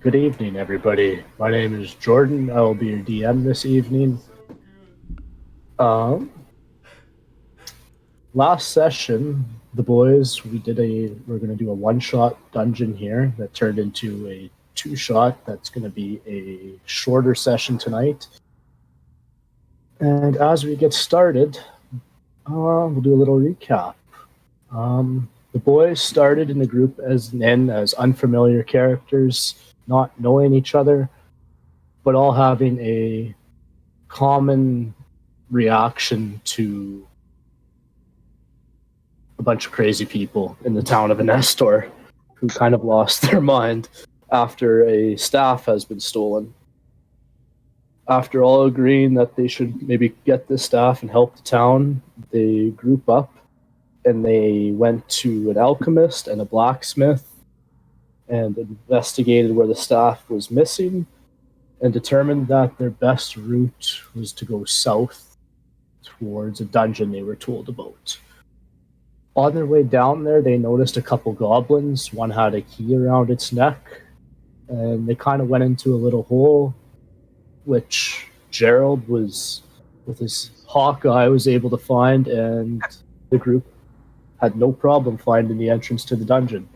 Good evening, everybody. My name is Jordan. I will be your DM this evening. Um, Last session, the boys, we're going to do a one-shot dungeon here that turned into a two-shot. That's going to be a shorter session tonight. And as we get started, we'll do a little recap. The boys started in the group as unfamiliar characters, not knowing each other, but all having a common reaction to a bunch of crazy people in the town of Anestor who kind of lost their mind after a staff has been stolen. After all agreeing that they should maybe get this staff and help the town, they group up and they went to an alchemist and a blacksmith and investigated where the staff was missing and determined that their best route was to go south towards a dungeon they were told about. On their way down there, they noticed a couple goblins. One had a key around its neck, and they kind of went into a little hole, which Gerald was, with his hawk eye, was able to find, and the group had no problem finding the entrance to the dungeon.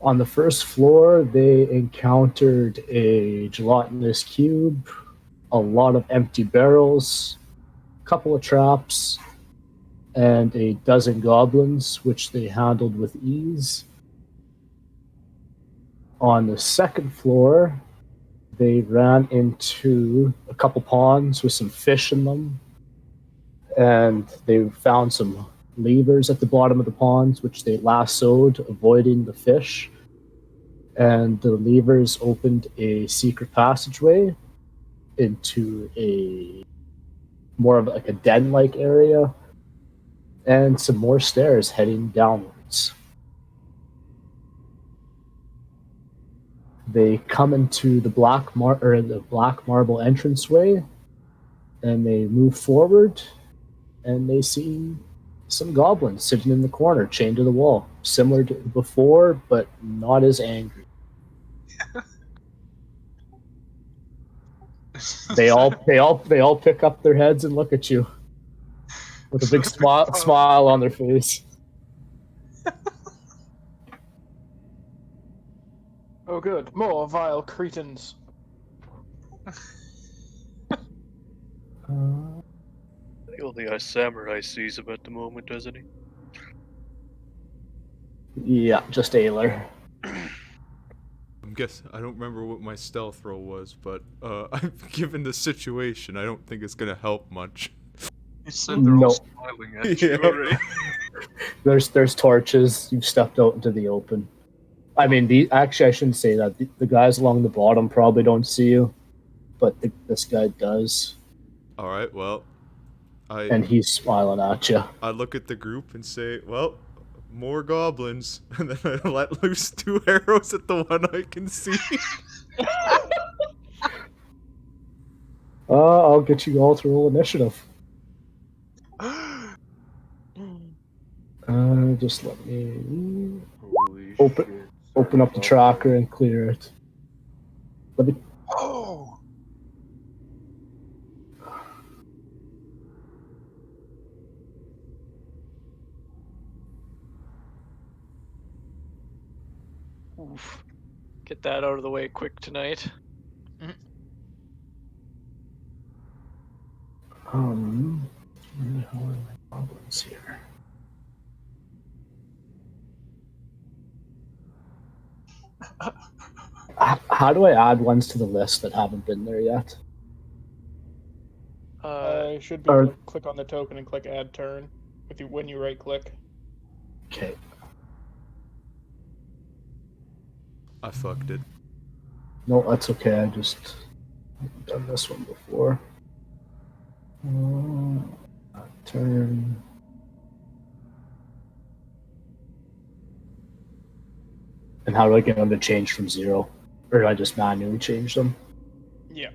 On the first floor, they encountered a gelatinous cube, a lot of empty barrels, a couple of traps, and a dozen goblins, which they handled with ease. On the second floor, they ran into a couple ponds with some fish in them, and they found some levers at the bottom of the ponds, which they lassoed, avoiding the fish. And the levers opened a secret passageway into a more of like a den-like area, and some more stairs heading downwards. They come into the black marble entranceway, and they move forward, and they see some goblins sitting in the corner, chained to the wall, similar to before, but not as angry. They all pick up their heads and look at you with a big smile on their face. Oh good, more vile cretins. The only samurai sees him at the moment, doesn't he? Yeah, just Ayler. I don't remember what my stealth roll was, but given the situation, I don't think it's gonna help much. You said they're all smiling at you, Yeah. right? There's torches. You've stepped out into the open. I mean, actually, I shouldn't say that. The guys along the bottom probably don't see you, but this guy does. All right, well, And he's smiling at you. I look at the group and say, well, more goblins, and then I let loose 2 arrows at the one I can see. I'll get you all to roll initiative. Just let me open up the tracker and clear it. Let me. Oh! Oof. Get that out of the way quick tonight. Where the hell are my goblins here? How do I add ones to the list that haven't been there yet? You should be able to click on the token and click add turn when you right click. Okay. I fucked it. No, that's okay. I've done this one before. Turn. And how do I get them to change from 0? Or do I just manually change them? Yeah.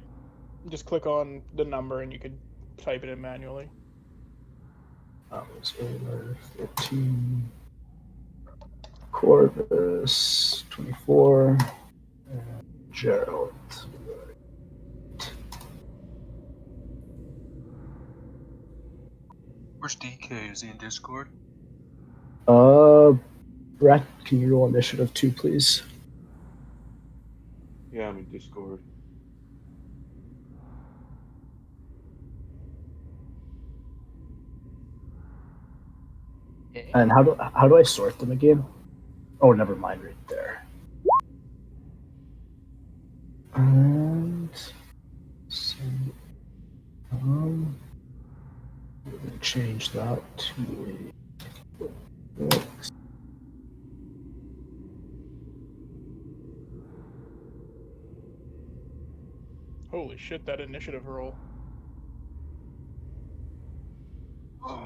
Just click on the number and you can type it in manually. That was 13. Corvus, 24. And Gerald. Where's DK? Is he in Discord? Brett, can you roll initiative 2, please? Yeah, I'm in Discord. And how do I sort them again? Oh, never mind, right there. And so, I'm gonna change that to a 6. Holy shit, that initiative roll.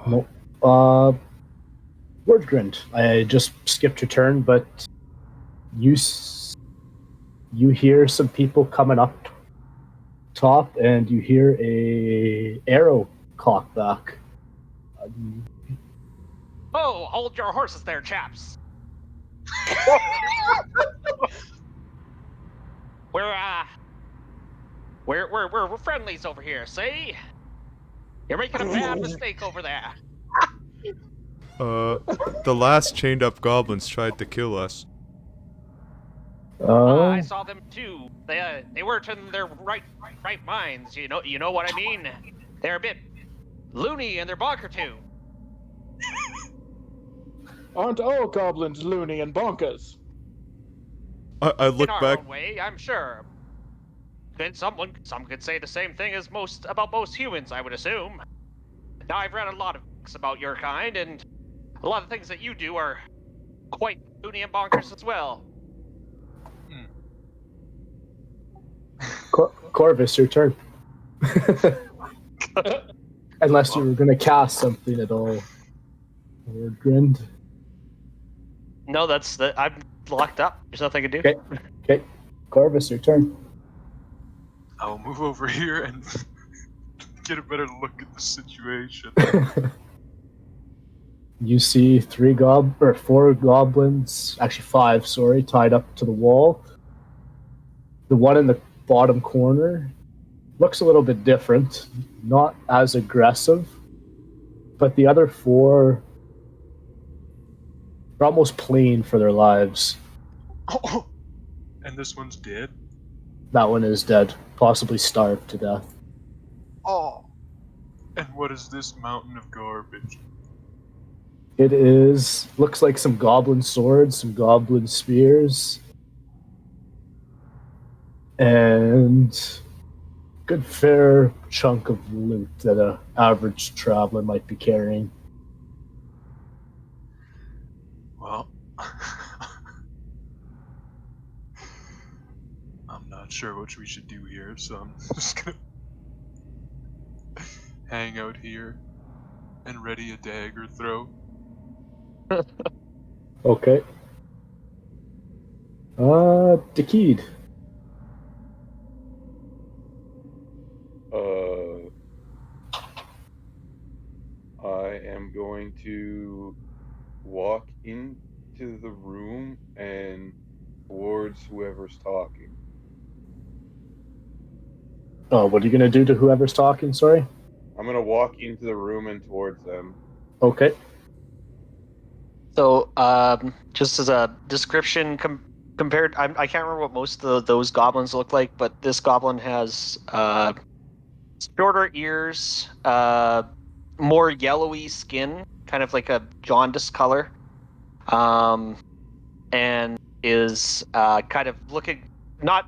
Nope. Word grinned. I just skipped your turn, but you hear some people coming up top, and you hear a arrow cock back. Oh, hold your horses there, chaps. We're friendlies over here, see? You're making a bad mistake over there. The last chained up goblins tried to kill us. I saw them too. They weren't in their right minds. You know what I mean? They're a bit loony in their bonker too. Aren't all goblins loony and bonkers? I look in our back. own way, I'm sure. Then some could say the same thing as most humans, I would assume. Now I've read a lot of books about your kind, and a lot of things that you do are quite loony and bonkers as well. Corvus, your turn. Unless you were going to cast something at all. Word grinned. No, I'm locked up. There's nothing I can do. Okay. Corvus, your turn. I'll move over here and get a better look at the situation. You see 4 goblins, actually 5, sorry, tied up to the wall. The one in the bottom corner looks a little bit different, not as aggressive, but the other 4 are almost plain for their lives. Oh, and this one's dead? That one is dead, possibly starved to death. Oh. And what is this mountain of garbage? It looks like some goblin swords, some goblin spears, and good fair chunk of loot that an average traveler might be carrying. Well, I'm not sure what we should do here, so I'm just gonna hang out here and ready a dagger throw. Okay. Dakid. I am going to walk into the room and towards whoever's talking. Oh, what are you gonna do to whoever's talking? Sorry. I'm gonna walk into the room and towards them. Okay. So, just as a description compared, I can't remember what most of those goblins look like, but this goblin has shorter ears, more yellowy skin, kind of like a jaundice color, and is kind of looking not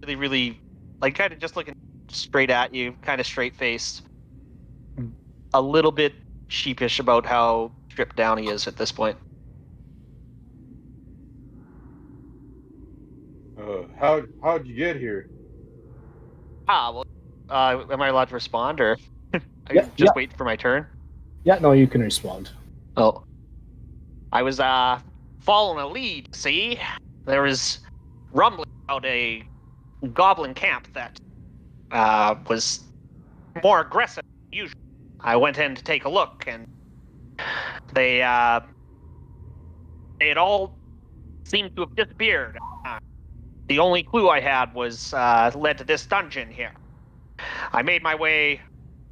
really, like kind of just looking straight at you, kind of straight faced, a little bit sheepish about how stripped down he is at this point. How'd you get here? Well, am I allowed to respond, or Yeah, wait for my turn? Yeah, no, you can respond. Oh, I was following a lead. See, there was rumbling about a goblin camp that was more aggressive than usual. I went in to take a look, and they had all seem to have disappeared. The only clue I had was led to this dungeon here. I made my way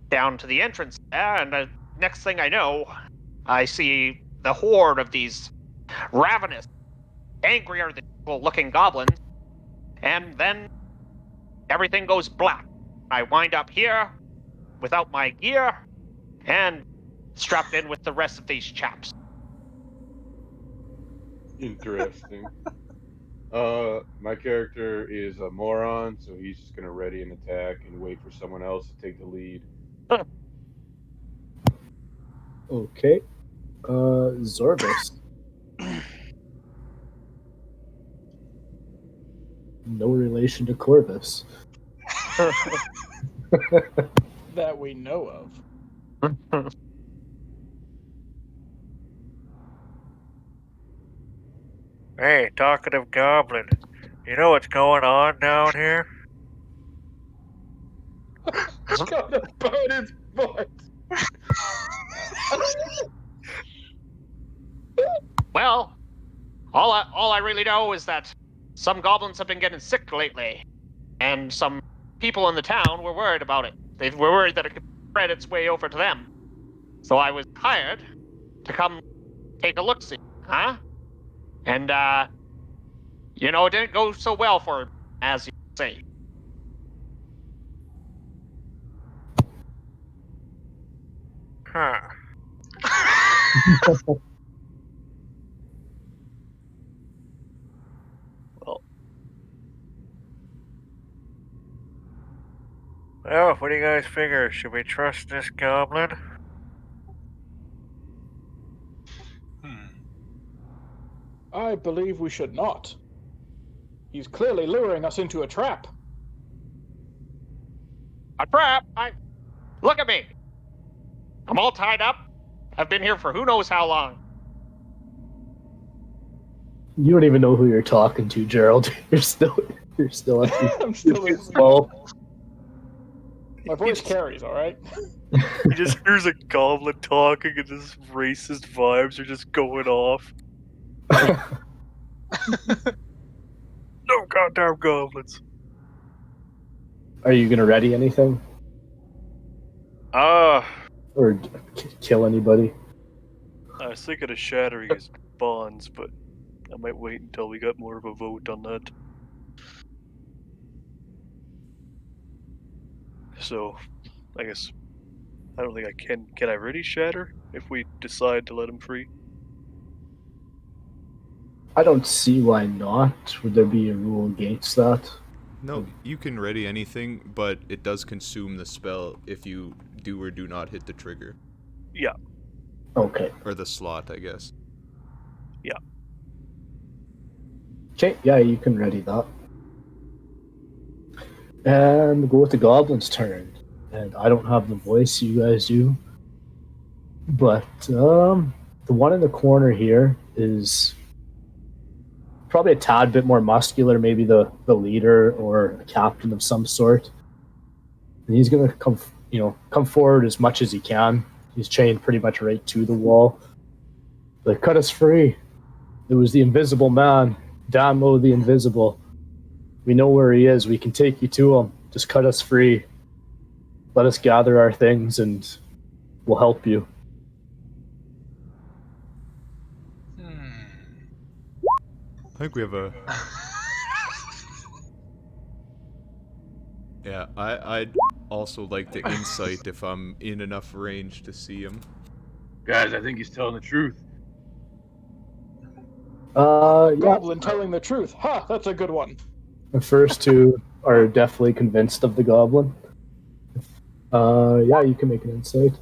down to the entrance there, and next thing I know, I see the horde of these ravenous, angrier than looking goblins, and then everything goes black. I wind up here without my gear and strapped in with the rest of these chaps. Interesting. My character is a moron, so he's just gonna ready an attack and wait for someone else to take the lead. Okay. Zorvis. No relation to Corvus. That we know of. Hey, talkative goblin. You know what's going on down here? Got about his butt. Well, all I really know is that some goblins have been getting sick lately, and some people in the town were worried about it. They were worried that it could spread its way over to them. So I was hired to come take a look-see, huh? And, you know, it didn't go so well for him, as you say. Huh. Well, what do you guys figure? Should we trust this goblin? I believe we should not. He's clearly luring us into a trap. A trap? Look at me! I'm all tied up. I've been here for who knows how long. You don't even know who you're talking to, Gerald. You're still at I'm still listening. well. My voice carries, all right? He just hears a goblin talking and his racist vibes are just going off. No goddamn goblins. Are you gonna ready anything or kill anybody? I was thinking of shattering his bonds, but I might wait until we got more of a vote on that. So, I guess I don't think I can. Can I really shatter if we decide to let him free? I don't see why not. Would there be a rule against that? No, you can ready anything, but it does consume the spell if you do or do not hit the trigger. Yeah. Okay. Or the slot, I guess. Yeah. Okay, yeah, you can ready that. And go with the goblin's turn. And I don't have the voice, you guys do. But the one in the corner here is probably a tad bit more muscular, maybe the leader or a captain of some sort. And he's gonna come forward as much as he can. He's chained pretty much right to the wall. But cut us free. It was the invisible man, Damo the Invisible. We know where he is. We can take you to him. Just cut us free. Let us gather our things and we'll help you. I think we have a... Yeah, I'd also like to insight if I'm in enough range to see him. Guys, I think he's telling the truth. Yeah. Goblin telling the truth. Ha! That's a good one. The first two are definitely convinced of the goblin. Yeah, you can make an insight.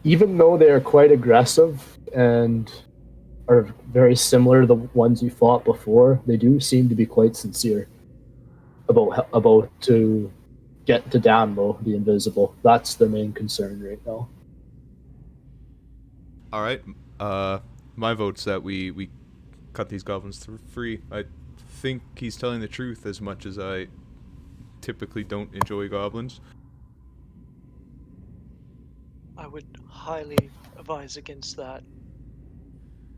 Even though they are quite aggressive and are very similar to the ones you fought before, they do seem to be quite sincere about to get to Danmo, the Invisible. That's their main concern right now. Alright, my vote's that we cut these goblins free. I think he's telling the truth as much as I typically don't enjoy goblins. I would highly advise against that.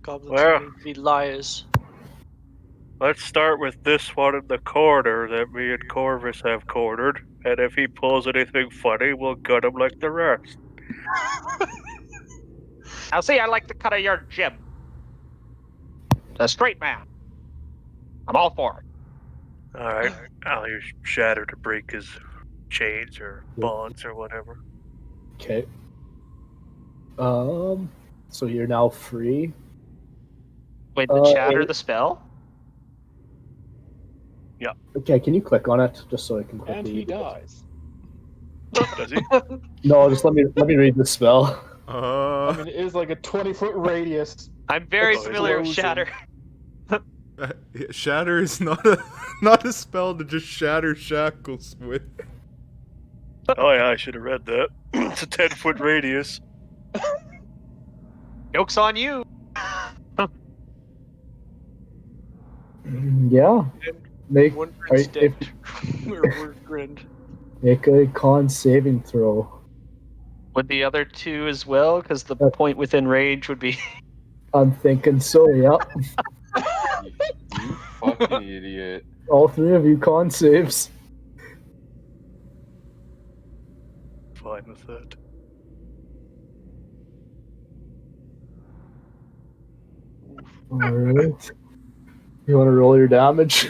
Goblins Well. need to be liars. Let's start with this one in the corner that me and Corvus have cornered, and if he pulls anything funny, we'll gut him like the rest. Now, see, I like the cut of your jib. A straight man. I'm all for it. Alright, I'll use Shatter to break his chains or bonds or whatever. Okay. So you're now free. Wait, did shatter the spell? Okay, can you click on it just so I can quickly And he read it? dies. Does he? No, just let me read the spell. I mean, it is like a 20-foot radius. I'm very Oh, familiar with explosion. shatter. Shatter is not a spell to just shatter shackles with. Oh yeah, I should have read that. It's a 10-foot radius. Joke's on you. Yeah. Make One are you- grin's dead. We're grinned. make a con saving throw. Would the other two as well? Because the point within range would be. I'm thinking so. Yep. You fucking idiot. All three of you con saves. Fine with that. All right. You want to roll your damage?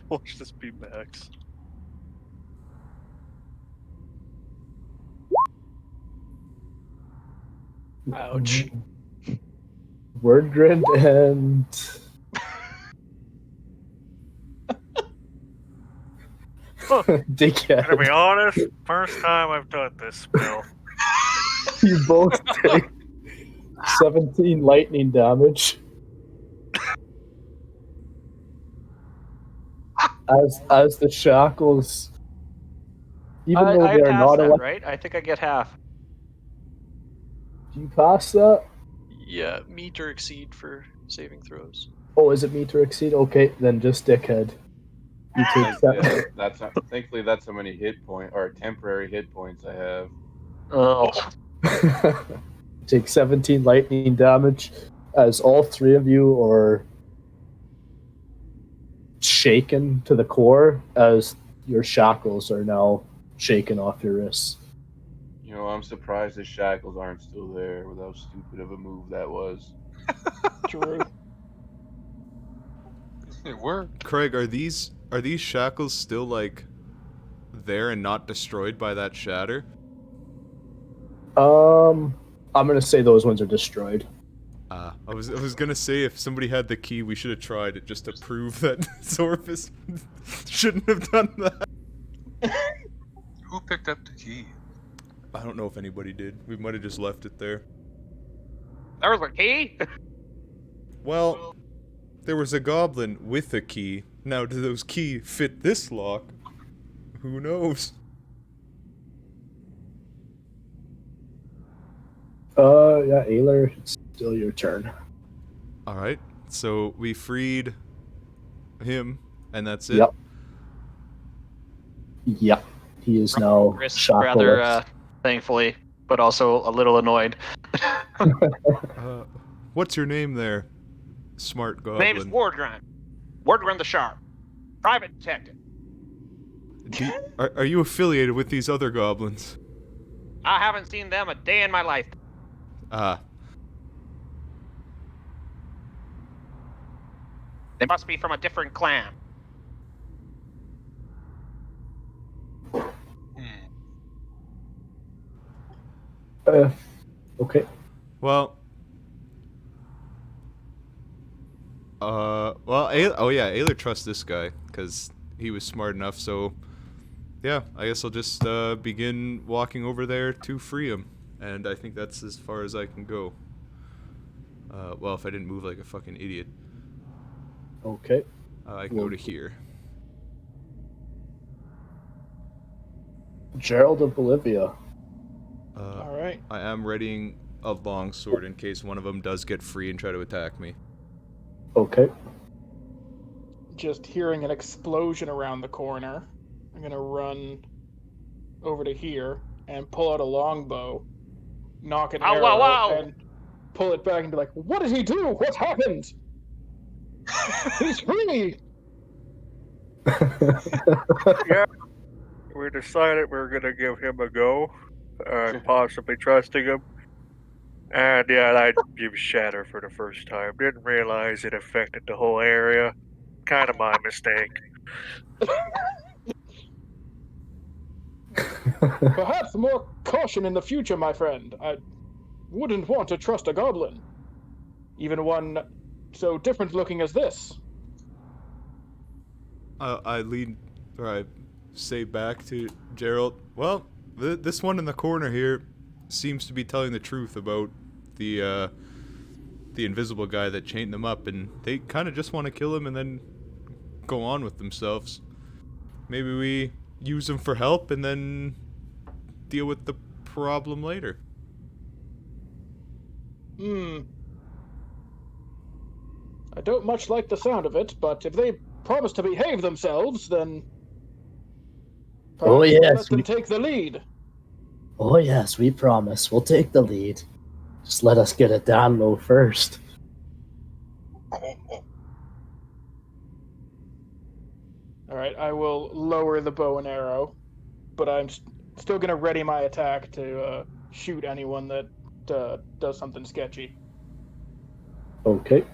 Watch this be max. Ouch. Wordgrind and Dickhead. To be honest, first time I've done this spell. You both take 17 lightning damage. As the shackles, even though I they are pass not that, elect, right? I think I get half. do you pass that? Yeah, meet or exceed for saving throws. Oh, is it meet or exceed? Okay, then just Dickhead. You take Thankfully, that's how many hit point or temporary hit points I have. Oh. Take 17 lightning damage as all three of you are shaken to the core as your shackles are now shaken off your wrists. You know, I'm surprised the shackles aren't still there with how stupid of a move that was. True. It worked. Craig, are these shackles still like there and not destroyed by that shatter? I'm gonna say those ones are destroyed. I was gonna say if somebody had the key, we should have tried it just to prove that Zorfus shouldn't have done that. Who picked up the key? I don't know if anybody did. We might have just left it there. There was a key? Well, there was a goblin with a key. Now, do those keys fit this lock? Who knows? Yeah, Ayler, it's still your turn. Alright, so we freed him, and that's it? Yep. Yep. He is now Chris, shackled. rather, thankfully, but also a little annoyed. What's your name there, smart goblin? Name's Wardrun. Wardrun the Sharp. Private detective. Are you affiliated with these other goblins? I haven't seen them a day in my life. They must be from a different clan. Okay. Well, Ayler trusts this guy, because he was smart enough, so, yeah, I guess I'll just, begin walking over there to free him, and I think that's as far as I can go. Well, if I didn't move like a fucking idiot. Okay. I can go to here. Gerald of Bolivia. All right. I am readying a longsword in case one of them does get free and try to attack me. Okay. Just hearing an explosion around the corner. I'm gonna run over to here. and pull out a longbow, knock an Ow, arrow, ow, ow. and pull it back and be like, "What did he do? What happened? He's free!" Yeah, we decided we were gonna give him a go, possibly trusting him. And yeah, I used Shatter for the first time. Didn't realize it affected the whole area. Kind of my mistake. Perhaps more caution in the future, my friend. I wouldn't want to trust a goblin. Even one so different looking as this. I lean, or I say back to Gerald, well, this one in the corner here seems to be telling the truth about the invisible guy that chained them up, and they kind of just want to kill him and then go on with themselves. Maybe we use them for help and then deal with the problem later. I don't much like the sound of it, but if they promise to behave themselves, then Oh, perhaps yes, let them take the lead. Oh yes, we promise. We'll take the lead. Just let us get it down low first. All right, I will lower the bow and arrow, but I'm still gonna ready my attack to shoot anyone that does something sketchy. Okay.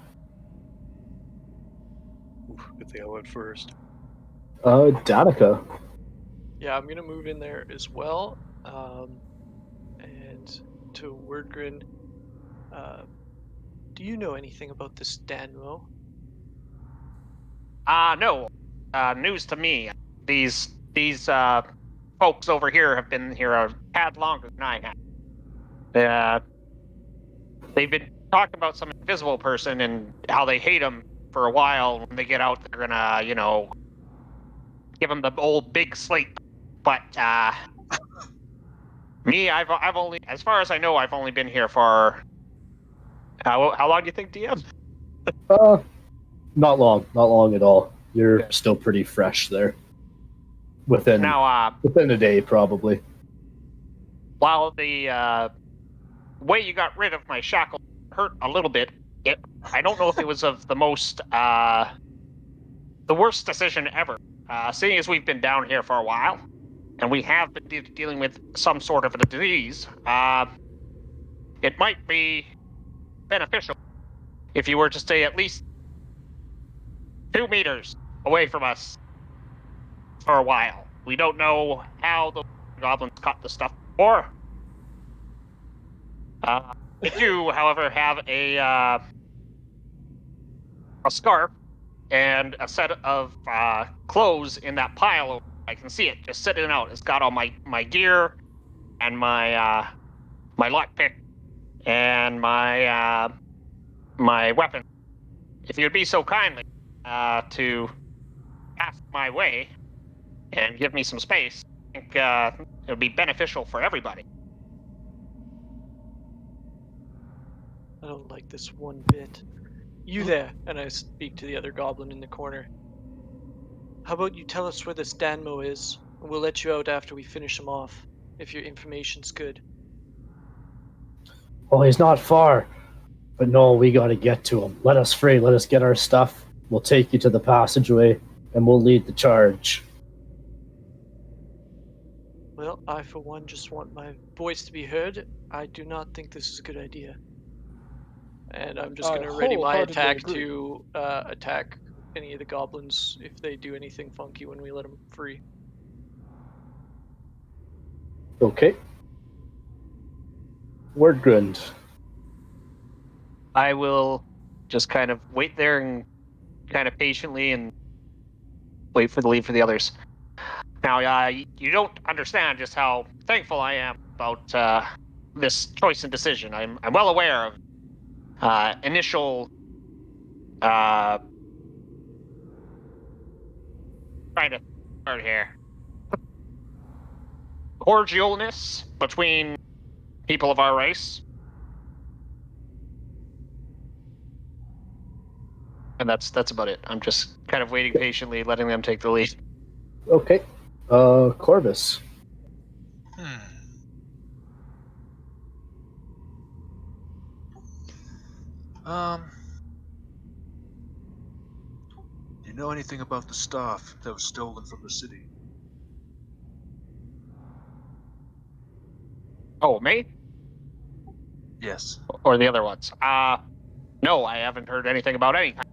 Good thing I went first. Danica. Yeah, I'm gonna move in there as well. And to Wordgrin, do you know anything about this Danmo? No. News to me. These folks over here have been here a tad longer than I have. They've been talking about some invisible person and how they hate him for a while. When they get out, they're gonna, give him the old big slate. But me, I've only, as far as I know, I've only been here for how long do you think, DM? Not long at all. You're still pretty fresh there. Within a day, probably. While the way you got rid of my shackle hurt a little bit, I don't know if it was of the worst decision ever. Seeing as we've been down here for a while, and we have been dealing with some sort of a disease, it might be beneficial if you were to stay at least 2 meters away from us for a while. We don't know how the goblins caught the stuff before. They do, however, have a scarf and a set of clothes in that pile. I can see it just sitting out. It's got all my gear and my lockpick and my weapon. If you'd be so kindly to pass my way and give me some space, I think it would be beneficial for everybody. I don't like this one bit. You there, and I speak to the other goblin in the corner. How about you tell us where this Danmo is, and we'll let you out after we finish him off, if your information's good. Oh, he's not far. But no, we gotta get to him. Let us free. Let us get our stuff. We'll take you to the passageway, and we'll lead the charge. Well, I for one just want my voice to be heard. I do not think this is a good idea. And I'm just going to ready my attack to attack any of the goblins if they do anything funky when we let them free. Okay. Wordgrind. I will just kind of wait there and kind of patiently and wait for the lead for the others. Now, you don't understand just how thankful I am about this choice and decision. I'm well aware of initial trying to start here cordialness between people of our race, and that's about it. I'm just kind of waiting patiently, letting them take the lead. Okay. Corvus. Do you know anything about the staff that was stolen from the city? Oh, me? Yes. Or the other ones? No, I haven't heard anything about any kind.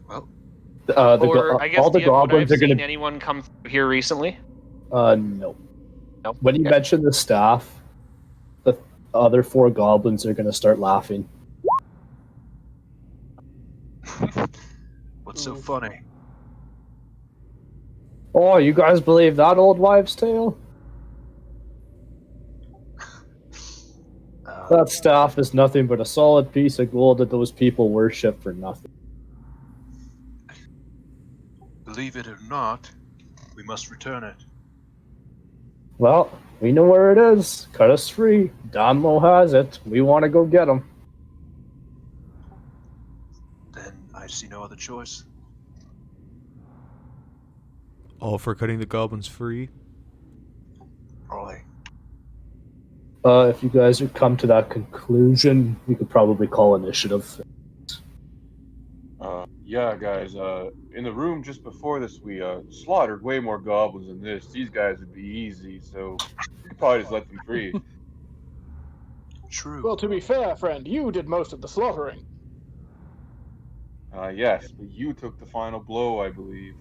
Well, I guess, all the would I goblins have are going seen to. anyone come through here recently? No. No. When you Okay. mention the staff, the other 4 goblins are going to start laughing. what's so Oof. funny? Oh, you guys believe that old wives' tale? That staff is nothing but a solid piece of gold that those people worship for nothing. Believe it or not, we must return it. Well, we know where it is. Cut us free. Donlo has it. We want to go get him. Then I see no other choice. All for cutting the goblins free. Rolly. If you guys would come to that conclusion, we could probably call initiative. Yeah, guys. In the room just before this, we slaughtered way more goblins than this. These guys would be easy, so we could probably just let them free. True. Well, to be fair, friend, you did most of the slaughtering. Yes, but you took the final blow, I believe.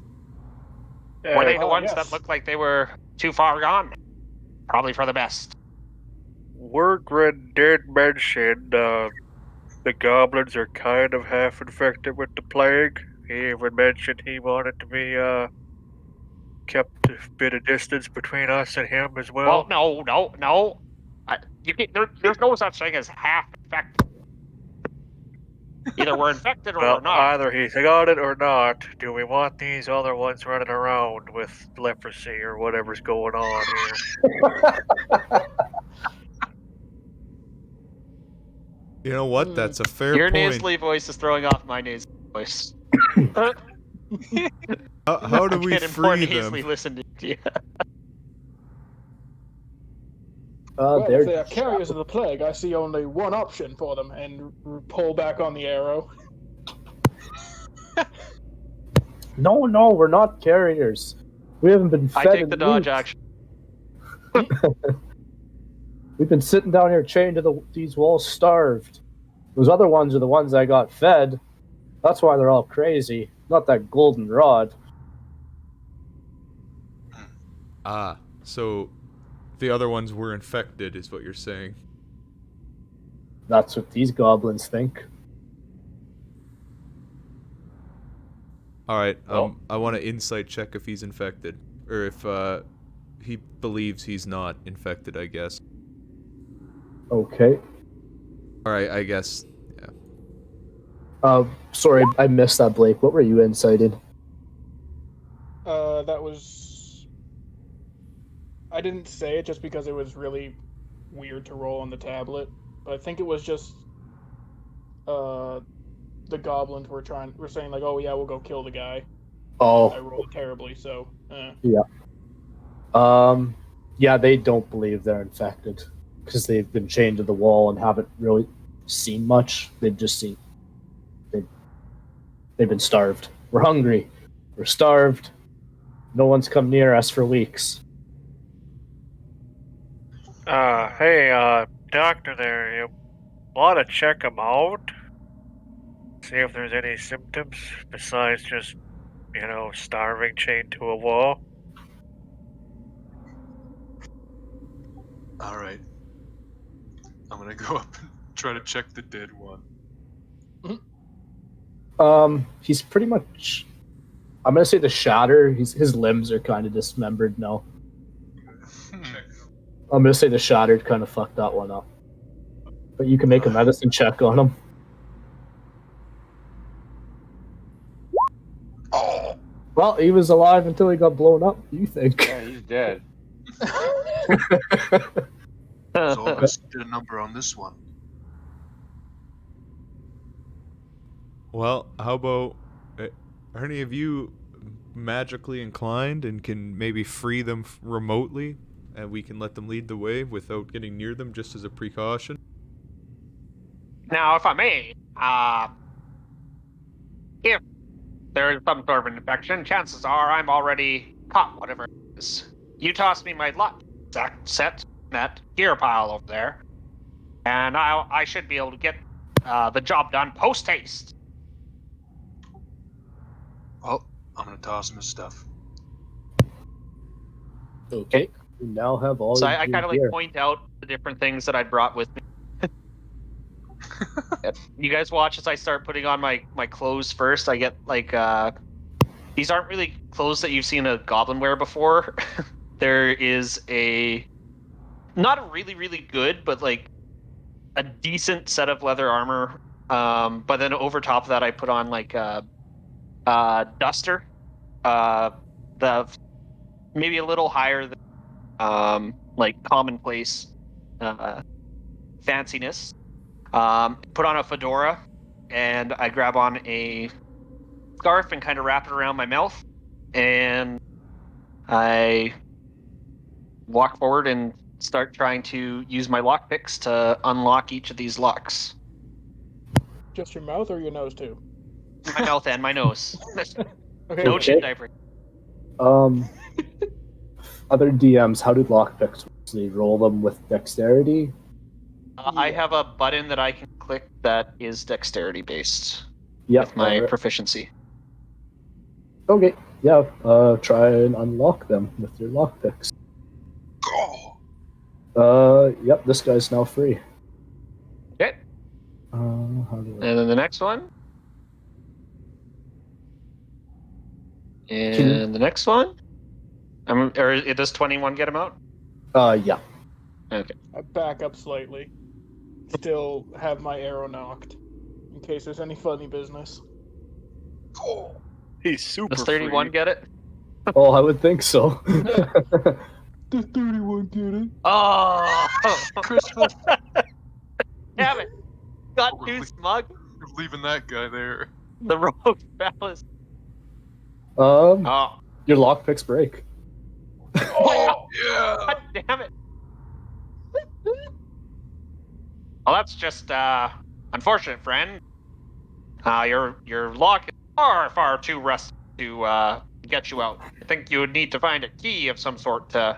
Were they the Ah, ones yes. that looked like they were too far gone? Probably for the best. Worgren did mention the goblins are kind of half infected with the plague. He even mentioned he wanted to be kept a bit of distance between us and him as well. Well, no. There's no such thing as half infected. Either we're infected or Well, we're not. either he's got it or not. Do we want these other ones running around with leprosy or whatever's going on here? You know what? That's a fair Your point. nasally voice is throwing off my nasally voice. How do I'm we getting more free nasally them? listening to you. Well, They're if they are carriers of the plague, I see only one option for them, and pull back on the arrow. No, we're not carriers. We haven't been fed I take in the dodge weeks. action. We've been sitting down here chained to these walls, starved. Those other ones are the ones I got fed. That's why they're all crazy. Not that golden rod. Ah, so the other ones were infected, is what you're saying. That's what these goblins think. All right, Well- I want to insight check if he's infected, or if he believes he's not infected. I guess. Okay. All right, I guess. Yeah. Sorry, I missed that, Blake. What were you incited? That was... I didn't say it just because it was really weird to roll on the tablet, but I think it was just the goblins were saying like, oh yeah, we'll go kill the guy. I Oh, rolled terribly, so yeah, they don't believe they're infected because they've been chained to the wall and haven't really seen much. They've just seen they've been starved. We're hungry. We're starved. No one's come near us for weeks. Hey, doctor there, you want to check him out? See if there's any symptoms besides just, starving chained to a wall? Alright. I'm gonna go up and try to check the dead one. He's pretty much. I'm gonna say the shatter. His limbs are kind of dismembered now. I'm gonna say the shattered kind of fucked that one up. But you can make a medicine check on him. Oh! Well, he was alive until he got blown up. You think? Yeah, he's dead. So let's get a number on this one. Well, how about are any of you magically inclined and can maybe free them remotely? and we can let them lead the way without getting near them, just as a precaution. Now, if I may, if there is some sort of an infection, chances are I'm already caught, whatever it is. You toss me my lock set in that gear pile over there, and I should be able to get the job done post-haste. Well, I'm gonna toss him his stuff. Okay. You now have all So your I kind of like gear. point out the different things that I brought with me. You guys watch as I start putting on my clothes first. I get like these aren't really clothes that you've seen a goblin wear before. There is not a really good, but like a decent set of leather armor. But then over top of that, I put on like a duster. The maybe a little higher than like commonplace fanciness. Put on a fedora, and I grab on a scarf and kind of wrap it around my mouth, and I walk forward and start trying to use my lockpicks to unlock each of these locks. Just your mouth or your nose too? My mouth and my nose. Okay. No chin diaper. Other DMs, how do lockpicks work? So they roll them with dexterity? I have a button that I can click that is dexterity based Yep. with my alright. proficiency. Okay. Yeah. Try and unlock them with your lockpicks. Go. Yep. This guy's now free. Okay. How do I... And then the next one. And the next one. Or does 21 get him out? Yeah. Okay. I back up slightly. Still have my arrow knocked. In case there's any funny business. Go. He's super Does 31 free. get it? Oh, I would think so. Does 31 get it? Oh! Christmas. Damn it! Got We're too le- smug. You're leaving that guy there. The rogue phallus. Your Oh. lockpicks break. Oh, yeah. God damn it. Well, that's just unfortunate, friend. Your lock is far too rusty to get you out. I think you would need to find a key of some sort to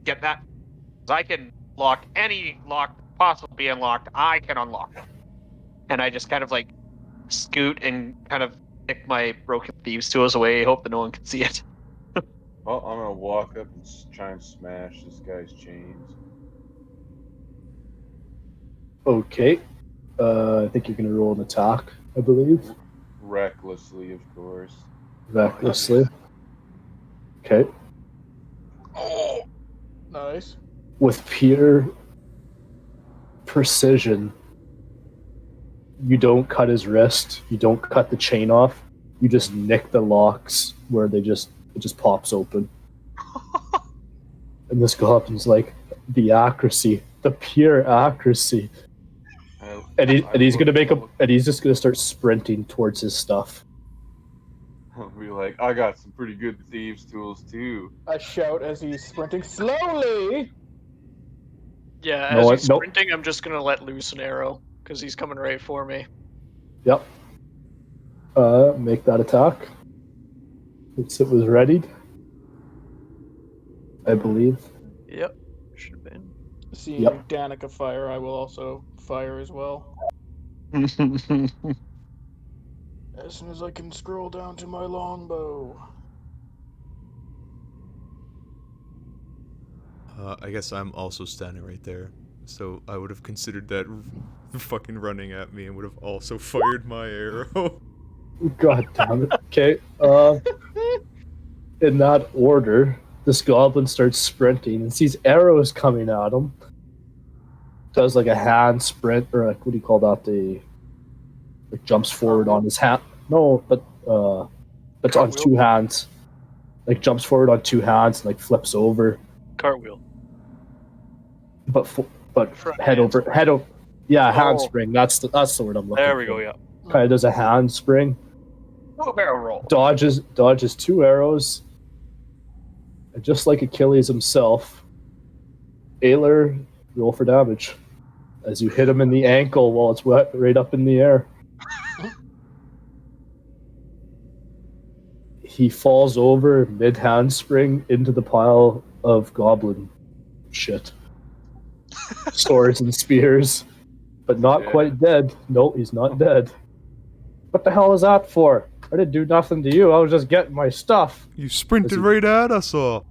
get that. 'Cause I can lock any lock possible be unlocked. I can unlock it. And I just kind of like scoot and kind of pick my broken thieves' tools away. Hope that no one can see it. Well, I'm gonna walk up and try and smash this guy's chains. Okay. I think you're gonna roll an attack, I believe. Recklessly, of course. Recklessly. Okay. Oh. Nice. With pure precision, you don't cut his wrist, you don't cut the chain off, you just nick the locks where it just pops open. And this goblin's like, the accuracy, the pure accuracy. And he's just gonna start sprinting towards his stuff. I'll be like, I got some pretty good thieves' tools too. I shout as he's sprinting slowly. Yeah, No, as he's nope. sprinting, I'm just gonna let loose an arrow because he's coming right for me. Yep. Make that attack. Once it was readied, I believe. Yep, should have been. Seeing Yep. Danica fire, I will also fire as well. As soon as I can scroll down to my longbow. I guess I'm also standing right there, so I would have considered that fucking running at me and would have also fired my arrow. God damn it. Okay. In that order, this goblin starts sprinting and sees arrows coming at him. Does like a hand sprint, or like, what do you call that? Like jumps forward on his hand. No, but it's on two hands. Like jumps forward on two hands and like flips over. Cartwheel. But Front head over. Yeah, handspring. That's the word I'm looking for. There we go, yeah. Kind of does a handspring. Oh, barrel roll. Dodges two arrows, And just like Achilles himself, Aylar, roll for damage as you hit him in the ankle while it's wet right up in the air. He falls over mid-handspring into the pile of goblin shit. Swords and spears. But not quite dead. No, he's not dead. What the hell is that for? I didn't do nothing to you. I was just getting my stuff. You sprinted right at us all.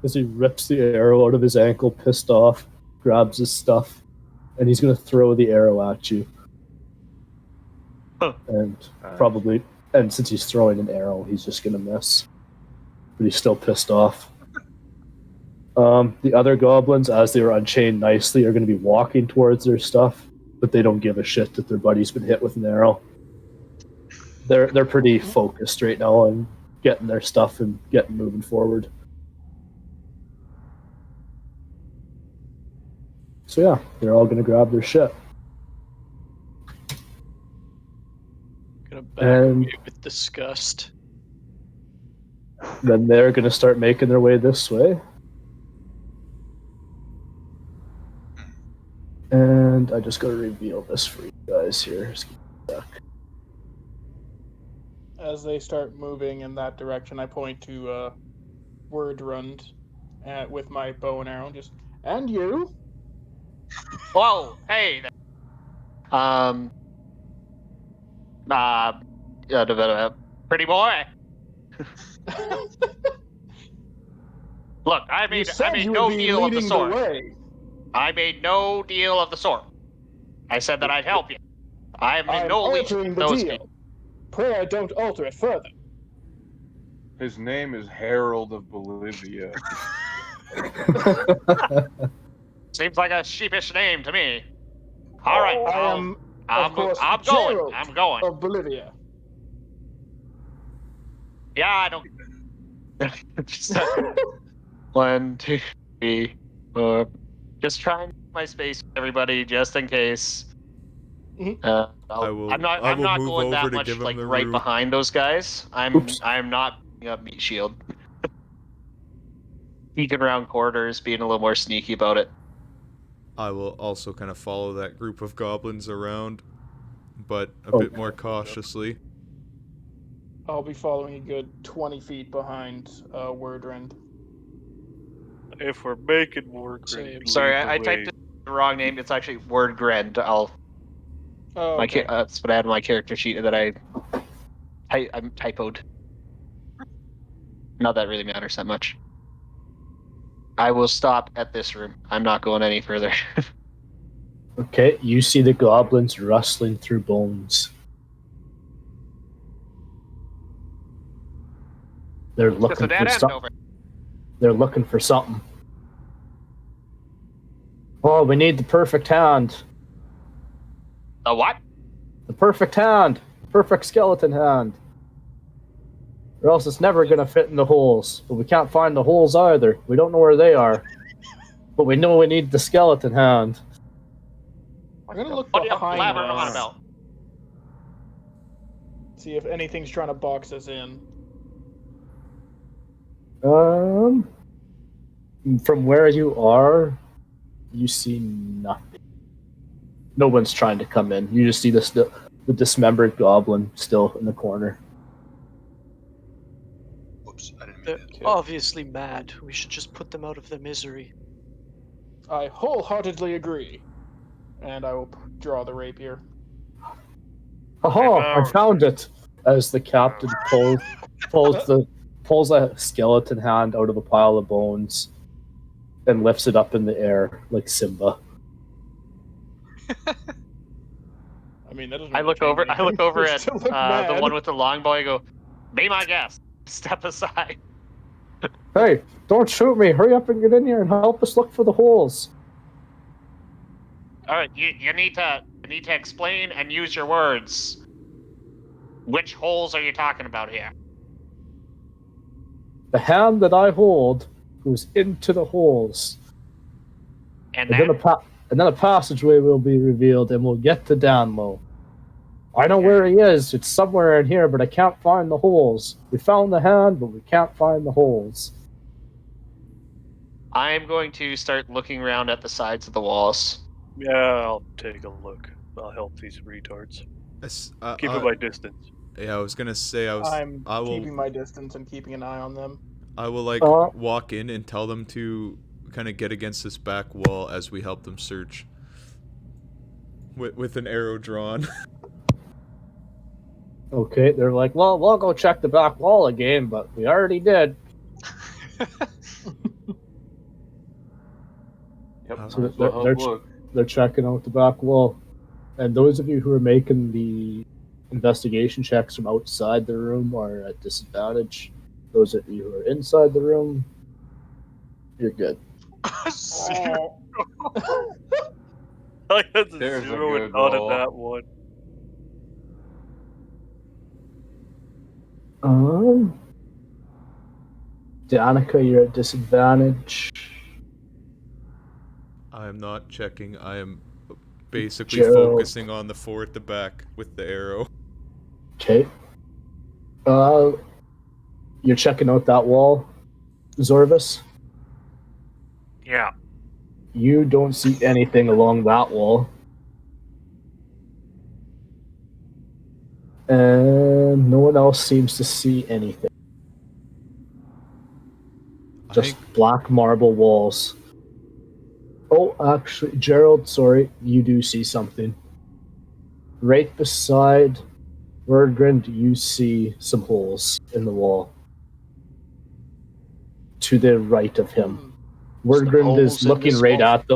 As he rips the arrow out of his ankle, pissed off, grabs his stuff, and he's going to throw the arrow at you. And probably, and since he's throwing an arrow, he's just going to miss. But he's still pissed off. The other goblins, as they were unchained nicely, are going to be walking towards their stuff, but they don't give a shit that their buddy's been hit with an arrow. They're pretty focused right now on getting their stuff and getting moving forward. So yeah, they're all going to grab their shit. Gonna back away with disgust. Then they're going to start making their way this way. And I just got to reveal this for you guys here. Just give me a sec. As they start moving in that direction, I point to Wordrund with my bow and arrow. Just, and you? Whoa, hey. Pretty boy. Look, I made no deal of the sort. I made no deal of the sort. I said that I'd help you. I am in no league with those people. Pray I don't alter it further. His name is Harold of Bolivia. Seems like a sheepish name to me. All right, I'm going. I'm going. Of Bolivia. Yeah, I don't. Just, 1, 2, 3, 4. Just trying my space, everybody, just in case. I'm not going that much like right behind those guys. I'm not putting up meat shield. Peeking around corners, being a little more sneaky about it. I will also kind of follow that group of goblins around, but a bit more cautiously. I'll be following a good 20 feet behind Wordrend. If we're making Wordrend, sorry, I typed the wrong name. It's actually Wordgrend. Okay. That's what I had on my character sheet that I'm typoed. Not that it really matters that much. I will stop at this room. I'm not going any further. Okay, you see the goblins rustling through bones. They're looking for something. They're looking for something. Oh, we need the perfect hand. The what? The perfect hand. Perfect skeleton hand. Or else it's never going to fit in the holes. But we can't find the holes either. We don't know where they are. But we know we need the skeleton hand. I'm going to look behind us. See if anything's trying to box us in. From where you are, you see nothing. No one's trying to come in. You just see the dismembered goblin still in the corner. Whoops, I didn't mean They're that. obviously mad. We should just put them out of their misery. I wholeheartedly agree. And I will draw the rapier. Aha! I found it! As the captain pulls a skeleton hand out of a pile of bones and lifts it up in the air like Simba. I mean, that doesn't. I look over at the one with the longbow. I go, "Be my guest. Step aside." Hey, don't shoot me! Hurry up and get in here and help us look for the holes. All right, you need to explain and use your words. Which holes are you talking about here? The hand that I hold goes into the holes. And then a passageway will be revealed, and we'll get to Danlo. I know where he is. It's somewhere in here, but I can't find the holes. We found the hand, but we can't find the holes. I'm going to start looking around at the sides of the walls. Yeah, I'll take a look. I'll help these retards. Keep my distance. Yeah, I was gonna say I'm I will keeping my distance and keeping an eye on them. like walk in and tell them to kind of get against this back wall as we help them search. With an arrow drawn. Okay, they're like, well, we'll go check the back wall again, but we already did. Yep. Uh, So might as well help look. they're checking out the back wall. And those of you who are making the investigation checks from outside the room are at disadvantage. Those of you who are inside the room, you're good. I had a There's a 0 and good not roll. at that one. Danica, you're at disadvantage. I am not checking. I am basically Gerald. focusing on the four at the back with the arrow. Okay. You're checking out that wall, Zorvis? Yeah. You don't see anything along that wall. And no one else seems to see anything. Just black marble walls. Oh, actually, Gerald, sorry, you do see something. Right beside Wordgrind, you see some holes in the wall. To the right of him. Wordgrind is looking right at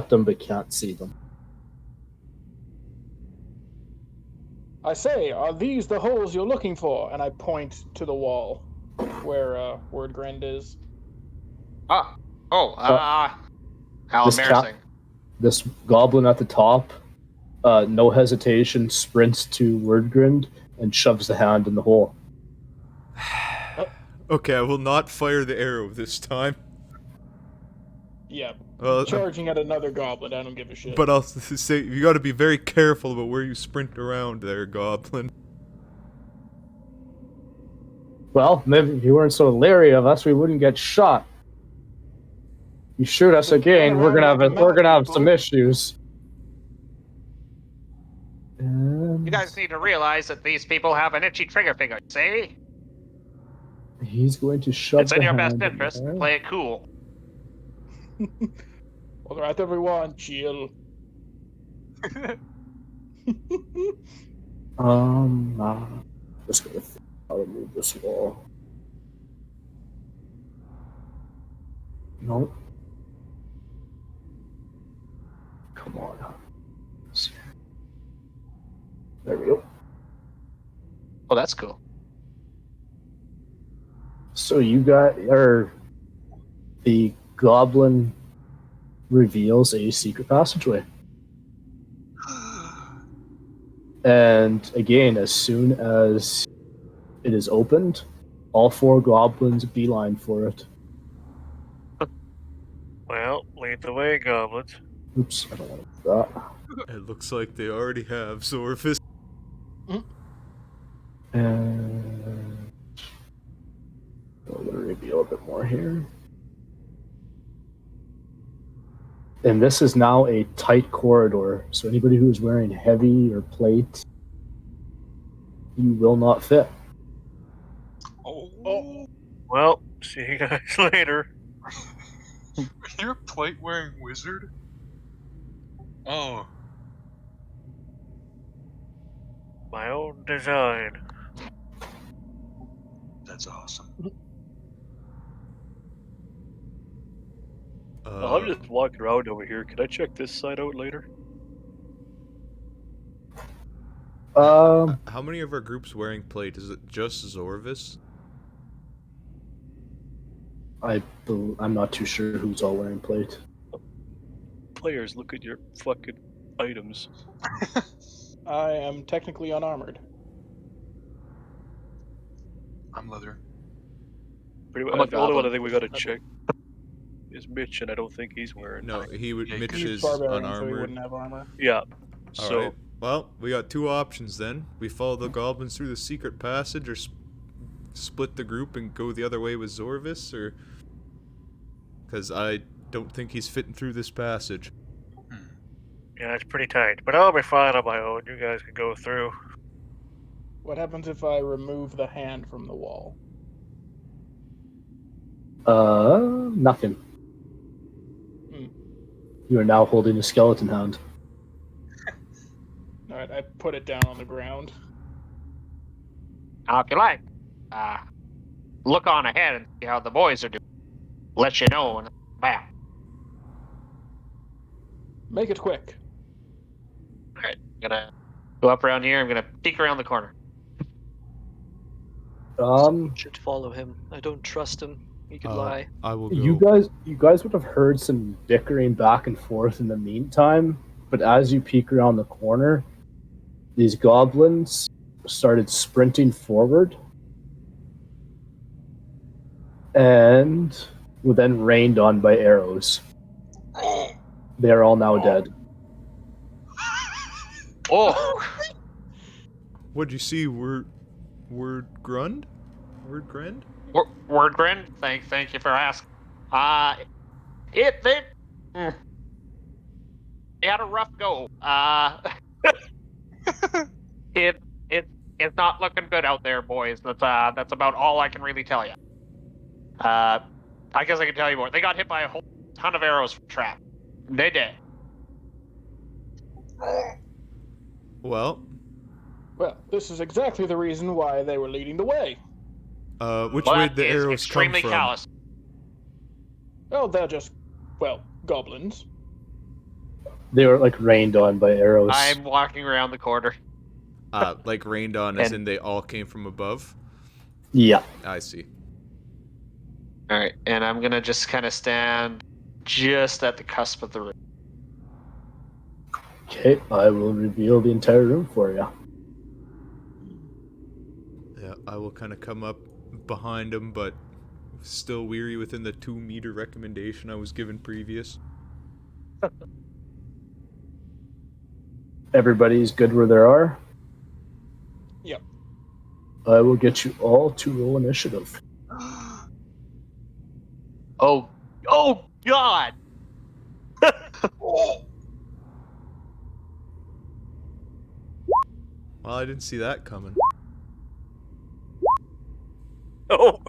them, but can't see them. I say, are these the holes you're looking for? And I point to the wall where Wordgrind is. How This embarrassing. This goblin at the top, no hesitation, sprints to Wordgrind and shoves the hand in the hole. Okay, I will not fire the arrow this time. Yeah. Well, Charging at another goblin, I don't give a shit. But I'll say, you gotta be very careful about where you sprint around there, goblin. Well, maybe if you weren't so leery of us, we wouldn't get shot. You shoot us again, we're gonna have some issues. You guys need to realize that these people have an itchy trigger finger, see? He's going to shove It's in the your hand best interest. there. Play it cool. All right, everyone, chill. Just gonna think how to move this wall. Nope. Come on. There we go. Oh, that's cool. So you the goblin reveals a secret passageway. And again, as soon as it is opened, all four goblins beeline for it. Well, lead the way, goblins. Oops, I don't want to do that. It looks like they already have Zorfus. And I'm going to reveal a bit more here. And this is now a tight corridor, so anybody who is wearing heavy or plate, you will not fit. Oh. Well, see you guys later. You're a plate-wearing wizard? Oh. My own design. That's awesome. I'm just walking around over here. Can I check this side out later? How many of our groups wearing plate? Is it just Zorvis? I'm not too sure who's all wearing plate. Players, look at your fucking items. I am technically unarmored. I'm leather. Pretty I'm much, a the only one I goblin. think we gotta check is Mitch, and I don't think he's wearing. No, Mitch He's is barbarian, so he unarmored. wouldn't have armor. Yeah. So Alright. Well, we got two options then. We follow the goblins through the secret passage, or split the group and go the other way with Zorvis, or... because I don't think he's fitting through this passage. Yeah, it's pretty tight, but I'll be fine on my own. You guys can go through. What happens if I remove the hand from the wall? Nothing. Hmm. You are now holding a skeleton hand. Alright, I put it down on the ground. Now, if you like, look on ahead and see how the boys are doing. Let you know when I'm back. Make it quick. Alright, I'm gonna go up around here. I'm gonna peek around the corner. Should follow him. I don't trust him. He could Uh, lie. I will go. You guys would have heard some bickering back and forth in the meantime, but as you peek around the corner, these goblins started sprinting forward and were then rained on by arrows. They are all now dead. Oh! What'd you see? Word Grund? Word Grand? Wordgren, thank you for asking. They had a rough go. It's not looking good out there, boys. That's about all I can really tell you. I guess I can tell you more. They got hit by a whole ton of arrows from trap. They did. Well, Well, this is exactly the reason why they were leading the way. which But way did the it's arrows come extremely from? callous. Oh, they're just, well, goblins. They were like rained on by arrows. I'm walking around the corner. Like rained on, as And- in they all came from above? Yeah. I see. All right, and I'm gonna just kind of stand just at the cusp of the room. Okay, I will reveal the entire room for you. Yeah, I will kind of come up behind him, but still weary within the 2-meter recommendation I was given previous. Everybody's good where they are? Yep. I will get you all to roll initiative. Oh God! Well, I didn't see that coming. Oh!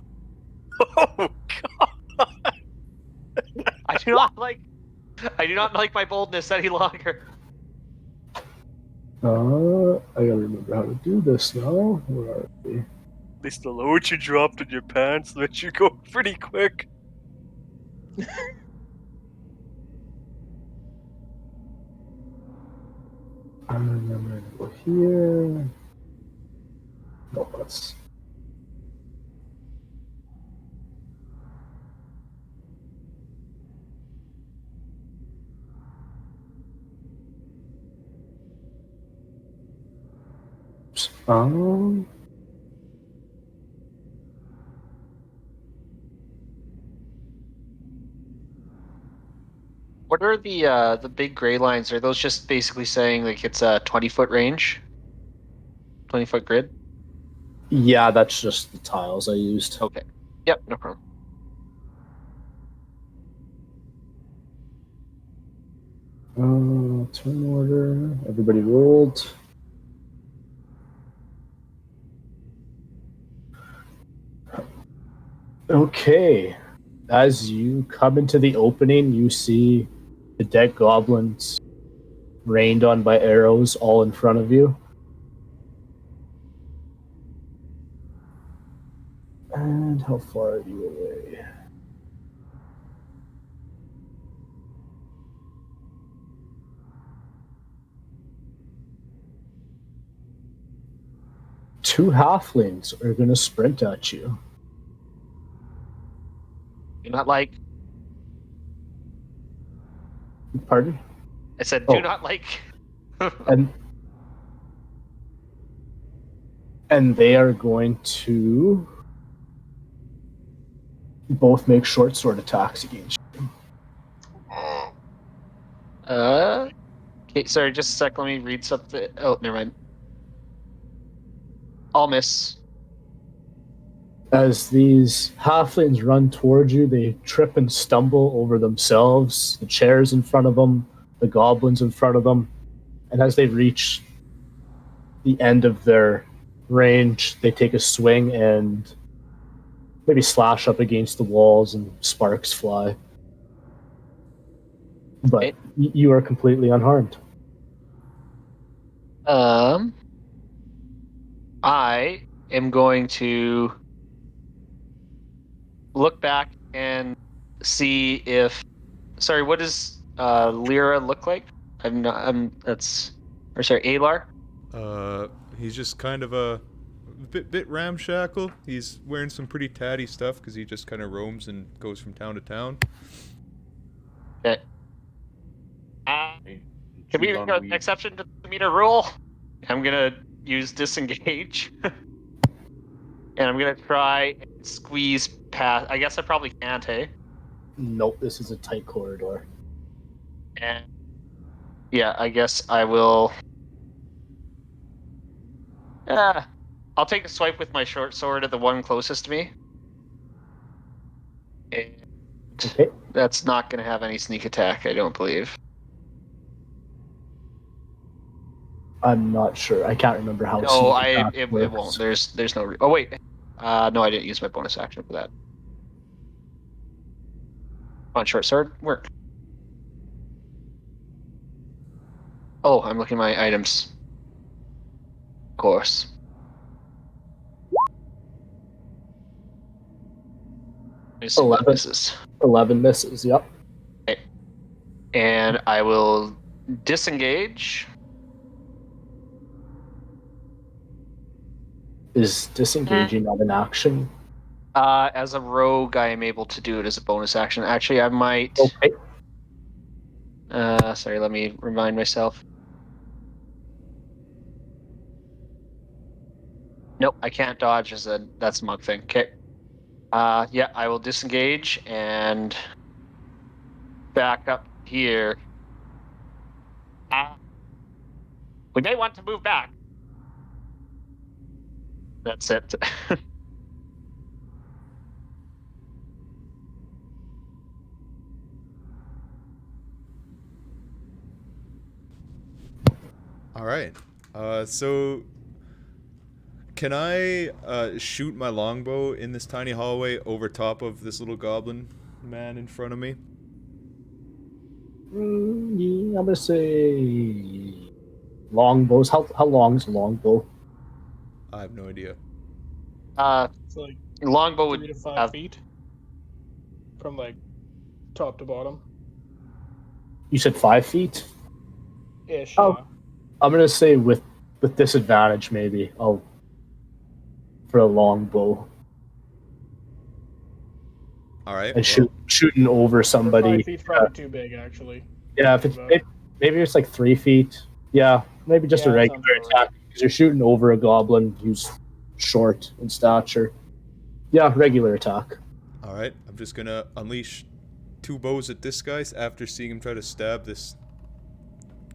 Oh, God! I do not like my boldness any longer. I gotta remember how to do this now. Where are we? At least the load you dropped in your pants let you go pretty quick. I'm gonna go here. No, that's. Um. What are the big gray lines? Are those just basically saying like it's a 20-foot range? 20-foot grid? Yeah, that's just the tiles I used. Okay. Yep, no problem. Turn order. Everybody rolled. Okay. As you come into the opening, you see the dead goblins rained on by arrows all in front of you. And how far are you away? Two halflings are going to sprint at you. Do not like. Pardon? I said, do Oh. not like. And they are going to both make short sword attacks against you. Okay, sorry, just a sec. Let me read something. Oh, never mind. I'll miss. As these halflings run towards you, they trip and stumble over themselves, the chairs in front of them, the goblins in front of them, and as they reach the end of their range, they take a swing and maybe slash up against the walls and sparks fly. But you are completely unharmed. I am going to look back and see if. Sorry, what does Lyra look like? I'm not. Or sorry, Alar. He's just kind of a bit ramshackle. He's wearing some pretty tatty stuff because he just kind of roams and goes from town to town. Okay. Can we Chews make on an weed. exception to the meter rule? I'm gonna use disengage, and I'm gonna try and squeeze past. I guess I probably can't, hey? Nope, this is a tight corridor. And yeah, I guess I will. I'll take a swipe with my short sword at the one closest to me. And Okay. that's not going to have any sneak attack, I don't believe. I'm not sure. I can't remember how. No, sneak attack it works. won't. There's no. Oh wait, no, I didn't use my bonus action for that. On short sword, work. Oh, I'm looking at my items. Of course. Let me see what 11. misses. 11 misses. Yep. Okay. And I will disengage. Is disengaging not an action? As a rogue, I am able to do it as a bonus action. Actually, I might. Okay. Sorry, let me remind myself. Nope, I can't dodge that's a monk thing. Okay. Yeah, I will disengage and back up here. We may want to move back. That's it. All right. So can I shoot my longbow in this tiny hallway over top of this little goblin man in front of me? Yeah, I'm gonna say longbows. How long is a longbow? I have no idea. It's like Longbow 3 to would 5 have. feet from like top to bottom. You said 5 feet. Ish. Oh. Yeah. I'm gonna say with disadvantage maybe. I'll for a longbow All right. and shooting over somebody. 5 feet's probably too big, actually. Yeah, if it's maybe it's like 3 feet. Yeah, maybe just a Yeah, that regular sounds about attack because you're shooting over a goblin who's short in stature. Yeah, regular attack. All right. I'm just gonna unleash 2 bows at this guy after seeing him try to stab this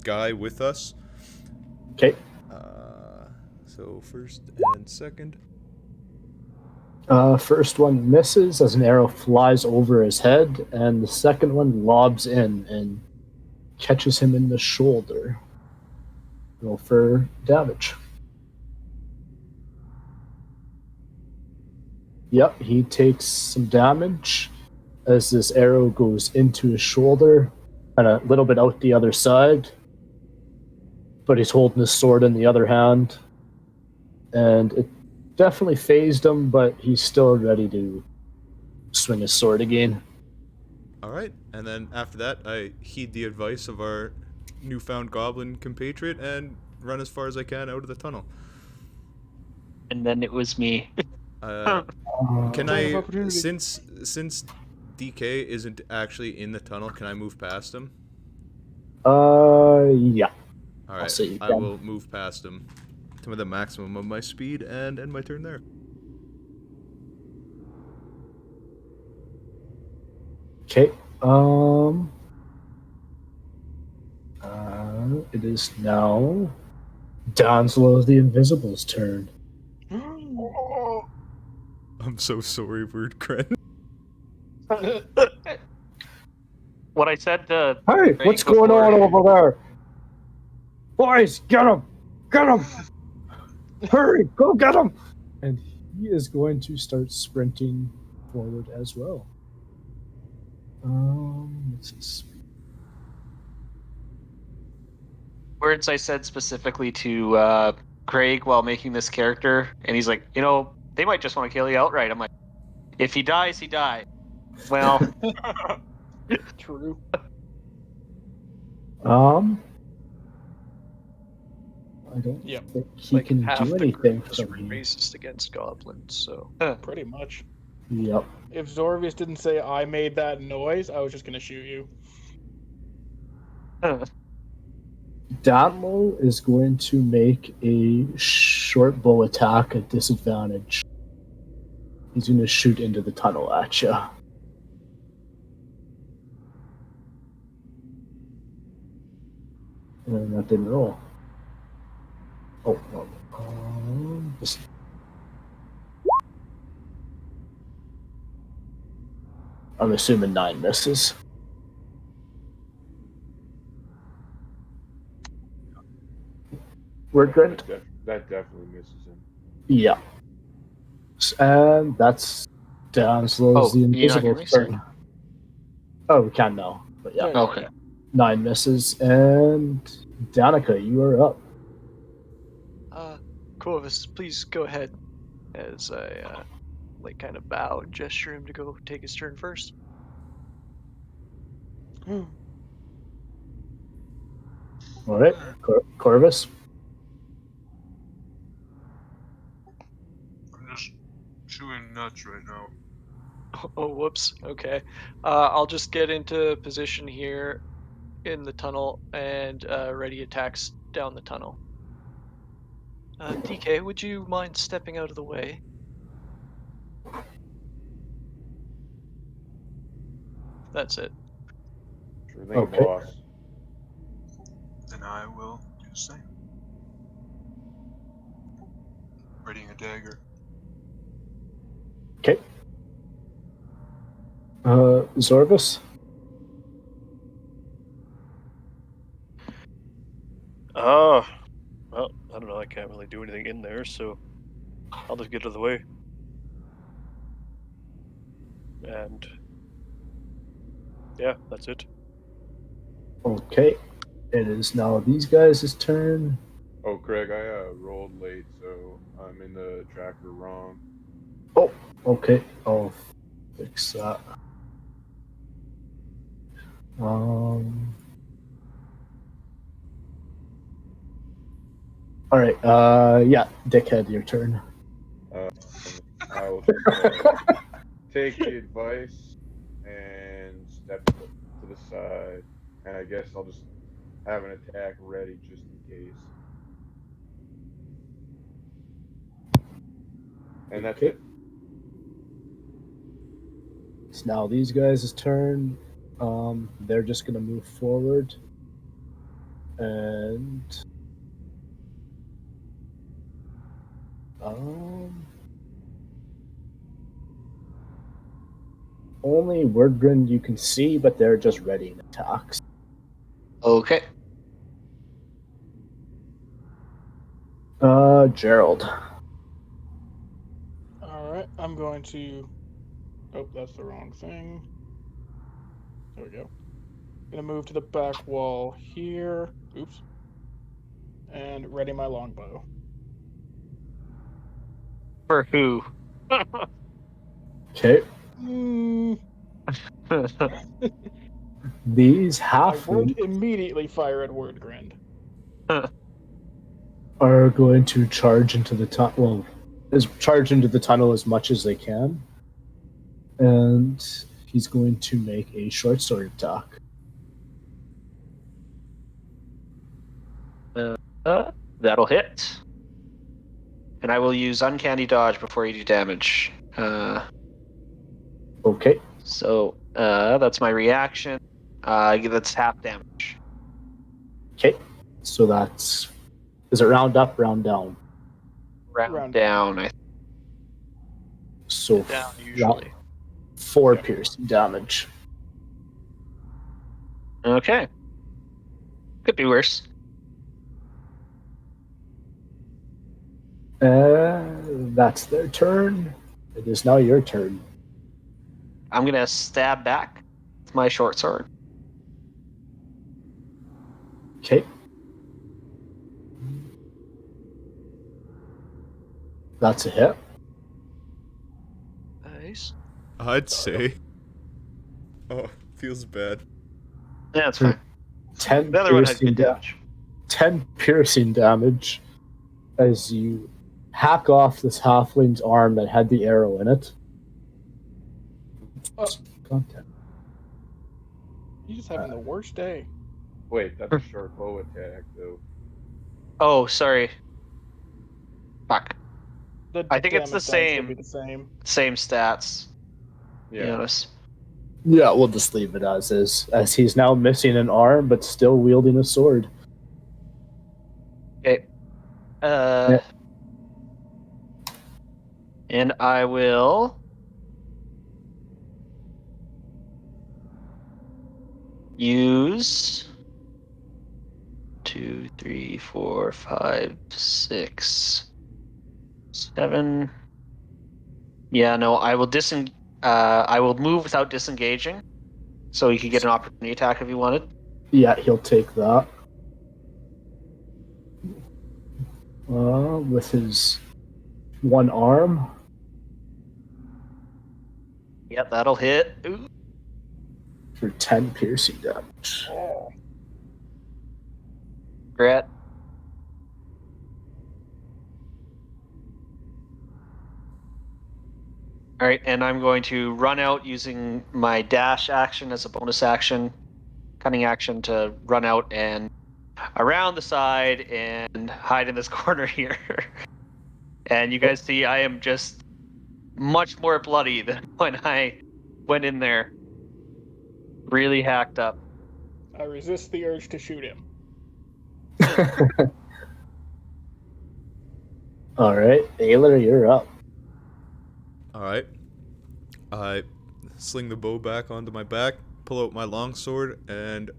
guy with us. Okay. So first and second. First one misses as an arrow flies over his head, and the second one lobs in and catches him in the shoulder. Roll for damage. Yep, he takes some damage as this arrow goes into his shoulder and a little bit out the other side. But he's holding his sword in the other hand. And it definitely phased him, but he's still ready to swing his sword again. All right. And then after that, I heed the advice of our newfound goblin compatriot and run as far as I can out of the tunnel. And then it was me. Can Zone of I, opportunity. since DK isn't actually in the tunnel, can I move past him? Yeah. All right, say you I can. will move past him to the maximum of my speed and end my turn there. Okay. It is now Donslow the Invisible's turn. I'm so sorry, Word Gren. What I said to Hey, Craig what's going before- on over there? Boys, get him! Get him! Hurry, go get him! And he is going to start sprinting forward as well. What's his Words I said specifically to Craig while making this character, and he's like, they might just want to kill you outright. I'm like, if he dies, he dies. Well, True. I don't Yep. think he Like can half do the anything group is from here. racist against goblins, so Pretty much. Yep. If Zorvius didn't say I made that noise, I was just gonna shoot you. Danlo is going to make a short bow attack at disadvantage. He's going to shoot into the tunnel at you. And that didn't roll. Oh, no. This... I'm assuming 9 misses. We're good? That definitely misses him. Yeah. And that's Danslow's the you're not invisible gonna miss it? turn. Oh, we can now. But yeah. Okay. 9 misses. And Danica, you are up. Corvus, please go ahead. As I kind of bow and gesture him to go take his turn first. All right, Corvus. I'm just chewing nuts right now. Oh, whoops. Okay. I'll just get into position here in the tunnel and ready attacks down the tunnel. DK, would you mind stepping out of the way? That's it. Sure thing, Okay. boss. Then I will do the same. Readying a dagger. Okay. Zorvus. Well, I don't know. I can't really do anything in there, so I'll just get out of the way. And yeah, that's it. Okay. It is now these guys' turn. Oh, Craig, I rolled late, so I'm in the tracker wrong. Oh, okay. I'll fix that. All right. Yeah, Dickhead, your turn. I'll take the advice and step to the side, and I guess I'll just have an attack ready just in case. And that's it. It's now these guys' turn. They're just gonna move forward, and only Wordgrin you can see, but they're just readying attacks. Okay. Gerald. Alright, I'm going to... Oh, that's the wrong thing. There we go. Gonna move to the back wall here. Oops. And ready my longbow. For who? Okay. These I half won't immediately fire at Wordgrind. are going to charge into the tunnel. Well, charge into the tunnel as much as they can, and he's going to make a short sword attack. That'll hit. And I will use Uncanny Dodge before you do damage. Okay. So that's my reaction. That's half damage. Okay. So that's... Is it round up, round down? Round down. So down usually. 4 piercing damage. Okay. Could be worse. That's their turn. It is now your turn. I'm gonna stab back with my short sword. Okay. That's a hit. Nice. I'd say. Oh, feels bad. Yeah, that's fine. 10 The other one has piercing good damage. 10 piercing damage as you hack off this halfling's arm that had the arrow in it. Content. He's just having the worst day. Wait, that's a short bow attack, though. Oh, sorry. Fuck. The I think it's the damage dice same. would be the same. Same stats. Yeah. Notice. Yeah, we'll just leave it as is, as he's now missing an arm but still wielding a sword. Okay. And I will use 2, 3, 4, 5, 6, 7. Yeah, no, I will I will move without disengaging, so he could get an opportunity attack if he wanted. Yeah, he'll take that. With his one arm. Yep, that'll hit. Ooh. For 10 piercing damage. Oh. Gret. All right, and I'm going to run out using my dash action as a bonus action, cunning action to run out and around the side and hide in this corner here. And you guys see I am just much more bloody than when I went in there. Really hacked up. I resist the urge to shoot him. All right, Ayler, you're up. Alright. I sling the bow back onto my back, pull out my longsword, and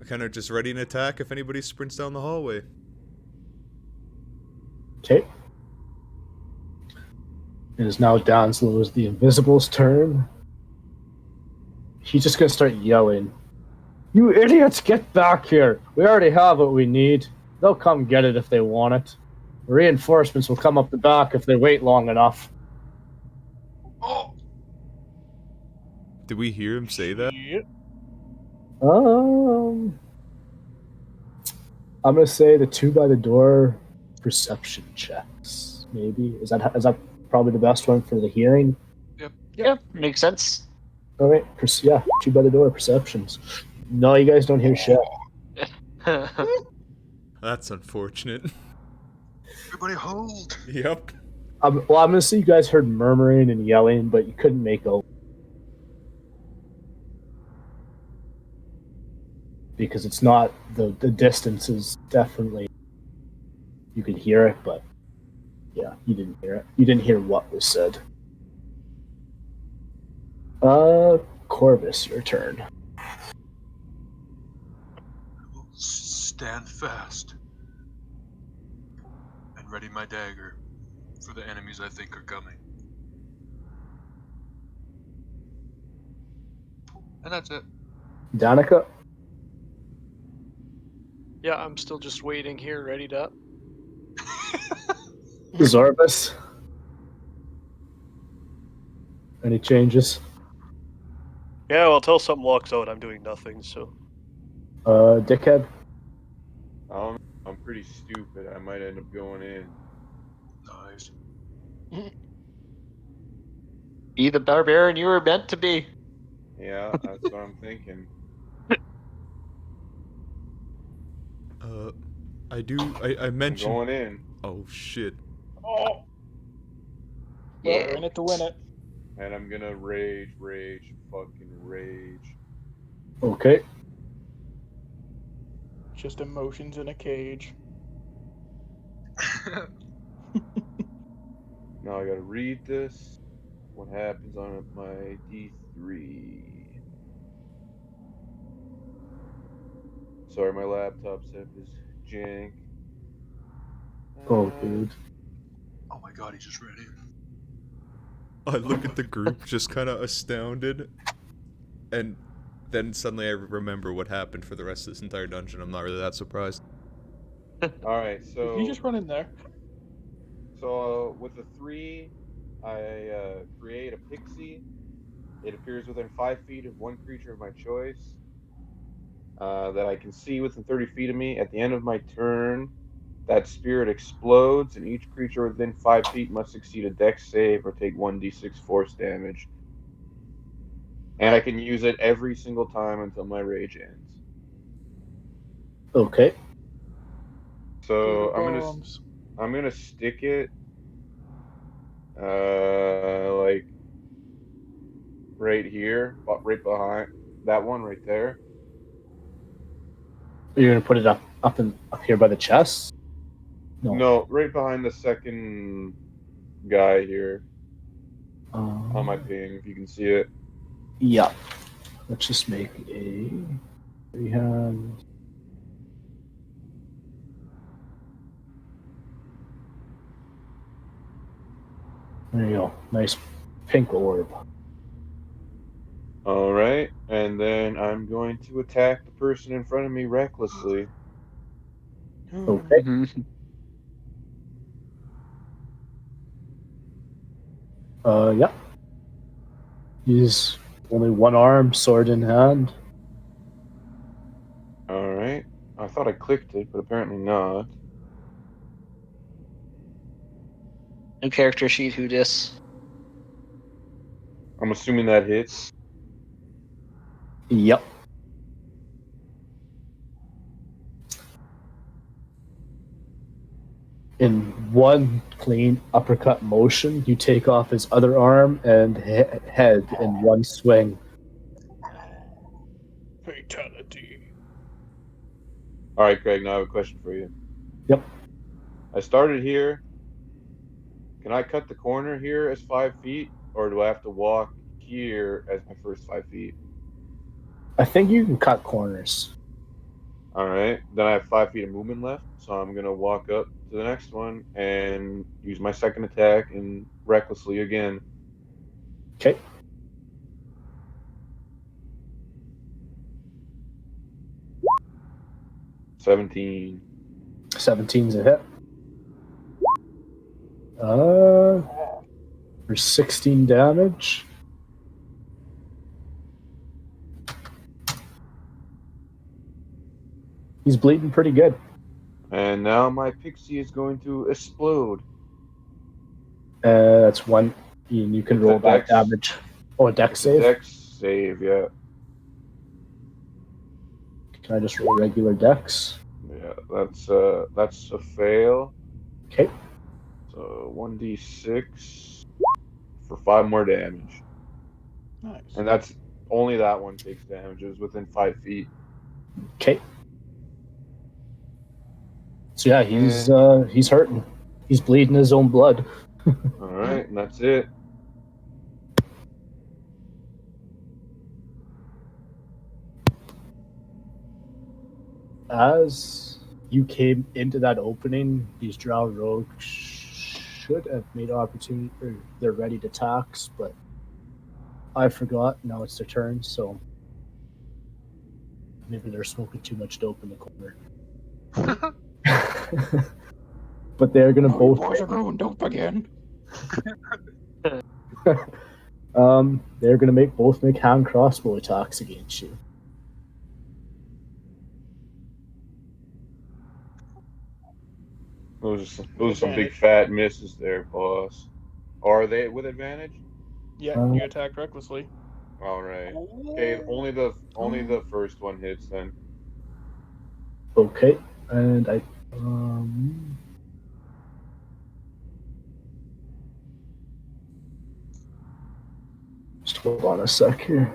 kind of just ready an attack if anybody sprints down the hallway. Okay. It is now Danslow's the Invisible's turn. He's just gonna start yelling. You idiots, get back here! We already have what we need. They'll come get it if they want it. Reinforcements will come up the back if they wait long enough. Oh, Did we hear him say that? Shit. I'm gonna say the 2 by the door perception checks. Maybe is that probably the best one for the hearing? Yeah, makes sense. All right, 2 by the door perceptions. No, you guys don't hear shit. That's unfortunate. everybody hold. Yep. I'm gonna say you guys heard murmuring and yelling, but you couldn't make out because it's not the distance is definitely you could hear it, but yeah, you didn't hear it. You didn't hear what was said. Corvus, your turn. I will stand fast and ready my dagger for the enemies I think are coming. And that's it. Danica? Yeah, I'm still just waiting here, readied up. Zorbus? Any changes? Yeah, well, until something walks out, I'm doing nothing, so. Dickhead? I'm pretty stupid. I might end up going in. Nice. Be the barbarian you were meant to be. Yeah, that's what I'm thinking. I I'm mentioned. going in. Oh shit. Oh. Well, we're in it to win it. And I'm gonna rage, fucking rage. Okay. Just emotions in a cage. Now I gotta read this. What happens on my D3? Sorry, my laptop set is jank. Oh, dude. Oh my god, he just read it. I look at the group, just kind of astounded, and then suddenly I remember what happened for the rest of this entire dungeon. I'm not really that surprised. Alright, Did he so just run in there? with the 3, I create a pixie. It appears within 5 feet of one creature of my choice that I can see within 30 feet of me. At the end of my turn, that spirit explodes, and each creature within 5 feet must succeed a dex save or take 1d6 force damage. And I can use it every single time until my rage ends. Okay. So Bombs. I'm gonna stick it like right here, right behind that one right there. You're gonna put it up here by the chest? No, right behind the second guy here on my ping, if you can see it. Yeah. Let's just make a 3-hand. There you go. Nice pink orb. All right, and then I'm going to attack the person in front of me recklessly. Okay. Yeah. He's only one arm, sword in hand. All right, I thought I clicked it, but apparently not. New character sheet, who dis? I'm assuming that hits. Yep. In one clean uppercut motion, you take off his other arm and head in one swing. Fatality. All right, Craig, now I have a question for you. Yep. I started here. Can I cut the corner here as 5 feet, or do I have to walk here as my first 5 feet? I think you can cut corners. All right, then I have 5 feet of movement left, so I'm gonna walk up to the next one and use my second attack and recklessly again. Okay. $17. 17's a hit. For 16 damage. He's bleeding pretty good. And now my pixie is going to explode. That's one. You can It's roll a that dex. damage. Oh, a dex It's save? a dex save, yeah. Can I just roll regular dex? Yeah, that's a fail. Okay. So 1d6 for 5 more damage. Nice. And that's only that one takes damage. It was within 5 feet. Okay. So yeah, he's hurting. He's bleeding his own blood. All right, and that's it. As you came into that opening, these drow rogues should have made opportunity, or they're ready to tax, but I forgot. Now it's their turn, so maybe they're smoking too much dope in the corner. But they're gonna both. Boys are growing dope again. They're gonna both make hand crossbow attacks against you. Those are some big fat misses there, boss. Are they with advantage? Yeah, you attack recklessly. All right. Okay, only the first one hits then. Okay, and I just hold on a sec here.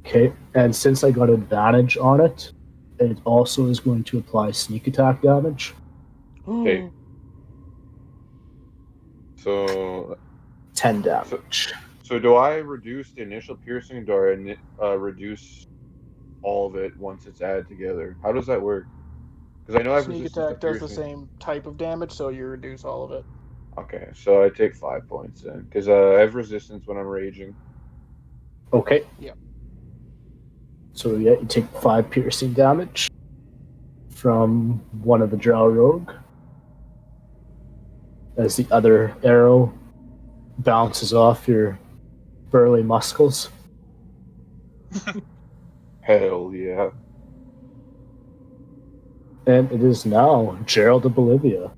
Okay, and since I got advantage on it, it also is going to apply sneak attack damage. Okay. So 10 damage. So do I reduce the initial piercing, or do I reduce all of it once it's added together? How does that work? Because I know I have Sneak resistance to attack does the piercing. same type of damage, so you reduce all of it. Okay, so I take 5 points then, because I have resistance when I'm raging. Okay. Yep. So yeah, you take 5 piercing damage from one of the Drow Rogue as the other arrow bounces off your burly muscles. Hell yeah. And it is now Gerald of Bolivia.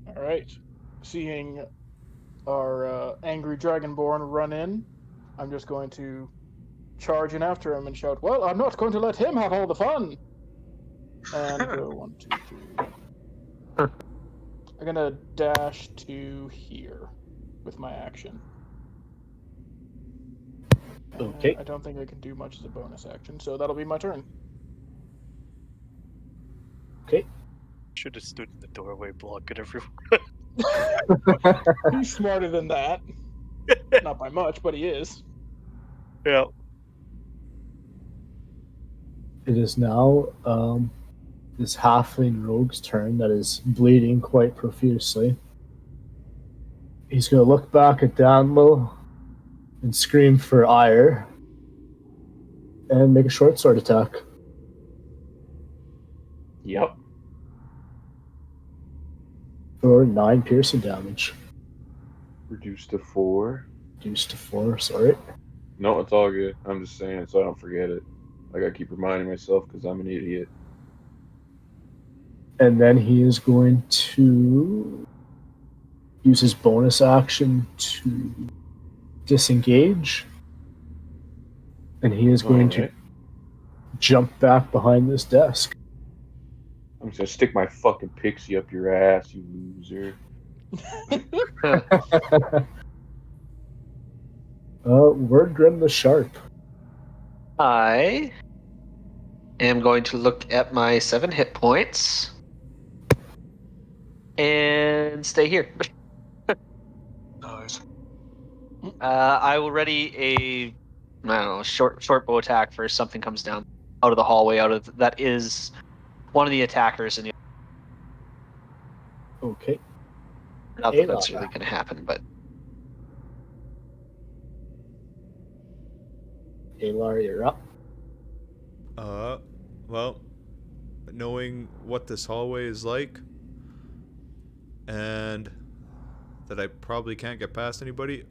All right. Seeing our angry dragonborn run in, I'm just going to charge in after him and shout, "Well, I'm not going to let him have all the fun!" And go 1, 2, 3. I'm gonna dash to here with my action. Okay. I don't think I can do much as a bonus action, so that'll be my turn. Okay. Should have stood in the doorway blocking everyone. He's smarter than that. Not by much, but he is. Yeah. It is now this halfling rogue's turn that is bleeding quite profusely. He's going to look back at Danlo and scream for ire and make a short sword attack. Yep. For 9 piercing damage. Reduced to 4. Reduced to 4, sorry. No, it's all good. I'm just saying it so I don't forget it. I gotta keep reminding myself because I'm an idiot. And then he is going to use his bonus action to disengage. And he is going to jump back behind this desk. I'm just gonna stick my fucking pixie up your ass, you loser. Wordgrim the Sharp. I am going to look at my 7 hit points and stay here. Nice. I will ready I don't know, short bow attack for if something comes down out of the hallway. That is one of the attackers in the. Okay. Not that that's really going to happen, but Alar, you're up. Well, knowing what this hallway is like, and that I probably can't get past anybody,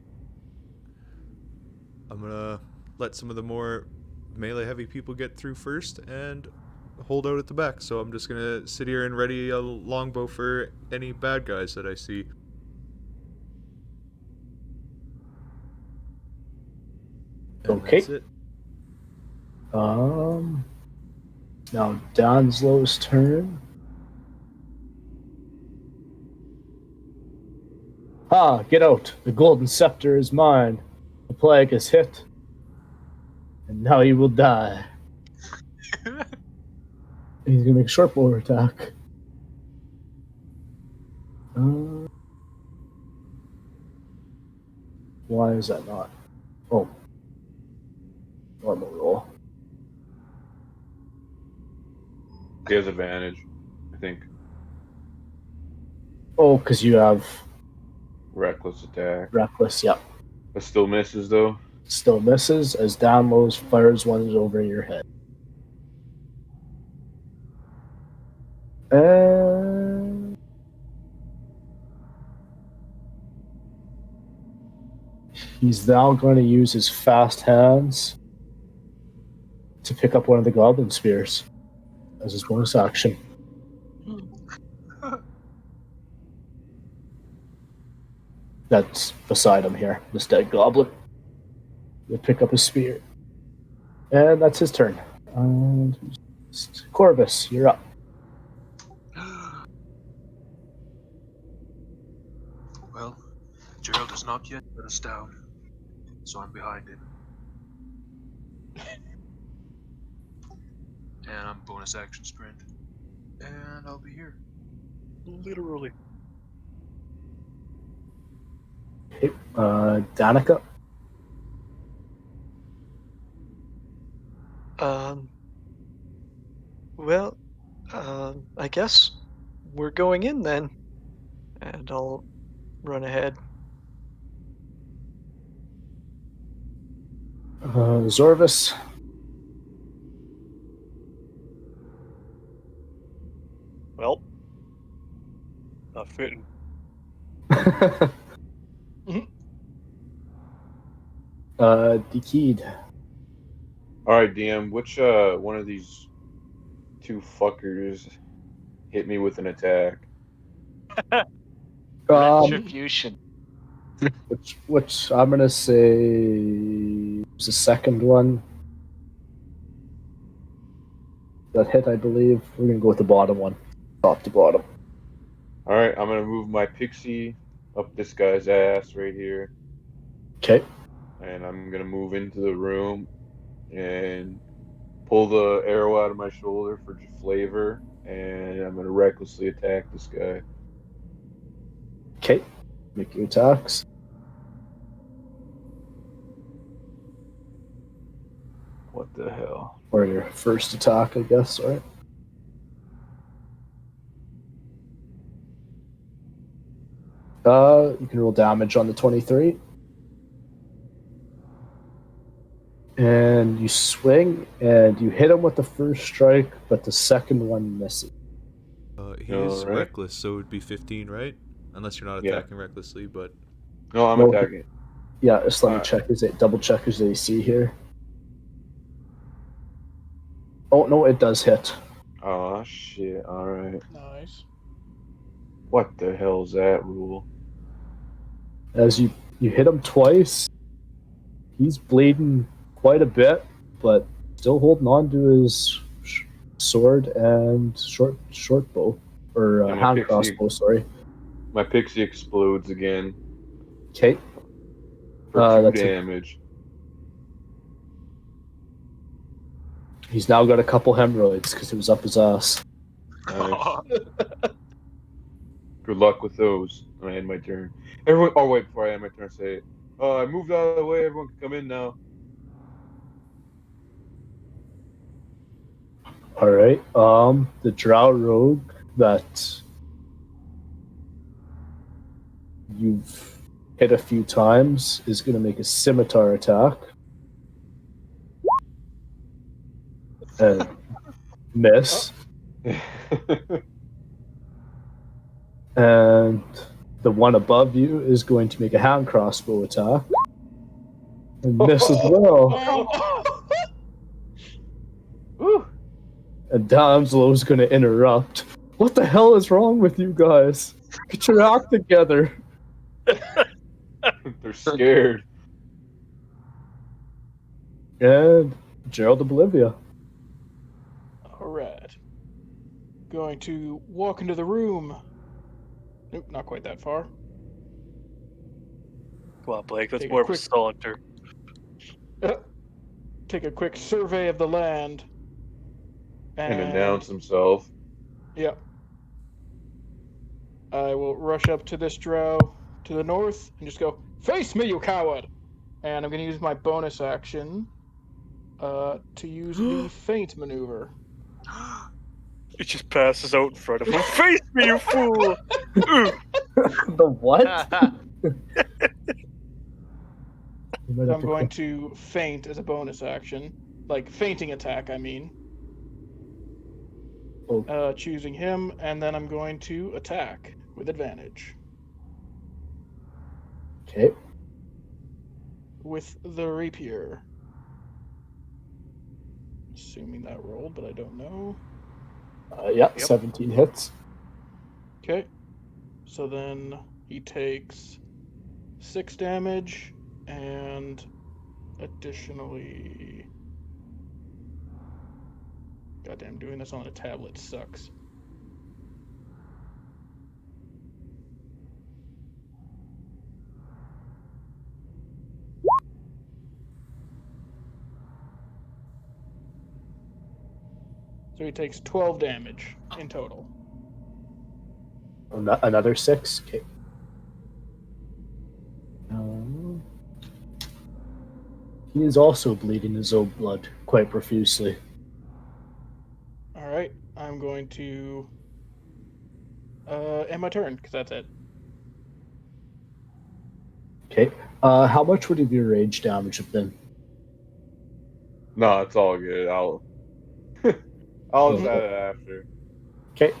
I'm gonna let some of the more melee heavy people get through first and hold out at the back. So I'm just gonna sit here and ready a longbow for any bad guys that I see. And Okay. that's it. Now Danslow's turn. Get out. The golden scepter is mine. The plague has hit. And now you will die. And he's gonna make a short bow attack. Why is that not? Oh. Normal roll. He has advantage, I think. Oh, because you have Reckless attack. reckless, yep. That still misses though. Still misses as Downlows fires one over your head. And he's now going to use his fast hands to pick up one of the goblin spears as his bonus action. That's beside him here, this dead goblin. He'll pick up his spear. And that's his turn. And Corvus, you're up. Well, Gerald has not yet let us down, so I'm behind him. bonus action sprint, and I'll be here. Literally. Okay, Danica. Well, I guess we're going in then, and I'll run ahead. Zorvis. Well, not fitting. Dekid. All right, DM. Which one of these two fuckers hit me with an attack? Retribution. Which I'm gonna say was the second one that hit, I believe. We're gonna go with the bottom one, top to bottom. All right, I'm gonna move my pixie up this guy's ass right here, Okay. and I'm gonna move into the room and pull the arrow out of my shoulder for flavor, and I'm gonna recklessly attack this guy. Okay. Make your attacks. What the hell? Or your first attack, I guess, right? You can roll damage on the 23. And you swing, and you hit him with the first strike, but the second one misses. He All is right. reckless, so it would be 15, right? Unless you're not Yeah. attacking recklessly, but No, I'm No. attacking. Yeah, just let me Alright. check double check his AC here. Oh, no, it does hit. Oh shit! All right. Nice. What the hell's that rule? As you hit him twice, he's bleeding quite a bit, but still holding on to his sword and short bow. Or And my hand pixie- crossbow, sorry. My pixie explodes again Okay. for 2 that's damage. He's now got a couple hemorrhoids because it was up his ass. Nice. Good luck with those. And I end my turn. Everyone. Oh wait, before I end my turn, say, I moved out of the way. Everyone can come in now. All right. The drow rogue that you've hit a few times is going to make a scimitar attack. And miss. And the one above you is going to make a hand crossbow attack. And miss as well. And Damslo's going to interrupt. What the hell is wrong with you guys? Get your act together. They're scared. And Gerald of Bolivia. All right. Going to walk into the room. Nope, not quite that far. Come on, Blake. That's Take a more of a quick- saunter. Take a quick survey of the land. And announce himself. Yep. I will rush up to this drow to the north and just go, "Face me, you coward!" And I'm going to use my bonus action to use the feint maneuver. It just passes out in front of him. Face me, you fool! The what? I'm going to feint as a bonus action. Like, feinting attack, I mean. Oh. Choosing him, and then I'm going to attack with advantage. Okay. With the rapier. Assuming that rolled, but I don't know. Yep. 17 hits. Okay. So then he takes 6 damage, and additionally... Goddamn, doing this on a tablet sucks. So he takes 12 damage in total. Another 6? Okay. He is also bleeding his own blood quite profusely. Alright, I'm going to end my turn, because that's it. Okay. How much would your rage damage have been? No, it's all good. I'll just add it after. Okay.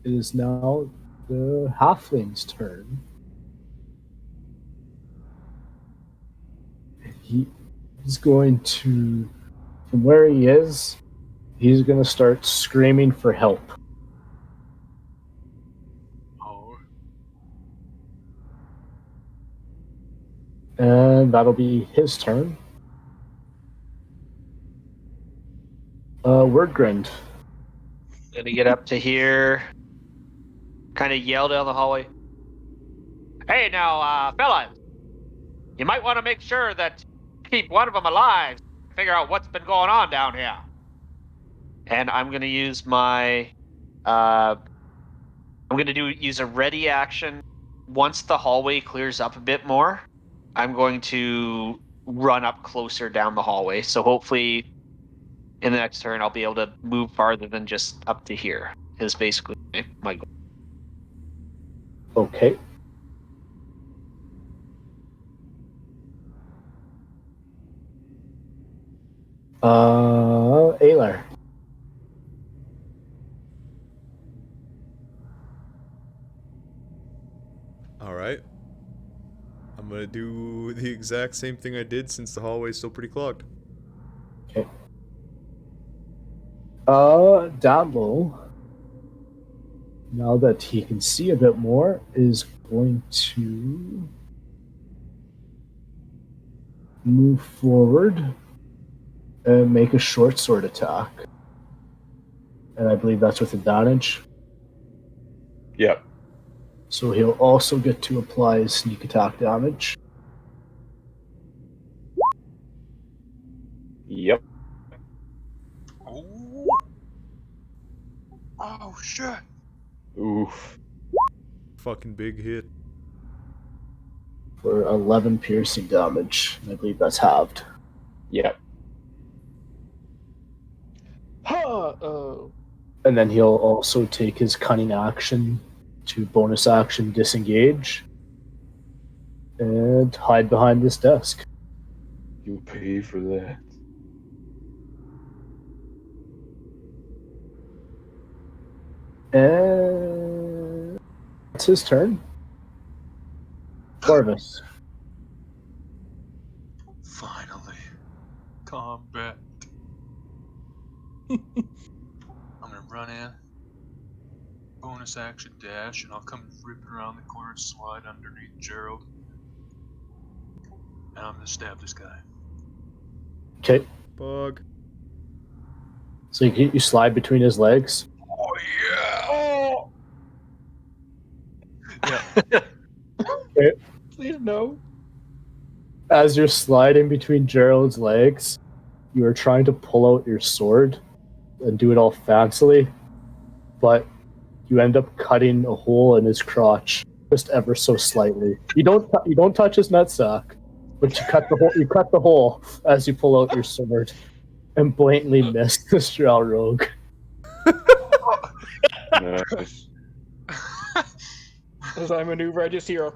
It is now the halfling's turn. He's going to, from where he is, he's going to start screaming for help. Oh, And that'll be his turn. Wordgrind. Gonna get up to here. Kind of yell down the hallway. Hey now, fellas. You might want to make sure that you keep one of them alive. Figure out what's been going on down here. And I'm gonna use my use a ready action. Once the hallway clears up a bit more, I'm going to run up closer down the hallway. So hopefully in the next turn I'll be able to move farther than just up to here. Is basically my goal. Okay. Aylar. Alright. I'm gonna do the exact same thing I did since the hallway's still pretty clogged. Okay. Dabble, now that he can see a bit more, is going to move forward and make a short sword attack. And I believe that's with advantage. Yep. So he'll also get to apply his sneak attack damage. Yep. oh shit! Oof. Fucking big hit. For 11 piercing damage. And I believe that's halved. Yep. And then he'll also take his cunning action to bonus action disengage and hide behind this desk. You pay for that. And it's his turn. Corvus. Finally, combat. I'm gonna run in, bonus action dash, and I'll come ripping around the corner, slide underneath Gerald, and I'm gonna stab this guy. Okay. Bug. So you slide between his legs. Oh yeah! Oh! Yeah. Okay. Please no. As you're sliding between Gerald's legs, you are trying to pull out your sword and do it all fancily, but you end up cutting a hole in his crotch just ever so slightly. You don't touch his nutsack, but you cut the hole as you pull out your sword and blatantly miss the Drow rogue. Nice. As I maneuver, I just hear a...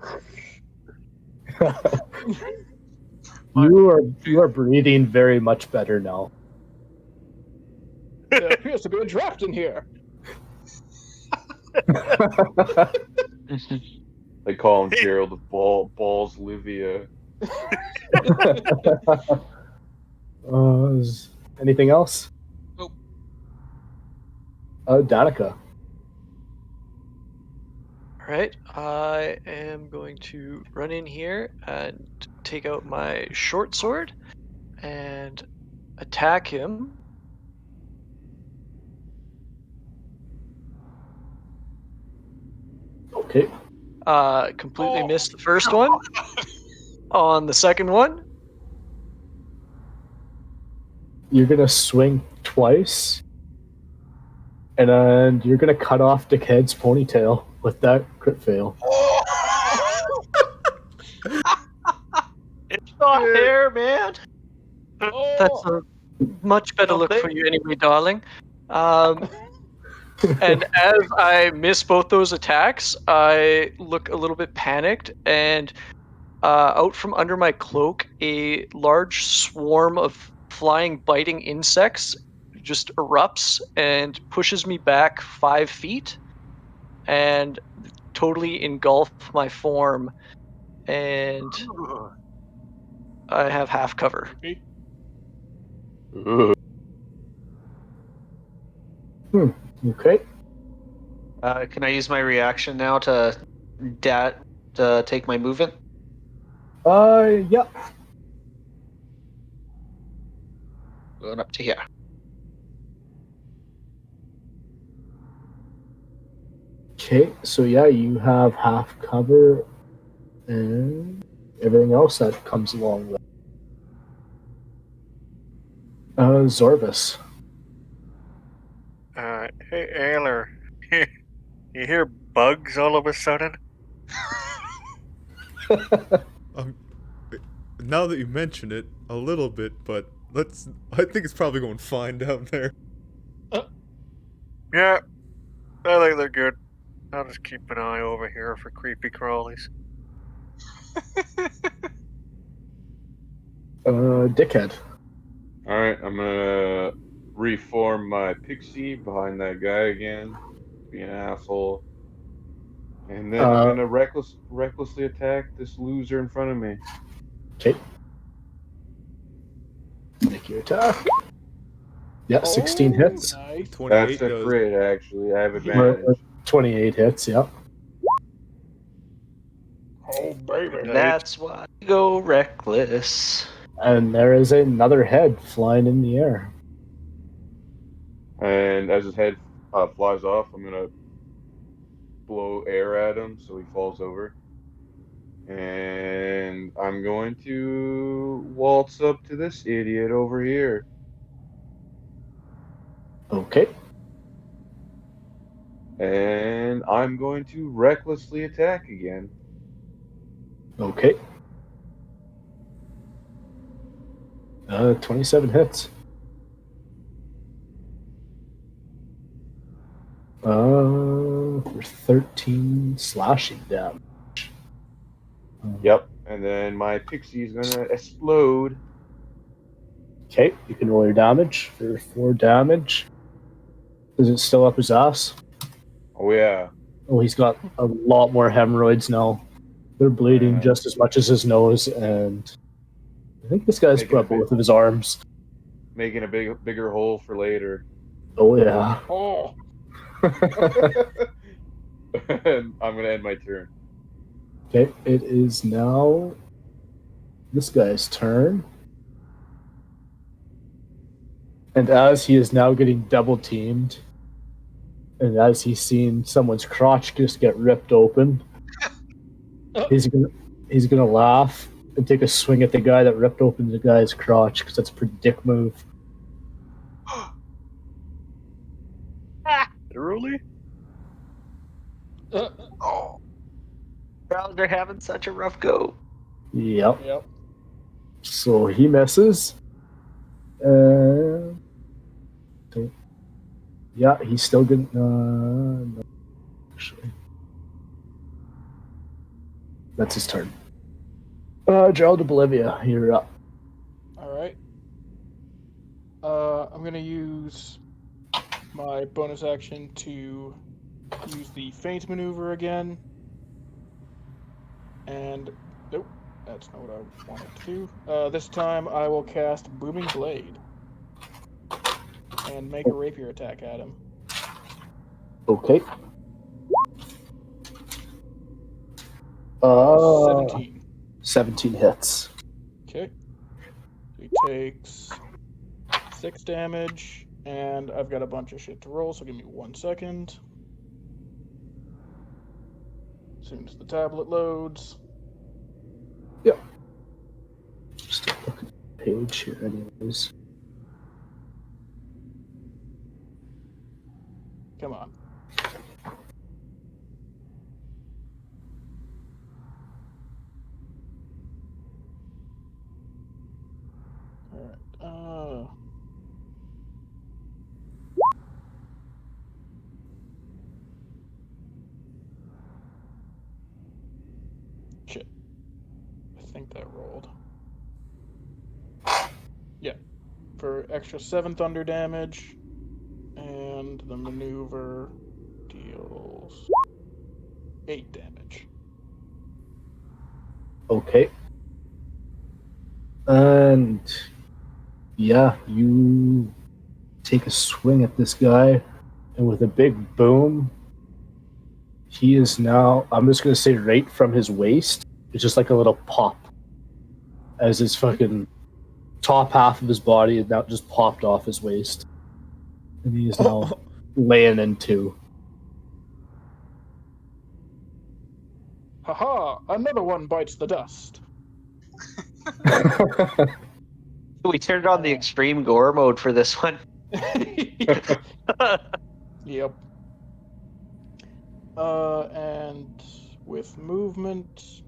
You are breathing very much better now. There appears to be a draft in here. They call him Gerald the Balls Livia. Anything else? Nope. Danica. Alright, I am going to run in here and take out my short sword and attack him. Okay. Completely missed the first one. On the second one, you're gonna swing twice, and then you're gonna cut off Dickhead's ponytail with that crit fail. It's not hair, man. That's a much better look for you anyway, darling. And as I miss both those attacks, I look a little bit panicked, and out from under my cloak, a large swarm of flying, biting insects just erupts and pushes me back 5 feet and totally engulf my form, and I have half cover. Okay. Can I use my reaction now to take my movement? Yeah. Going up to here. Okay, so yeah, you have half cover and everything else that comes along with. Zorvis. Hey, Ayler. You hear bugs all of a sudden? Now that you mention it, a little bit, but I think it's probably going fine down there. Yeah, I think they're good. I'll just keep an eye over here for creepy crawlies. Dickhead. Alright, I'm gonna reform my pixie behind that guy again. Be an asshole. And then I'm gonna recklessly attack this loser in front of me. Okay. Make your attack. Yeah, 16 hits. Nice. 28 That's a does. crit, actually. I have advantage. 28 hits, yeah. Oh, baby. That's why I go reckless. And there is another head flying in the air. And as his head flies off, I'm gonna blow air at him so he falls over. And I'm going to waltz up to this idiot over here. Okay. And I'm going to recklessly attack again. Okay. 27 hits. For 13 slashing damage. Yep. And then my pixie is gonna explode. Okay, you can roll your damage for 4 damage. Is it still up his ass? Oh yeah. Oh, he's got a lot more hemorrhoids now. They're bleeding just as much as his nose, and I think this guy's put up both of his arms. Making a bigger hole for later. Oh yeah. Oh. And I'm gonna end my turn. Okay, it is now this guy's turn. And as he is now getting double teamed, and as he's seen someone's crotch just get ripped open, he's gonna laugh and take a swing at the guy that ripped open the guy's crotch, because that's a pretty dick move. Literally? Oh. Brothers are having such a rough go. Yep. Yep. So he misses. Yeah, he's still good. No, actually. That's his turn. Gerald of Bolivia, you're up. Alright. I'm going to use my bonus action to use the feint maneuver again. And, nope, that's not what I wanted to do. This time I will cast Booming Blade and make a rapier attack at him. Okay. 17. 17 hits. Okay. He takes 6 damage, and I've got a bunch of shit to roll, so give me 1 second. As soon as the tablet loads. Yep. Just look at the page here anyways. Come on. Alright. Shit. I think that rolled. Yeah. For extra 7 thunder damage. And the maneuver deals 8 damage. Okay. And yeah, you take a swing at this guy, and with a big boom, he is now, I'm just going to say right from his waist, it's just like a little pop as his fucking top half of his body is now just popped off his waist. And he is now laying in two. Haha! Another one bites the dust. We turned on the extreme gore mode for this one. Yep. And with movement,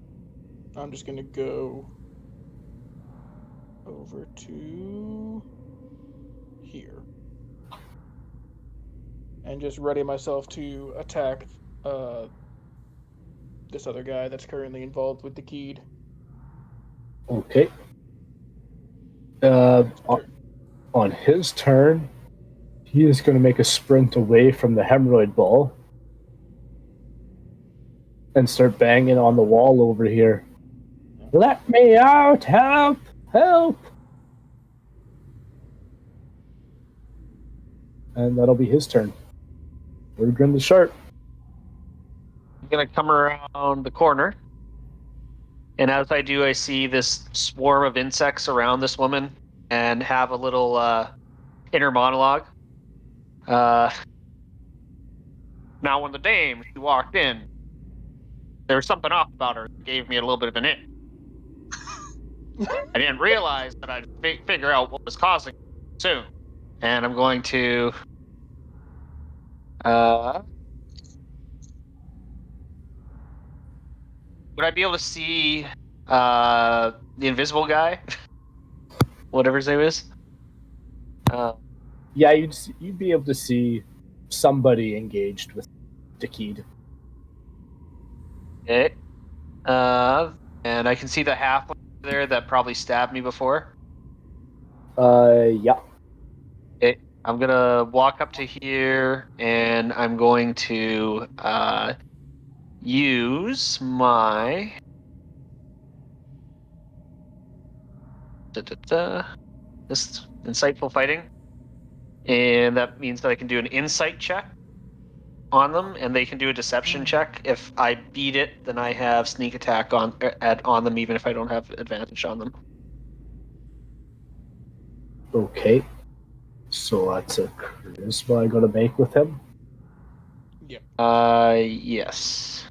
I'm just gonna go over to here. And just ready myself to attack this other guy that's currently involved with the Keed. Okay. On his turn, he is going to make a sprint away from the hemorrhoid ball and start banging on the wall over here. Let me out! Help! Help! And that'll be his turn. Grim the Sharp. I'm going to come around the corner. And as I do, I see this swarm of insects around this woman and have a little inner monologue. Now, when the dame, she walked in, there was something off about her that gave me a little bit of an ick. I didn't realize that I'd figure out what was causing it soon. And I'm going to... would I be able to see the invisible guy? Whatever his name is? Yeah, you'd be able to see somebody engaged with Dakid. Okay. And I can see the halfling there that probably stabbed me before. Yeah. Okay. I'm gonna walk up to here, and I'm going to use my this insightful fighting, and that means that I can do an insight check on them, and they can do a deception check. If I beat it, then I have sneak attack on them, even if I don't have advantage on them. Okay. So that's a charisma I gotta make with him. Yep. Yes.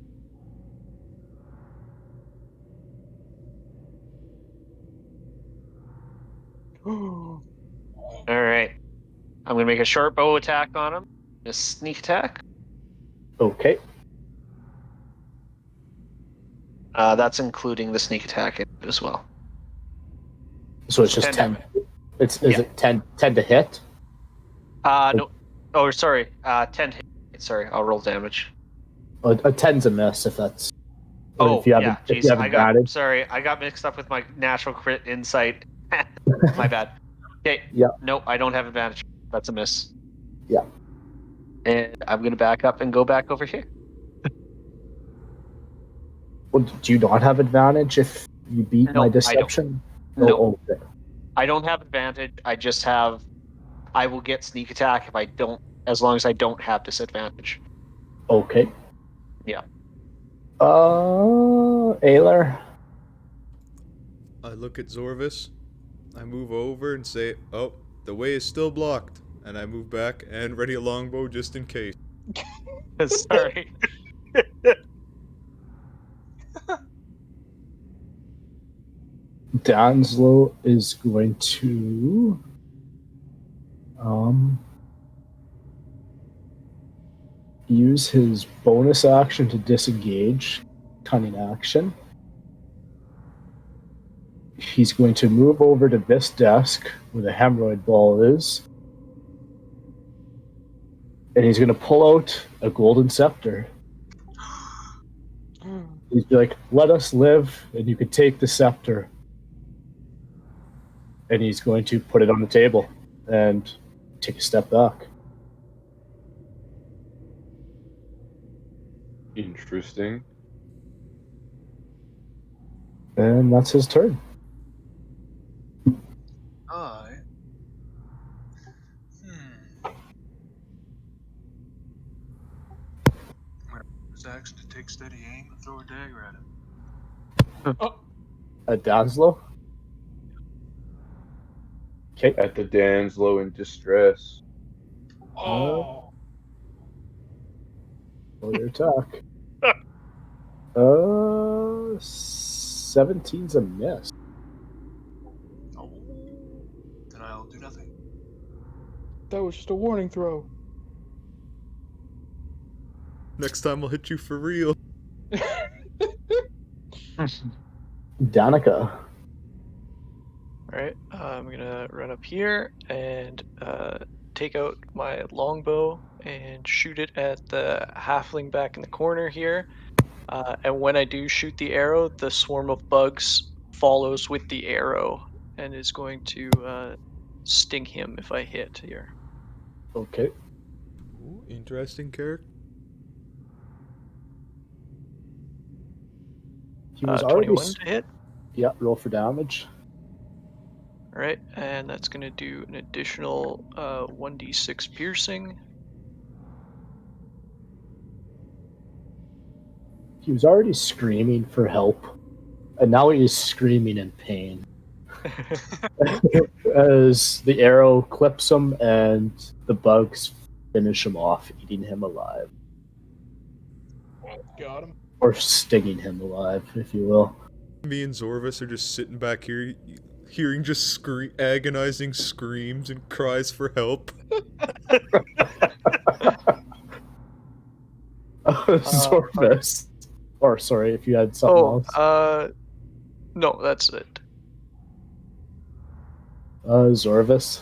All right. I'm gonna make a short bow attack on him. A sneak attack. Okay. That's including the sneak attack as well. So it's just 10. Is it 10 to hit? No. Oh, sorry. 10 to hit. Sorry, I'll roll damage. A 10's a miss if that's. Oh, if you have, yeah. if you have advantage. Sorry, I got mixed up with my natural crit insight. My bad. Okay. Yeah. Nope, I don't have advantage. That's a miss. Yeah. And I'm gonna back up and go back over here. Well, do you not have advantage if you beat my deception? No. Okay. I don't have advantage. I just have. I will get sneak attack if I don't, as long as I don't have disadvantage. Okay. Yeah. Aylar. I look at Zorvis. I move over and say, "Oh, the way is still blocked," and I move back and ready a longbow just in case. Sorry. Danslow is going to use his bonus action to disengage, cunning action. He's going to move over to this desk where the hemorrhoid ball is. And he's going to pull out a golden scepter. He's like, let us live, and you can take the scepter. And he's going to put it on the table and take a step back. Interesting. And that's his turn. His action to take steady aim and throw a dagger at him. At Danslow? Okay. At the Danslow in distress. Oh. Roll your attack. 17's a miss. Oh, then I'll do nothing. That was just a warning throw. Next time I'll hit you for real. Danica. Alright, I'm gonna run up here and take out my longbow and shoot it at the halfling back in the corner here. And when I do shoot the arrow, the swarm of bugs follows with the arrow and is going to sting him if I hit here. Okay. Ooh, interesting character. He was already 21 to hit. Yeah, roll for damage. Alright, and that's going to do an additional 1d6 piercing. He was already screaming for help, and now he is screaming in pain. As the arrow clips him and the bugs finish him off, eating him alive. Got him. Or stinging him alive, if you will. Me and Zorvis are just sitting back here, hearing just agonizing screams and cries for help. Zorvis. Or, sorry, if you had something else. No, that's it. Zorvis.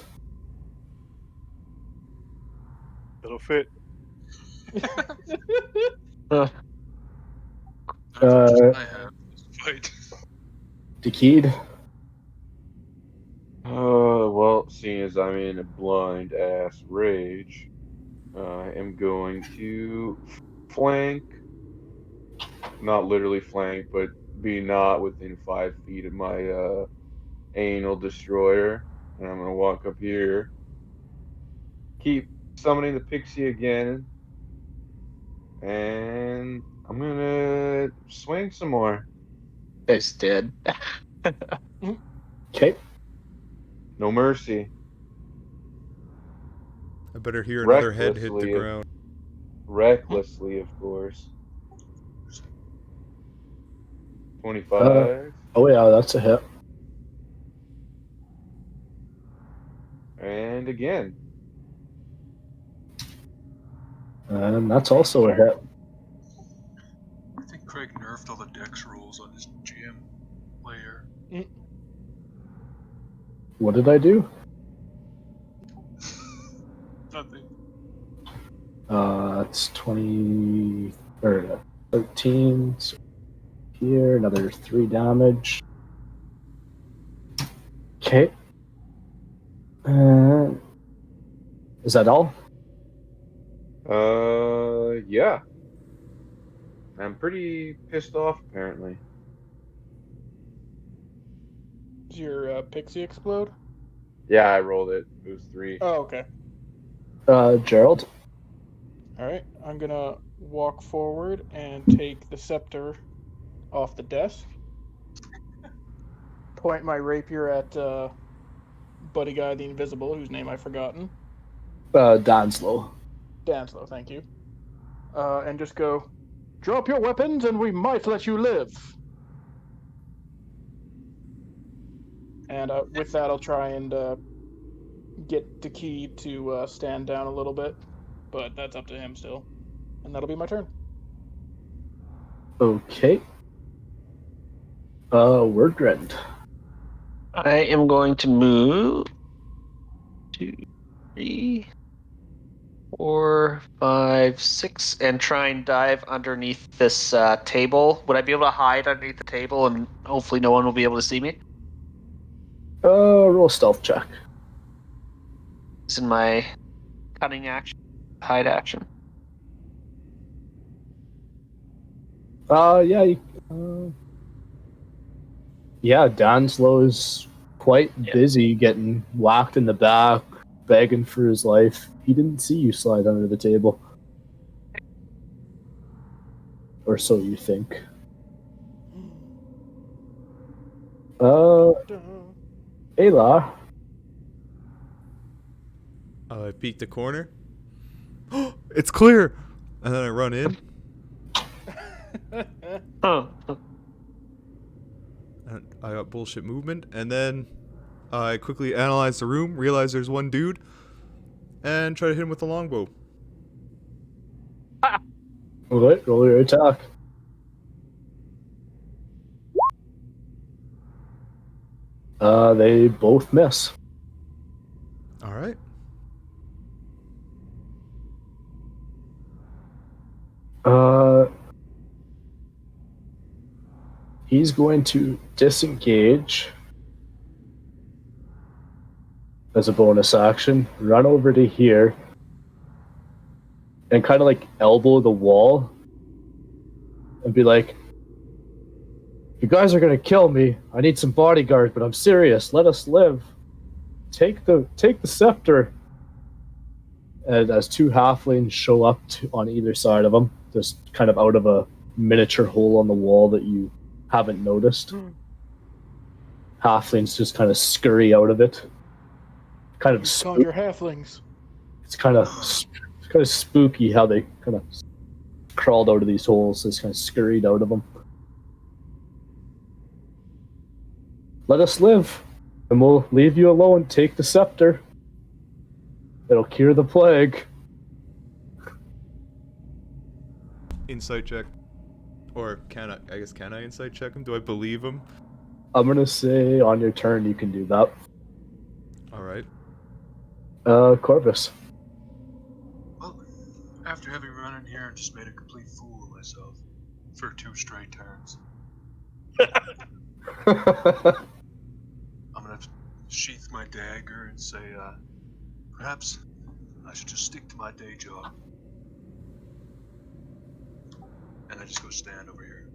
It'll fit. I have this fight. Dekid. Well, seeing as I'm in a blind ass rage, I am going to flank. Not literally flank, but be not within 5 feet of my anal destroyer. And I'm gonna walk up here. Keep summoning the pixie again. And I'm gonna swing some more. It's dead. Okay. No mercy. I better hear another head hit the Recklessly, ground. Recklessly, of course. 25. Oh yeah, that's a hit. And again. And that's also a hit. I think Craig nerfed all the dex rolls on his GM player. What did I do? Nothing. It's 20 or 13. So here, another 3 damage. Okay. Is that all? Yeah. I'm pretty pissed off, apparently. Does your pixie explode? Yeah, I rolled it. It was 3. Oh, okay. Gerald? Alright, I'm gonna walk forward and take the scepter off the desk. Point my rapier at Buddy Guy the Invisible, whose name I've forgotten. Danslow. Danslow, thank you. And just go, drop your weapons and we might let you live. And with that, I'll try and get Dekid to stand down a little bit. But that's up to him still. And that'll be my turn. Okay. Wordgrind. I am going to move 2, 3, 4, 5, 6, and try and dive underneath this table. Would I be able to hide underneath the table, and hopefully no one will be able to see me? Roll stealth check. This is my cunning action, hide action. Yeah. Yeah, Danslow's quite busy getting whacked in the back, begging for his life. He didn't see you slide under the table. Or so you think. Ayla. I peek the corner. It's clear! And then I run in. Oh. And I got bullshit movement. And then I quickly analyze the room, realize there's one dude, and try to hit him with the longbow. Alright, roll your attack. They both miss. Alright. He's going to disengage as a bonus action, run over to here, and kind of like elbow the wall and be like, "You guys are gonna kill me. I need some bodyguards, but I'm serious. Let us live. Take the scepter." And as two halflings show up on either side of him, just kind of out of a miniature hole on the wall that you haven't noticed. Halflings just kind of scurry out of it. Kind of Called your halflings. It's kind of spooky how they kind of crawled out of these holes, just kind of scurried out of them. Let us live, and we'll leave you alone. Take the scepter. It'll cure the plague. Insight check. Or can I insight check him? Do I believe him? I'm gonna say on your turn you can do that. Alright. Corvus. Well, after having run in here and just made a complete fool of myself for 2 straight turns, I'm gonna sheath my dagger and say, perhaps I should just stick to my day job. And I just go stand over here.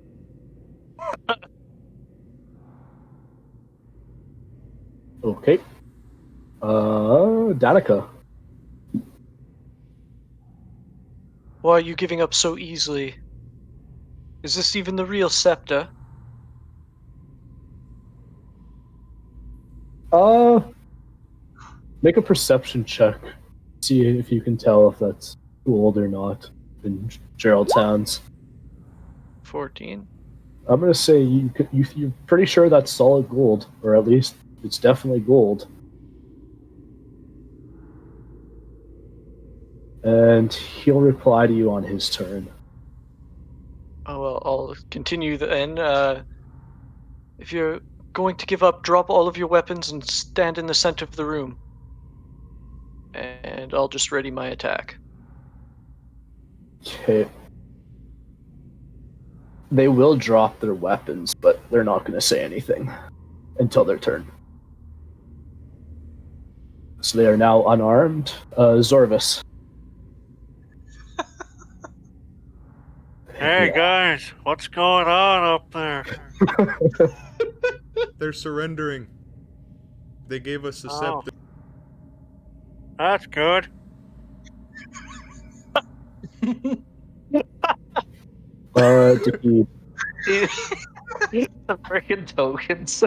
Okay. Danica. Why are you giving up so easily? Is this even the real scepter? Make a perception check. See if you can tell if that's gold or not in Gerald's hands. 14. I'm gonna say you're pretty sure that's solid gold, or at least it's definitely gold. And he'll reply to you on his turn. Oh, well, I'll continue then. If you're going to give up, drop all of your weapons and stand in the center of the room. And I'll just ready my attack. Okay. They will drop their weapons, but they're not going to say anything until their turn. So they are now unarmed. Zorvis. Hey guys, what's going on up there? They're surrendering. They gave us the scepter. That's good. The freaking tokens.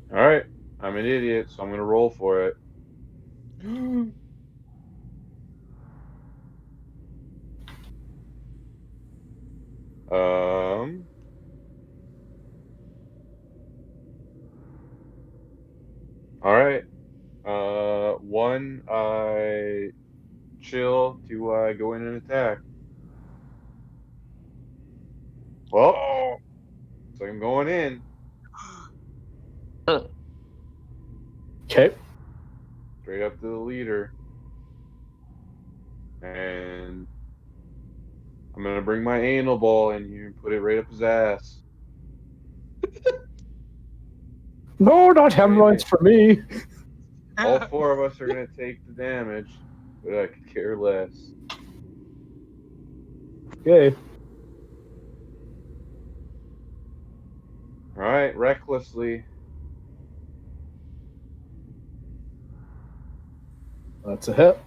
Alright, I'm an idiot, so I'm gonna roll for it. Alright. One, I attack. Well, so I'm going in. Okay. Straight up to the leader. And I'm gonna bring my anal ball in here and put it right up his ass. No, not hemorrhoids for me. All four of us are gonna take the damage, but I could care less. Okay. Alright, recklessly. That's a hit.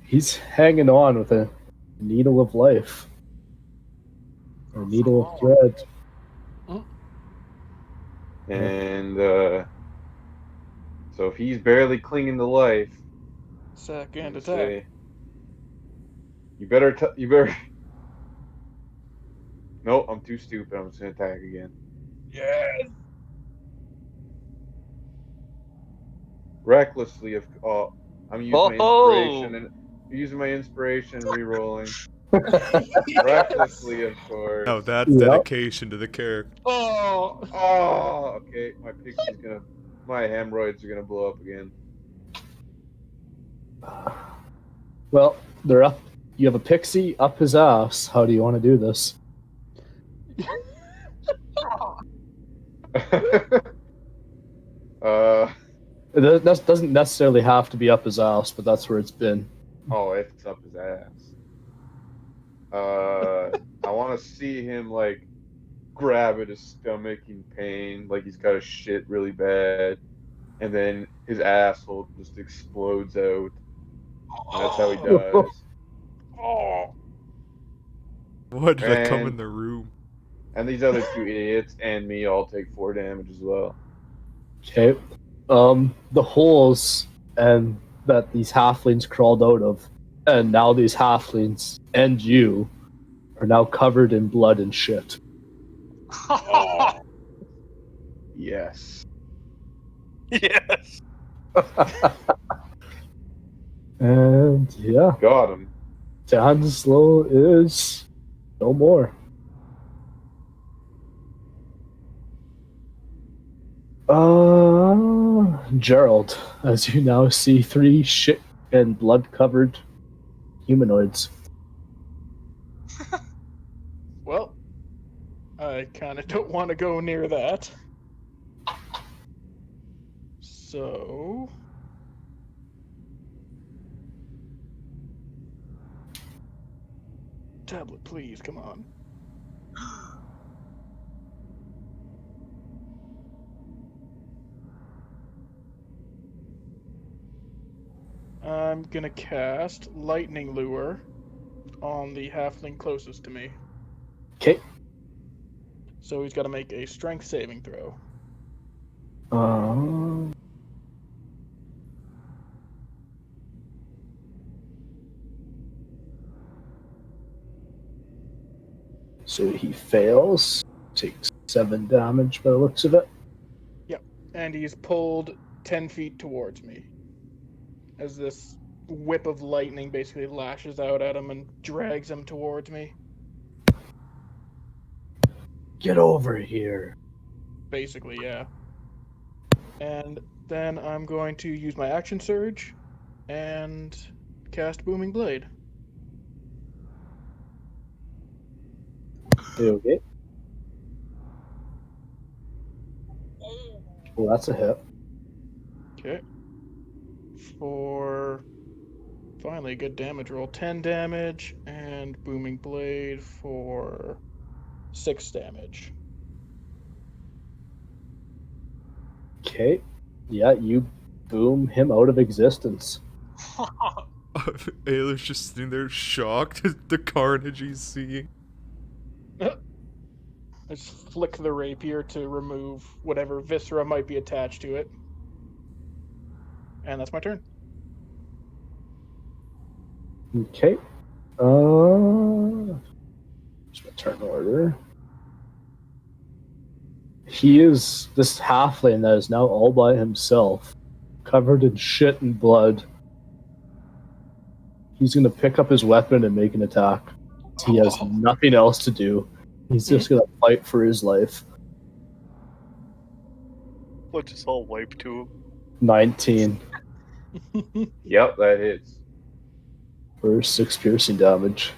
He's hanging on with a needle of life. A needle of thread. And so if he's barely clinging to life, Second I'm attack. say, you better. No, I'm too stupid. I'm just gonna attack again. Yes. Recklessly, I'm using my inspiration, re-rolling. Recklessly, of course. Now that's Yep. dedication to the character. Oh, okay. My hemorrhoids are gonna blow up again. Well, they're up. You have a pixie up his ass. How do you want to do this? It doesn't necessarily have to be up his ass, but that's where it's been. Oh, it's up his ass. I want to see him like grab at his stomach in pain, like he's got a shit really bad, and then his asshole just explodes out. And that's how he dies. Why did I come in the room? And these other two idiots and me all take 4 damage as well. Okay. The holes and that these halflings crawled out of, and now these halflings and you are now covered in blood and shit. Yes. Yes. And yeah, Got him. Danslow is no more. Gerald, as you now see 3 shit and blood covered humanoids. Well, I kind of don't want to go near that. So. Tablet, please, come on. I'm gonna cast Lightning Lure on the halfling closest to me. Okay. So he's got to make a strength saving throw. So he fails, takes 7 damage by the looks of it. Yep, and he's pulled 10 feet towards me as this whip of lightning basically lashes out at him and drags him towards me. Get over here. Basically, yeah. And then I'm going to use my action surge and cast Booming Blade. Okay. Well, that's a hit. Okay. For finally a good damage roll. 10 damage and Booming Blade for 6 damage. Okay. Yeah, you boom him out of existence. Ayla's just sitting there shocked at the carnage he's seeing. I just flick the rapier to remove whatever viscera might be attached to it. And that's my turn. Okay. Just my turn order. He is this halfling that is now all by himself, covered in shit and blood. He's going to pick up his weapon and make an attack. He has nothing else to do. He's just going to fight for his life. Let's just all wipe to him. 19 Yep, that hits. for 6 piercing damage.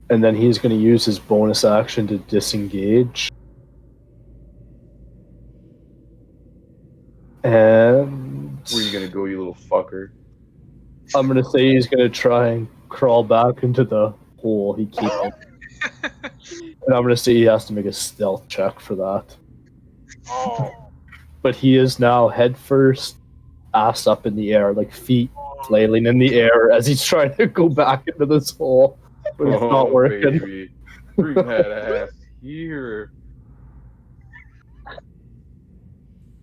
And then he's going to use his bonus action to disengage. And Where are you gonna go, you little fucker? I'm going to say he's going to try and crawl back into the hole he keeps. And I'm going to say he has to make a stealth check for that. But he is now head first, ass up in the air, like feet flailing in the air as he's trying to go back into this hole. But it's not working. Baby. Bring that ass here.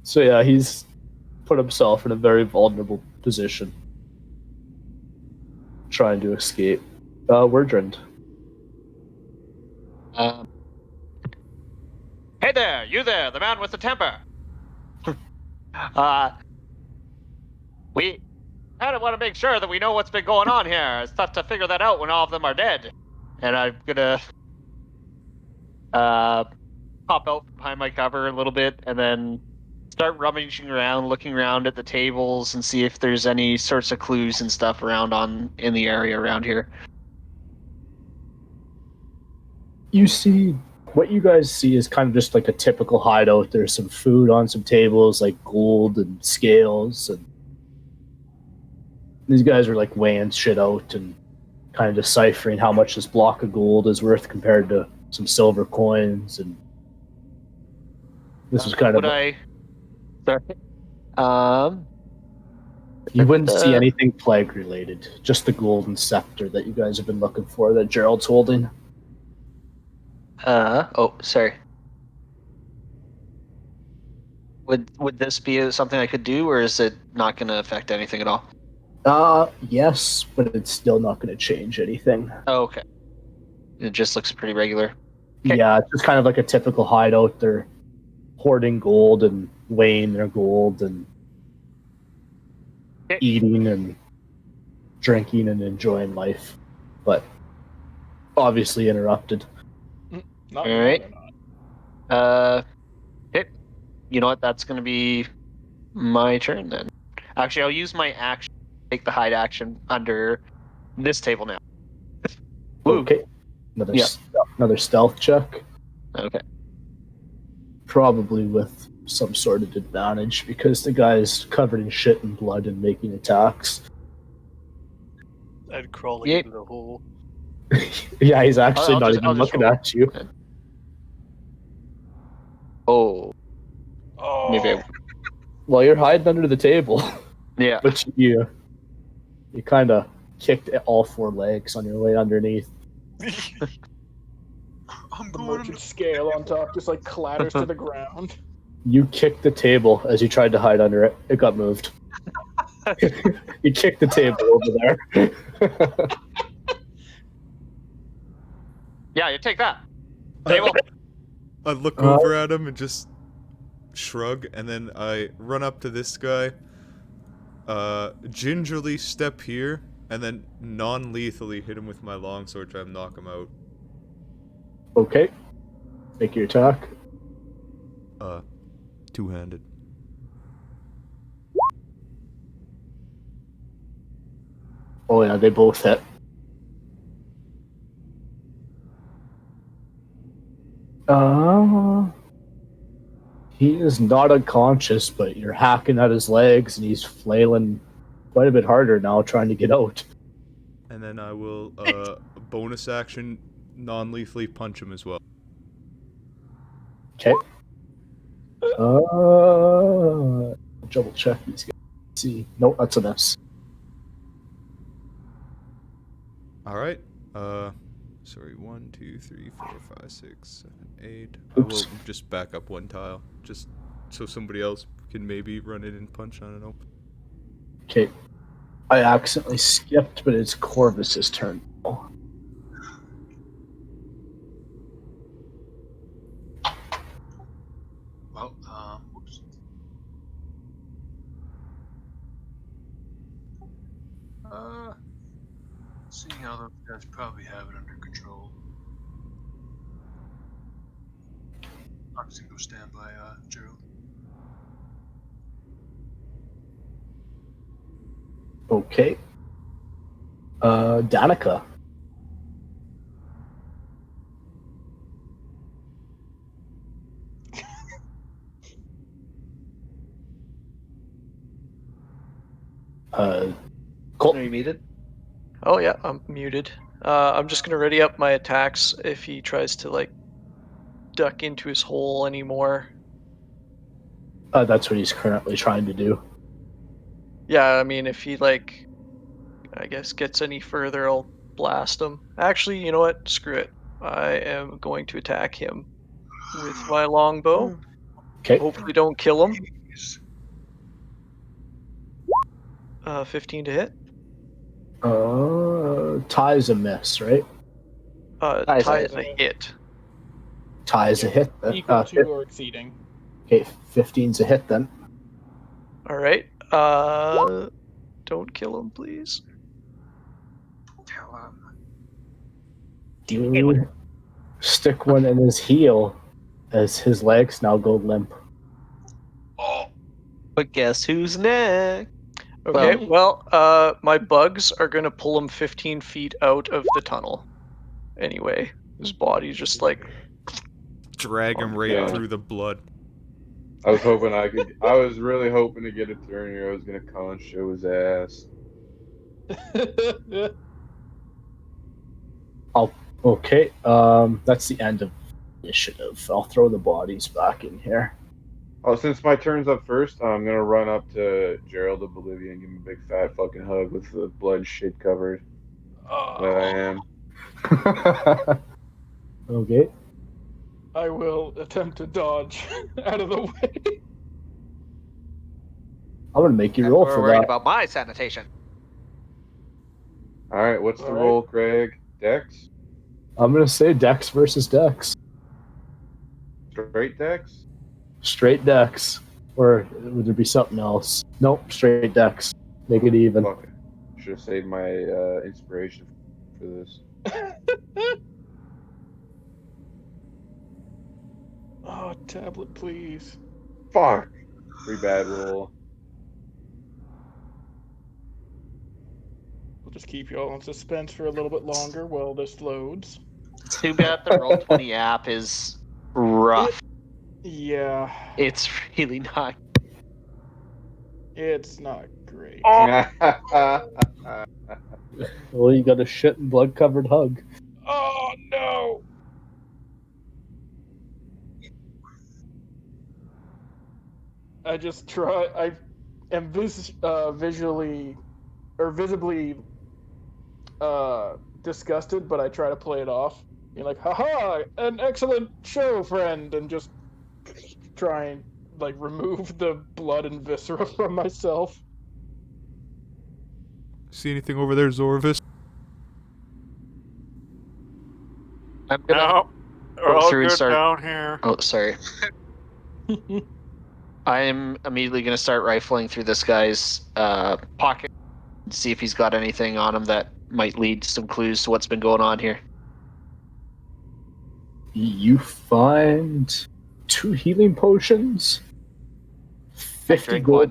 So yeah, he's put himself in a very vulnerable position, trying to escape. Wordrind. Hey there, you there, the man with the temper. We kind of want to make sure that we know what's been going on here. It's tough to figure that out when all of them are dead. And I'm gonna pop out from behind my cover a little bit and then start rummaging around, looking around at the tables and see if there's any sorts of clues and stuff around in the area around here. You see, what you guys see is kind of just like a typical hideout. There's some food on some tables, like gold and scales, and these guys are like weighing shit out and kind of deciphering how much this block of gold is worth compared to some silver coins. And this is kind of. Sorry. You wouldn't see anything plague related, just the golden scepter that you guys have been looking for that Gerald's holding. Oh, sorry. Would this be something I could do, or is it not going to affect anything at all? Yes, but it's still not going to change anything. Oh, okay. It just looks pretty regular. Okay. Yeah, it's just kind of like a typical hideout. They're hoarding gold and weighing their gold and eating and drinking and enjoying life, but obviously interrupted. Not all right. Okay. You know what? That's going to be my turn then. Actually, I'll use my action to take the hide action under this table now. Okay. Another stealth check. Okay. Probably with some sort of advantage because the guy's covered in shit and blood and making attacks. I'd crawl into the hole. Yeah, he's actually not even looking at you. Oh. Maybe. Well, you're hiding under the table. Yeah. But you kind of kicked all 4 legs on your way underneath. The merchant scale on top just like clatters to the ground. You kicked the table as you tried to hide under it. It got moved. You kicked the table over there. Yeah, you take that. Table. I look over at him and just shrug, and then I run up to this guy, gingerly step here, and then non-lethally hit him with my longsword, try and knock him out. Okay. Make your attack. Two-handed. Oh yeah, they both hit. He is not unconscious, but you're hacking at his legs, and he's flailing quite a bit harder now, trying to get out. And then I will bonus action non-lethally punch him as well. Okay. Double check these guys. See, nope, that's a miss. All right. Sorry, 1, 2, 3, 4, 5, 6, 7, 8. I will just back up 1 tile, just so somebody else can maybe run in and punch. I don't know. Okay. I accidentally skipped, but it's Corvus's turn. Well, whoops. Seeing how those guys probably have it under control. I'm just gonna go stand by Gerald. Okay. Danica. Colt. Are you muted? Oh yeah, I'm muted. I'm just gonna ready up my attacks if he tries to like duck into his hole anymore. That's what he's currently trying to do. Yeah, I mean if he like, I guess gets any further, I'll blast him. Actually, you know what? Screw it. I am going to attack him with my longbow. Okay. Hopefully, don't kill him. 15 to hit. Tie's a miss, right? Tie is a hit. Tie's a hit. Equal to or exceeding. Okay, 15's a hit then. All right. Don't kill him, please. Tell him. Do stick one in his heel as his legs now go limp. Oh. But guess who's next? Okay, well, my bugs are gonna pull him 15 feet out of the tunnel. Anyway, his body's just like Drag him right Yeah. through the blood. I was hoping I could. I was really hoping to get a turn here. I was gonna call and show his ass. Okay, that's the end of initiative. I'll throw the bodies back in here. Oh, since my turn's up first, I'm gonna run up to Gerald of Bolivia and give him a big fat fucking hug with the blood shit covered. That I am. Okay. I will attempt to dodge out of the way. I'm gonna make you roll We're for worried that. about my sanitation. All right, what's the All right. roll, Craig? Dex? I'm gonna say Dex versus Dex. Straight Dex? Straight Dex. Or would there be something else? Nope, straight Dex. Make it even. Fuck it. Should have saved my inspiration for this. Oh, tablet, please. Fuck! Pretty bad roll. We'll just keep you all in suspense for a little bit longer while this loads. It's too bad the Roll20 app is rough. Yeah, It's really not. it's not great. Well, you got a shit and blood covered hug. Oh no! I just try. I am visually or visibly disgusted, but I try to play it off. You're like, haha, an excellent show, friend, and just try and like remove the blood and viscera from myself. See anything over there, Zorvis? I'm gonna No, we're go all through and good start. down here. Oh, sorry. I'm immediately going to start rifling through this guy's pocket to see if he's got anything on him that might lead to some clues to what's been going on here. You find 2 healing potions, 50 Drink gold.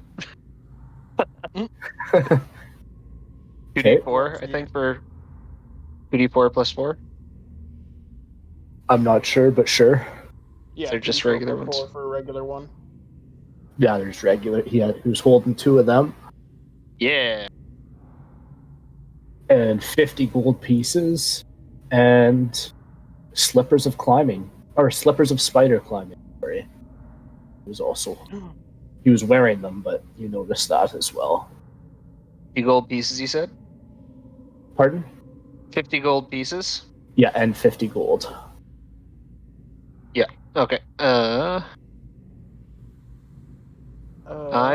one. Okay. 2d4, I think, for 2d4 plus 4. I'm not sure, but sure. Yeah, They're just 2d4 regular plus ones. 4 for a regular one. Yeah, there's regular. He was holding 2 of them, Yeah. and 50 gold pieces, and slippers of climbing, or slippers of spider climbing. Sorry, he was wearing them, but you noticed that as well. 50 gold pieces, you said? Pardon? 50 gold pieces? Yeah, and 50 gold. Okay. I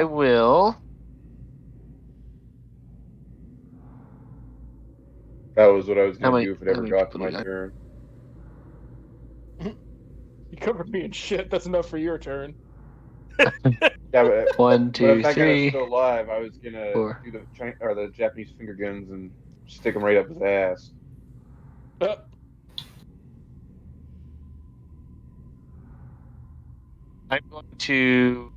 will. That was what I was How gonna many- do if it how ever many got to people my do I- turn. You covered me in shit. That's enough for your turn. Yeah, but, 1, but 2, if that guy was 3, still alive, I was gonna 4. do the Japanese finger guns and stick him right up his ass. I'm going to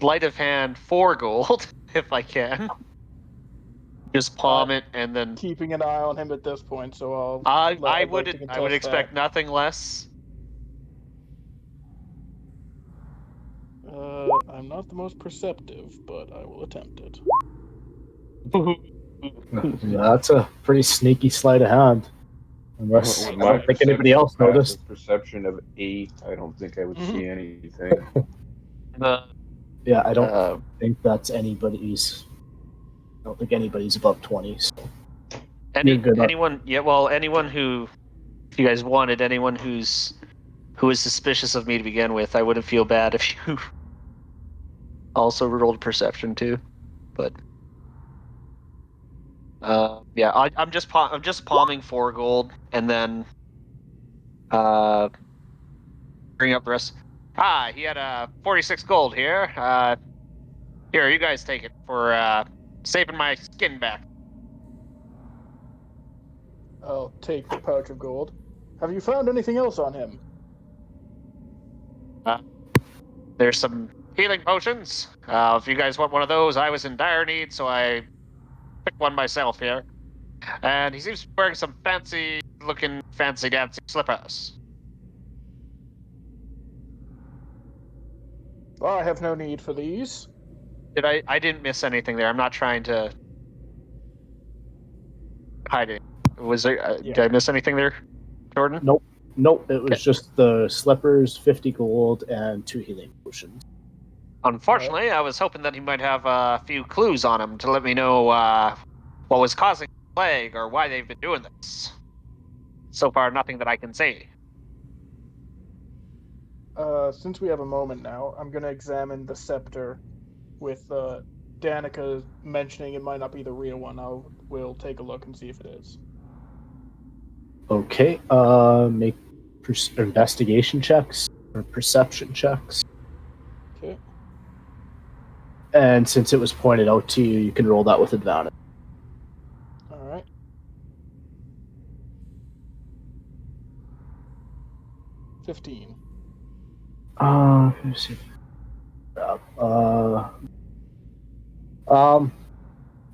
sleight of hand 4 gold if I can. Just palm it and then. Keeping an eye on him at this point, so I'll. I I'd like to would contest expect that. nothing less. I'm not the most perceptive, but I will attempt it. That's a pretty sneaky sleight of hand. Unless With I my don't think anybody else noticed. passive perception of 8, I don't think I would Mhm. see anything. Yeah, I don't think that's anybody's. I don't think anybody's above 20. So. You're good. Anyone? Yeah. Well, anyone who, if you guys wanted, anyone who is suspicious of me to begin with, I wouldn't feel bad if you also rolled perception too. But yeah, I'm just palming 4 gold and then bring up the rest. He had 46 gold here. Here, you guys take it for saving my skin back. I'll take the pouch of gold. Have you found anything else on him? There's some healing potions. If you guys want one of those, I was in dire need, so I picked one myself here. And he seems to be wearing some fancy-looking, fancy-dancy slippers. Well, I have no need for these. I didn't miss anything there. I'm not trying to hide it. Was there? Did I miss anything there, Jordan? Nope. It was just the slippers, 50 gold, and 2 healing potions. Unfortunately, I was hoping that he might have a few clues on him to let me know what was causing the plague or why they've been doing this. So far, nothing that I can say. Since we have a moment now, I'm going to examine the scepter with Danica mentioning it might not be the real one. We'll take a look and see if it is. Okay, make investigation checks or perception checks. Okay. And since it was pointed out to you, you can roll that with advantage. All right. $15. Let me see.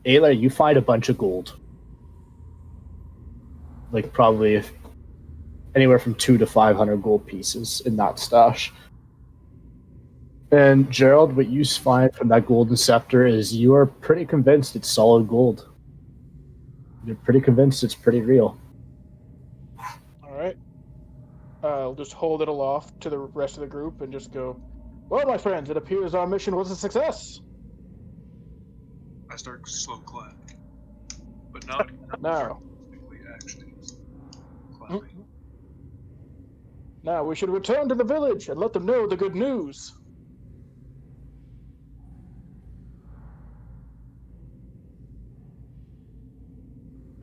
Ayla, you find a bunch of gold. Like probably anywhere from 200 to 500 gold pieces in that stash. And Gerald, what you find from that golden scepter is you are pretty convinced it's solid gold. You're pretty convinced it's pretty real. All right. I'll just hold it aloft to the rest of the group and just go, well, my friends, it appears our mission was a success. I start slow clapping. But not Now. actually clapping. Now we should return to the village and let them know the good news.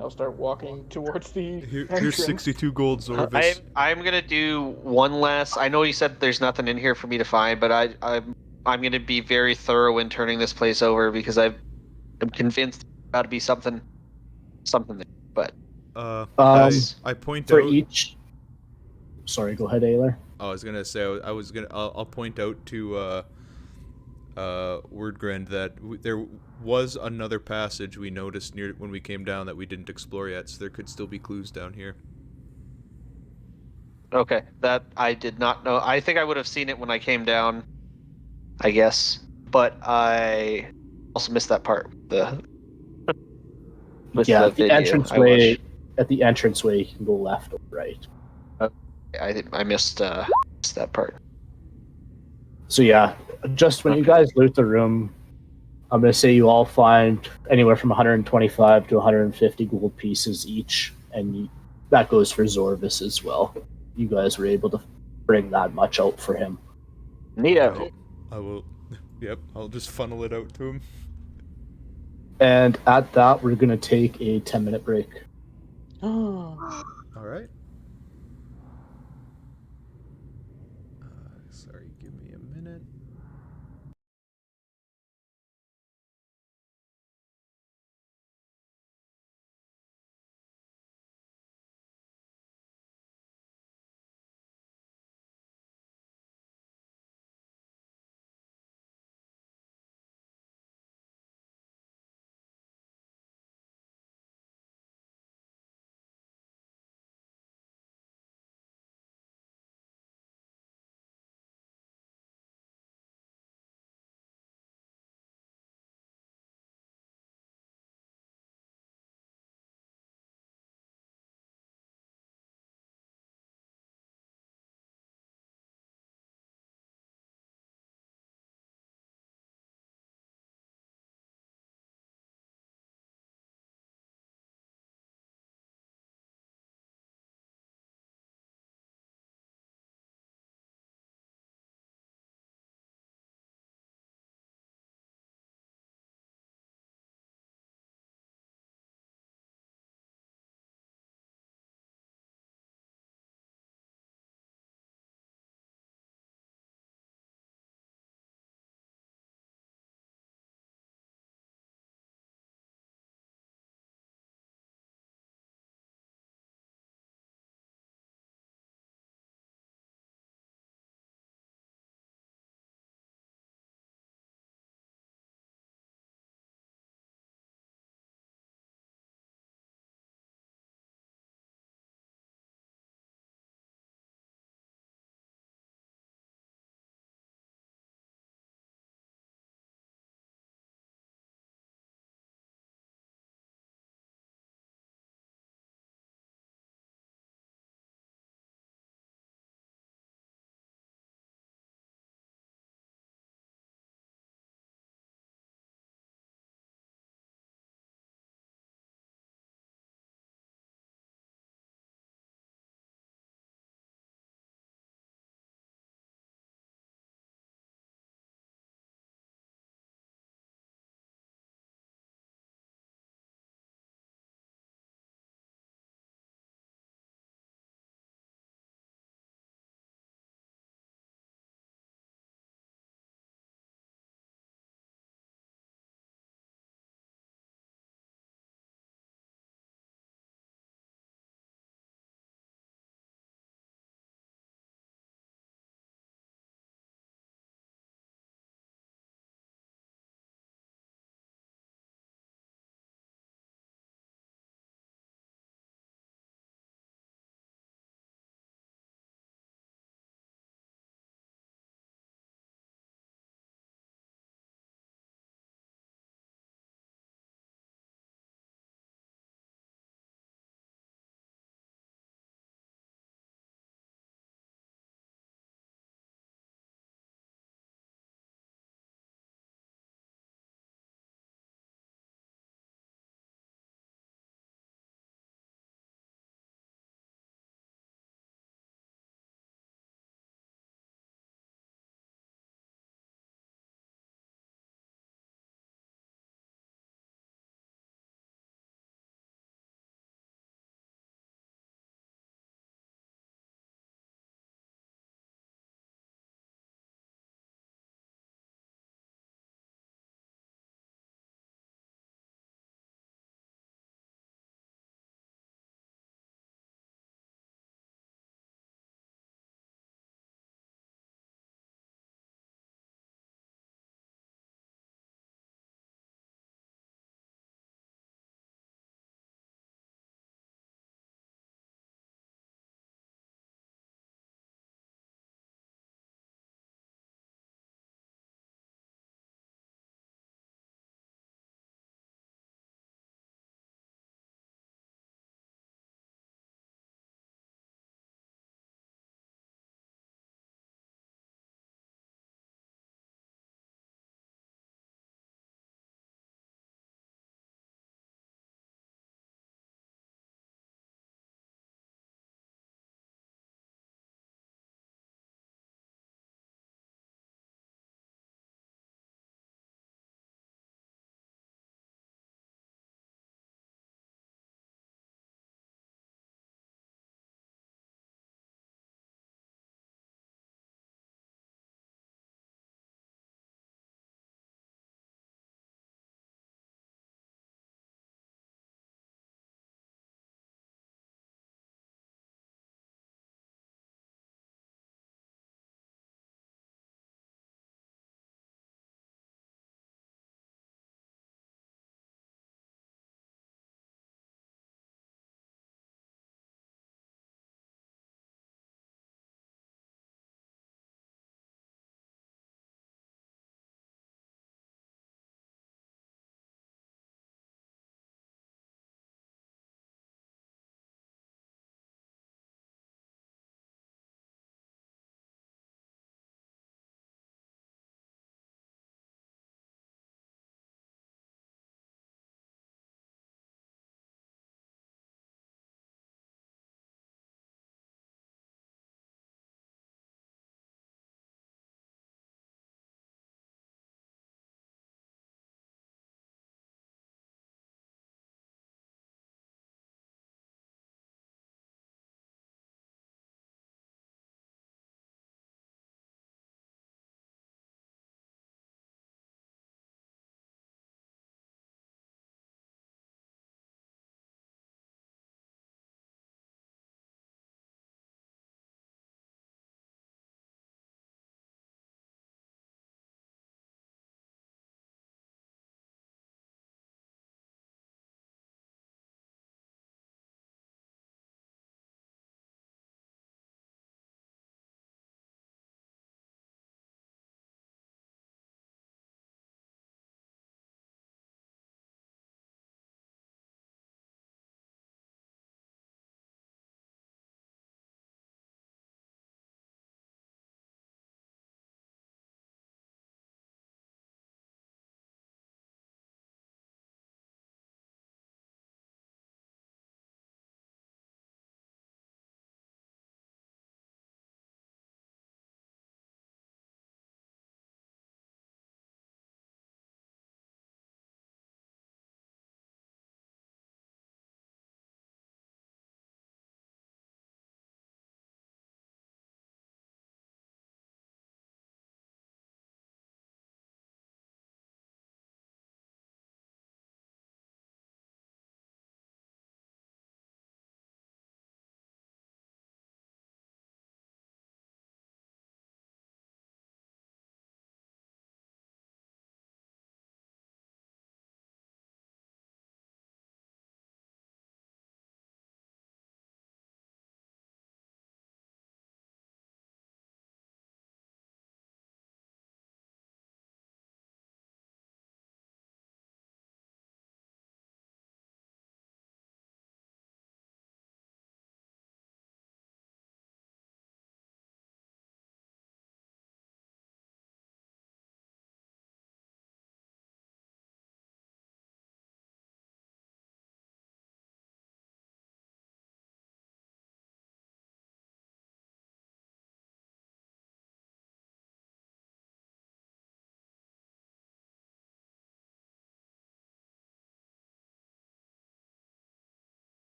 I'll start walking towards the entrance. Here's 62 gold, Zorvis. I'm gonna do one last. I know you said there's nothing in here for me to find, but I'm gonna be very thorough in turning this place over because I'm convinced there's got to be something there. But I point for out each. Sorry, go ahead, Ayler. I was gonna say I'll point out to Wordgrind that there was another passage we noticed near when we came down that we didn't explore yet, so there could still be clues down here. Okay, that I did not know. I think I would have seen it when I came down, I guess, but I also missed that part. The entranceway. At the entranceway, you can go left or right. I missed that part. So yeah, just when you guys loot the room, I'm gonna say you all find anywhere from 125 to 150 gold pieces each, and that goes for Zorvis as well. You guys were able to bring that much out for him. Neato. I will. Yep, I'll just funnel it out to him. And at that, we're gonna take a 10-minute break. All right. Sorry, give me me a minute.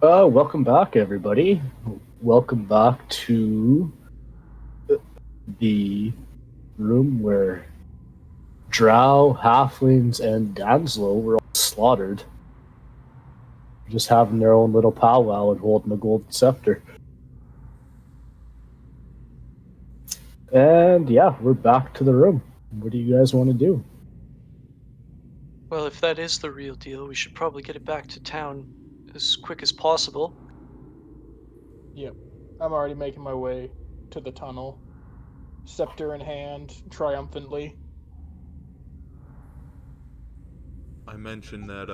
Welcome back, everybody. Welcome back to the room where Drow, Halflings, and Danslow were all slaughtered. Just having their own little powwow and holding the golden scepter. And yeah, we're back to the room. What do you guys want to do? Well, if that is the real deal, we should probably get it back to town as quick as possible. Yep. I'm already making my way to the tunnel. Scepter in hand, triumphantly. I mentioned that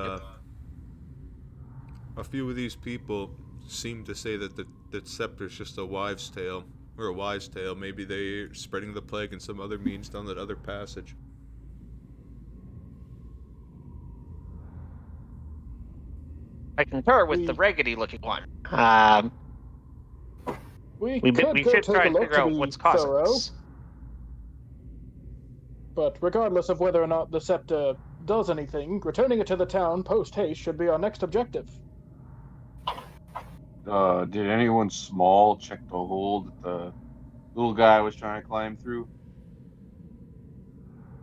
a few of these people seem to say that that scepter's just a wives' tale, or a wise tale. Maybe they're spreading the plague in some other means down that other passage. I concur with the raggedy-looking one. We should could try take a and look figure to out be what's causing thorough. this. But regardless of whether or not the scepter does anything, returning it to the town post-haste should be our next objective. Did anyone small check the hole that the little guy was trying to climb through?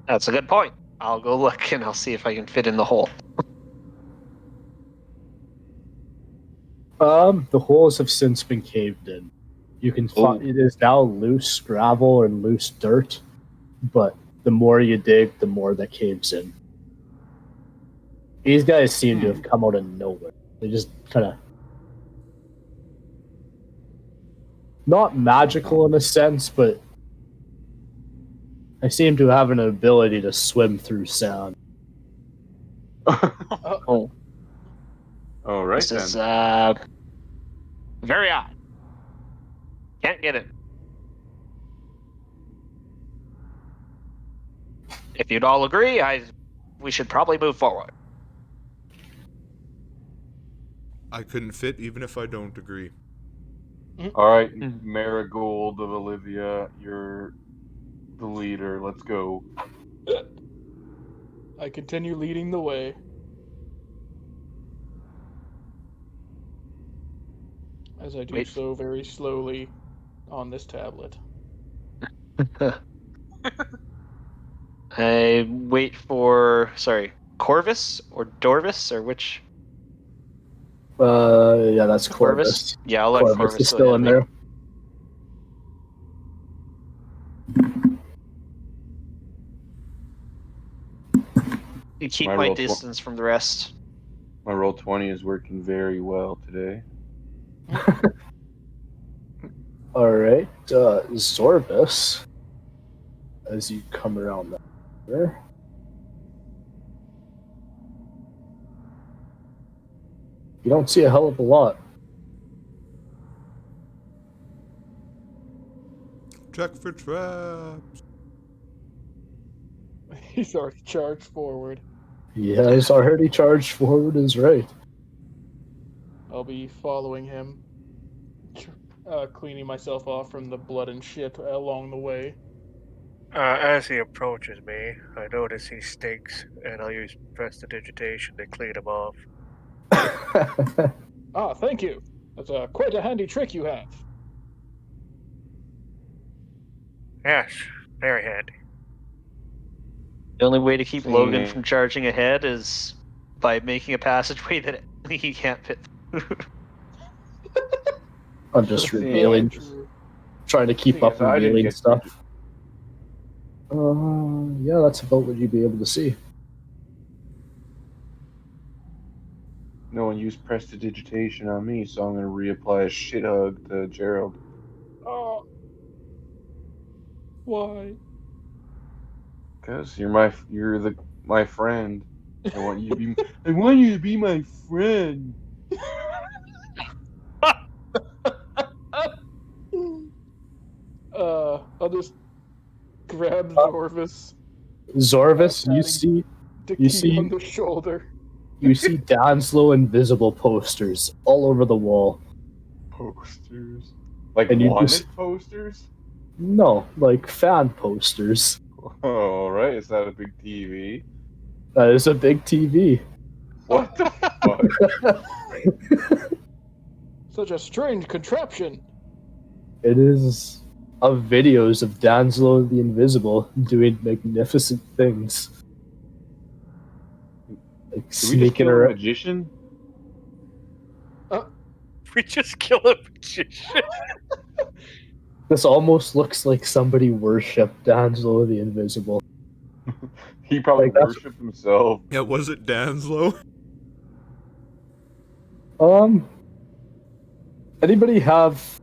That's a good point. I'll go look and I'll see if I can fit in the hole. The holes have since been caved in. You can find it is now loose gravel and loose dirt, but the more you dig, the more that caves in. These guys seem to have come out of nowhere. They just kind of not magical in a sense, but I seem to have an ability to swim through sound. Oh. All right, This then. is very odd. Can't get it. If you'd all agree, we should probably move forward. I couldn't fit even if I don't agree. All right, Marigold of Olivia, you're the leader. Let's go. I continue leading the way. As I do so very slowly on this tablet. I wait for, Corvus or Dorvis or which? Yeah, that's Corvus. Yeah, I'll let Corvus is still in there. You keep my distance from the rest. My roll 20 is working very well today. All right, Zorbus, as you come around there. You don't see a hell of a lot. Check for traps. He's already charged forward. Yeah, he's already charged forward is right. I'll be following him, cleaning myself off from the blood and shit along the way. As he approaches me, I notice he stinks, and I'll use prestidigitation to clean him off. Ah, thank you. That's quite a handy trick you have. Yes, very handy. The only way to keep Logan from charging ahead is by making a passageway that he can't fit through. I'm just revealing, trying to keep up revealing stuff. Yeah, that's about what you'd be able to see. No one used prestidigitation on me, so I'm going to reapply a shit hug to Gerald. Oh. Why? Because you're my friend. I want you to be my friend. I'll just grab Zorvis. Zorvis, you see on the shoulder. You see Danslow invisible posters all over the wall. Posters? Like posters? No, like fan posters. Oh, right. Is that a big TV? That is a big TV. What the fuck? Such a strange contraption. It is of videos of Danslo the Invisible doing magnificent things. Like Did we just sneaking kill a around. magician? We just kill a magician. This almost looks like somebody worshipped Danslo the Invisible. He probably Like, that's- worshipped himself. Yeah, was it Danslow? Anybody have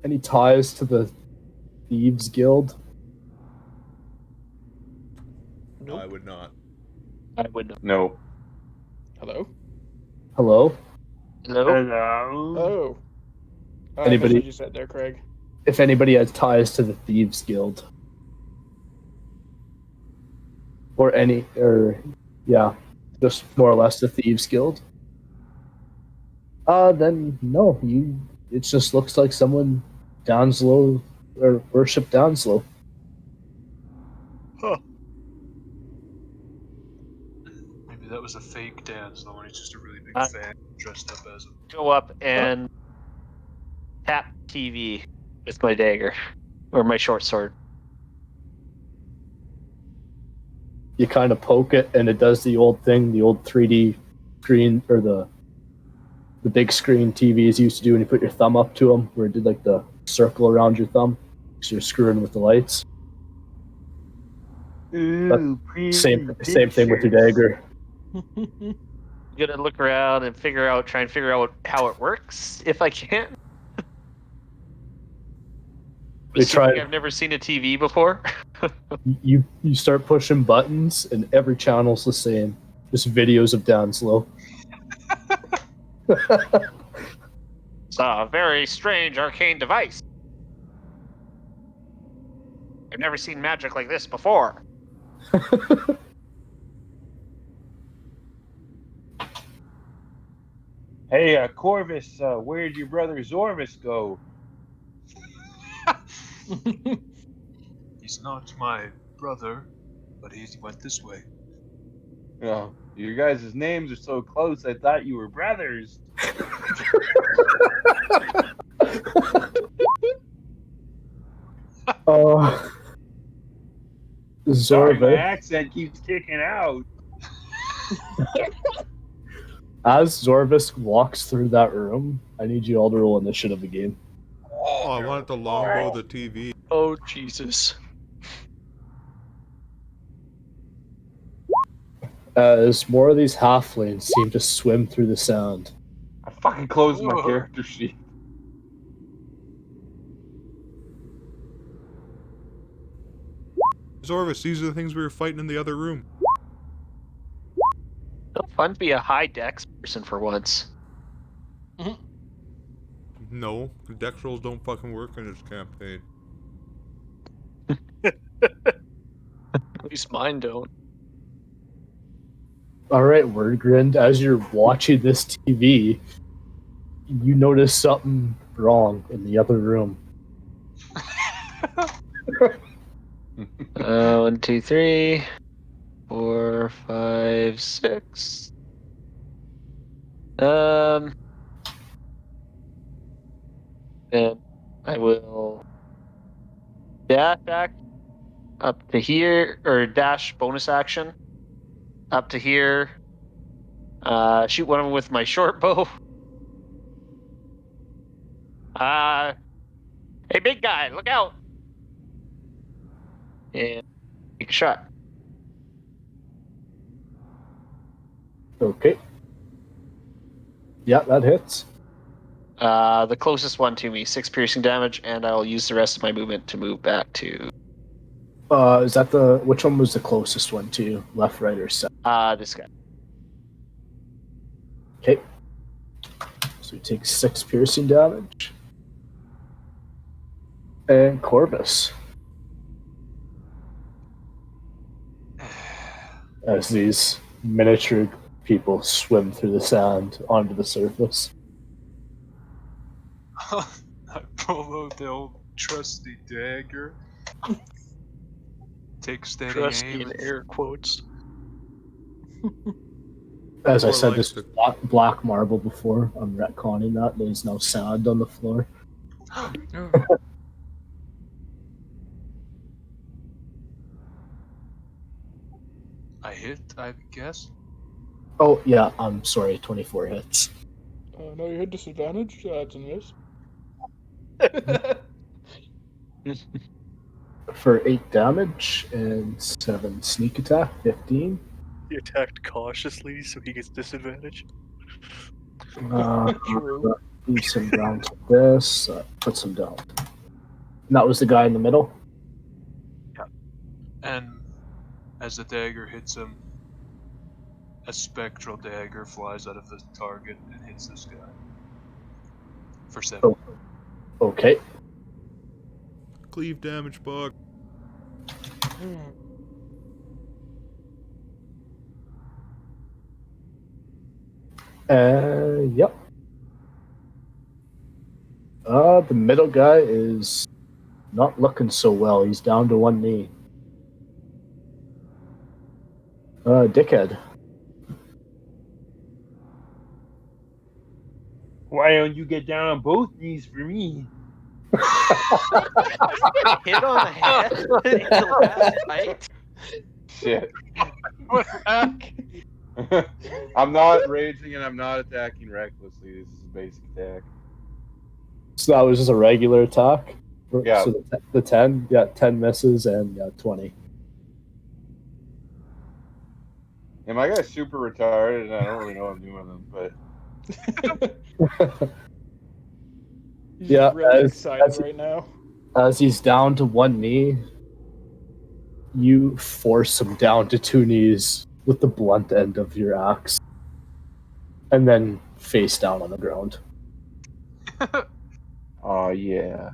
any ties to the Thieves Guild? No, I would not. I would not. No. Hello? Hello? Hello? Oh. I missed Anybody- what you said there, Craig. If anybody has ties to the Thieves Guild. Or just more or less the Thieves Guild. Then no, it just looks like someone Downslow or worship Downslow. Maybe that was a fake dance, though, and he's just a really big fan dressed up as him. Go up and tap TV with my dagger or my short sword. You kind of poke it and it does the old thing, the old 3D screen or the big screen TVs used to do when you put your thumb up to them, where it did like the circle around your thumb, so you're screwing with the lights. Ooh, Same thing with your dagger. I'm gonna look around and try and figure out how it works if I can. They try- I've never seen a TV before. You start pushing buttons and every channel's the same. Just videos of Downslow. It's a very strange arcane device. I've never seen magic like this before. Hey, Corvus, where'd your brother Zorvis go? He's not my brother, but he went this way. Oh, your guys' names are so close, I thought you were brothers. Sorry, my Zorvis. accent keeps kicking out. As Zorvis walks through that room, I need you all to roll initiative again. Oh, I wanted to longbow the TV. Oh, Jesus. As more of these halflings seem to swim through the sound. I fucking closed my Whoa. character sheet. Zorvis, these are the things we were fighting in the other room. No fun to be a high dex person for once. No, the dex rolls don't fucking work in this campaign. At least mine don't. Alright, Wordgrind, as you're watching this TV, you notice something wrong in the other room. 1, 2, 3, 4, 5, 6. And I will dash back up to here, or dash bonus action up to here. Shoot one of them with my short bow. Hey, big guy, look out! And take a shot. Okay. Yeah, that hits. The closest one to me, 6 piercing damage, and I'll use the rest of my movement to move back to Is that which one was the closest one to you? Left, right, or center? this guy. Okay. So he takes 6 piercing damage. And Corvus. As these miniature people swim through the sand onto the surface. I pull out the old trusty dagger. Take steady Trusty aim. in air quotes. As I Or said, like this the- was black marble before. I'm retconning that. There's no sand on the floor. I hit, I guess. Oh, yeah, I'm sorry, 24 hits. No, you had disadvantage. That's a miss. For 8 damage and 7 sneak attack, 15. He attacked cautiously, so he gets disadvantage. True. Moves him down to this, puts him down. And that was the guy in the middle? And as the dagger hits him, a spectral dagger flies out of the target and hits this guy. For 7. Oh. Okay. cleave damage bug. Yep. The middle guy is not looking so well. He's down to one knee. Dickhead. Why don't you get down on both knees for me? Hit on the head in the last fight? Shit. What the heck? I'm not raging and I'm not attacking recklessly. This is a basic attack. So that was just a regular attack? Yeah. So the 10? Yeah, 10 misses and 20. And my guy's super retarded and I don't really know what I'm doing with him, but He's Yeah, really as- excited as- right now. As he's down to one knee, you force him down to 2 knees with the blunt end of your axe. And then face down on the ground. oh yeah.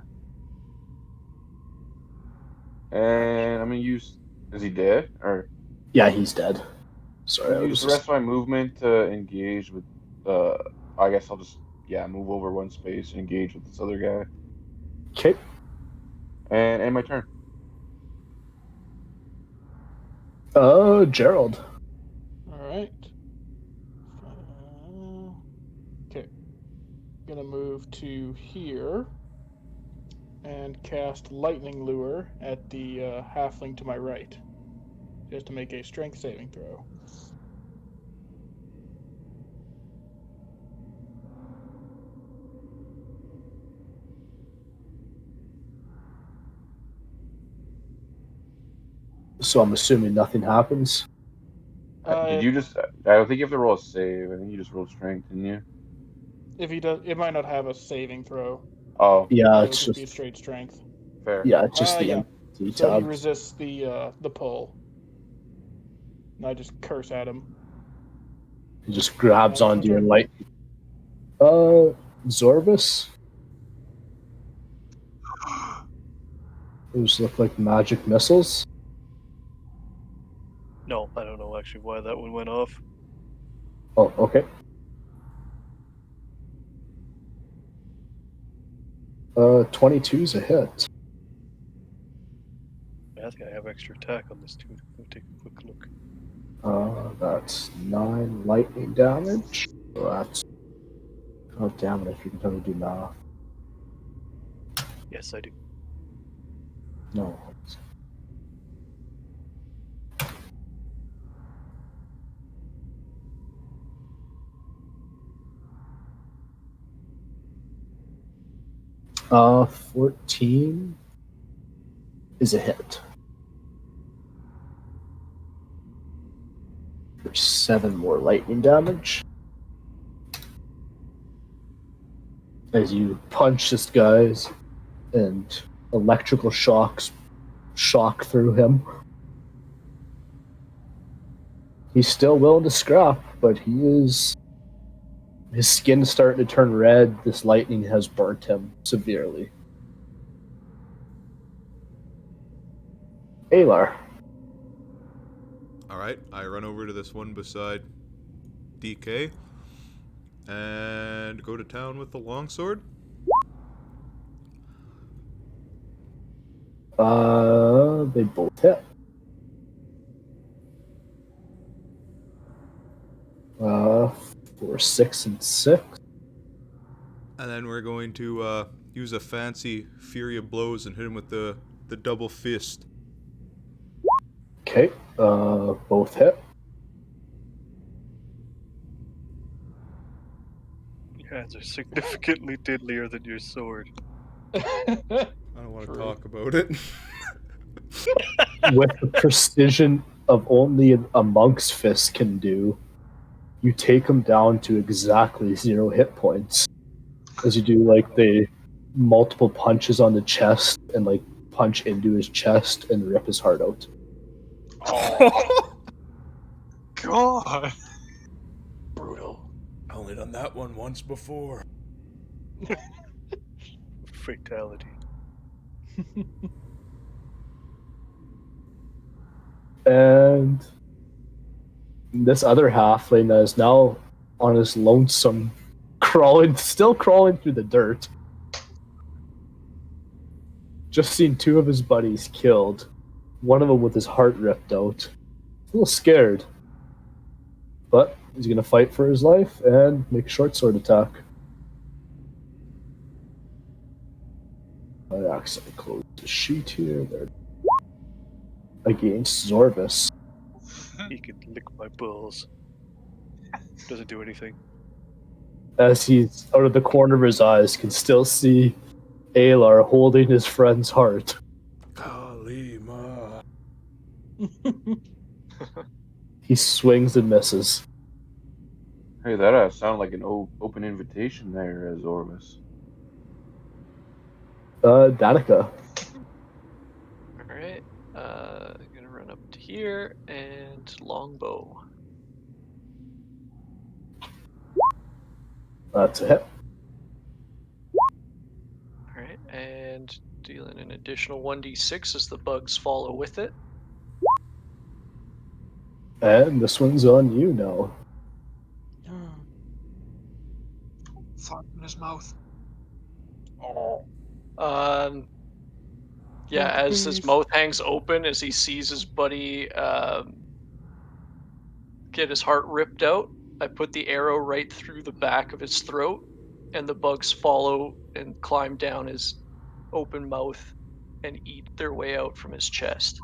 And I'm gonna use. Is he dead? Or Yeah, he's dead. Sorry, I'm I gonna was use the rest of my movement to engage with. I guess I'll just move over one space and engage with this other guy. Okay. And end my turn. Gerald. Alright. Okay. Gonna move to here and cast Lightning Lure at the halfling to my right. Just to make a strength saving throw. So I'm assuming nothing happens. Did you just? I don't think you have to roll a save. I think you just rolled strength, didn't you? If he does, it might not have a saving throw. Oh, Yeah, It it's would just be just straight strength. fair. yeah, it's just the Yeah. empty So he tab. resists the pull. And I just curse at him. He just grabs That's onto my your turn. light. Zorvis. Those look like magic missiles. No, I don't know actually why that one went off. Oh, okay. 22's a hit. I think I have extra attack on this too. Let me take a quick look. That's 9 lightning damage. So that's. Oh, damn it, if you can tell me to do math. Yes, I do. No. Uh, 14 is a hit. For 7 more lightning damage. As you punch this guy's and electrical shocks shock through him. He's still willing to scrap, but his skin's starting to turn red. This lightning has burnt him severely. Alar. Alright, I run over to this one beside DK and go to town with the longsword. They both hit. For 6 and 6. And then we're going to use a fancy Fury of Blows and hit him with the double fist. Okay, both hit. Your hands are significantly deadlier than your sword. I don't want to talk about it. With the precision of only a monk's fist can do, you take him down to exactly 0 hit points. As you do like the multiple punches on the chest and like punch into his chest and rip his heart out. Oh, God. Brutal. I only done that one once before. Fatality. And this other halfling that is now on his lonesome, still crawling through the dirt. Just seen 2 of his buddies killed. One of them with his heart ripped out. A little scared. But he's going to fight for his life and make a short sword attack. I accidentally closed the sheet here. There. Against Zorvis. He can lick my balls. Doesn't do anything. As he's out of the corner of his eyes, can still see Alar holding his friend's heart. Kalima. He swings and misses. Hey, that sounded like an open invitation there, Zorvis. Danica. Alright. Gonna run up to here and longbow. That's a hit. Alright, and dealing an additional 1d6 as the bugs follow with it. And this one's on you now. Fart in his mouth. Yeah, as his mouth hangs open as he sees his buddy get his heart ripped out, I put the arrow right through the back of his throat, and the bugs follow and climb down his open mouth and eat their way out from his chest.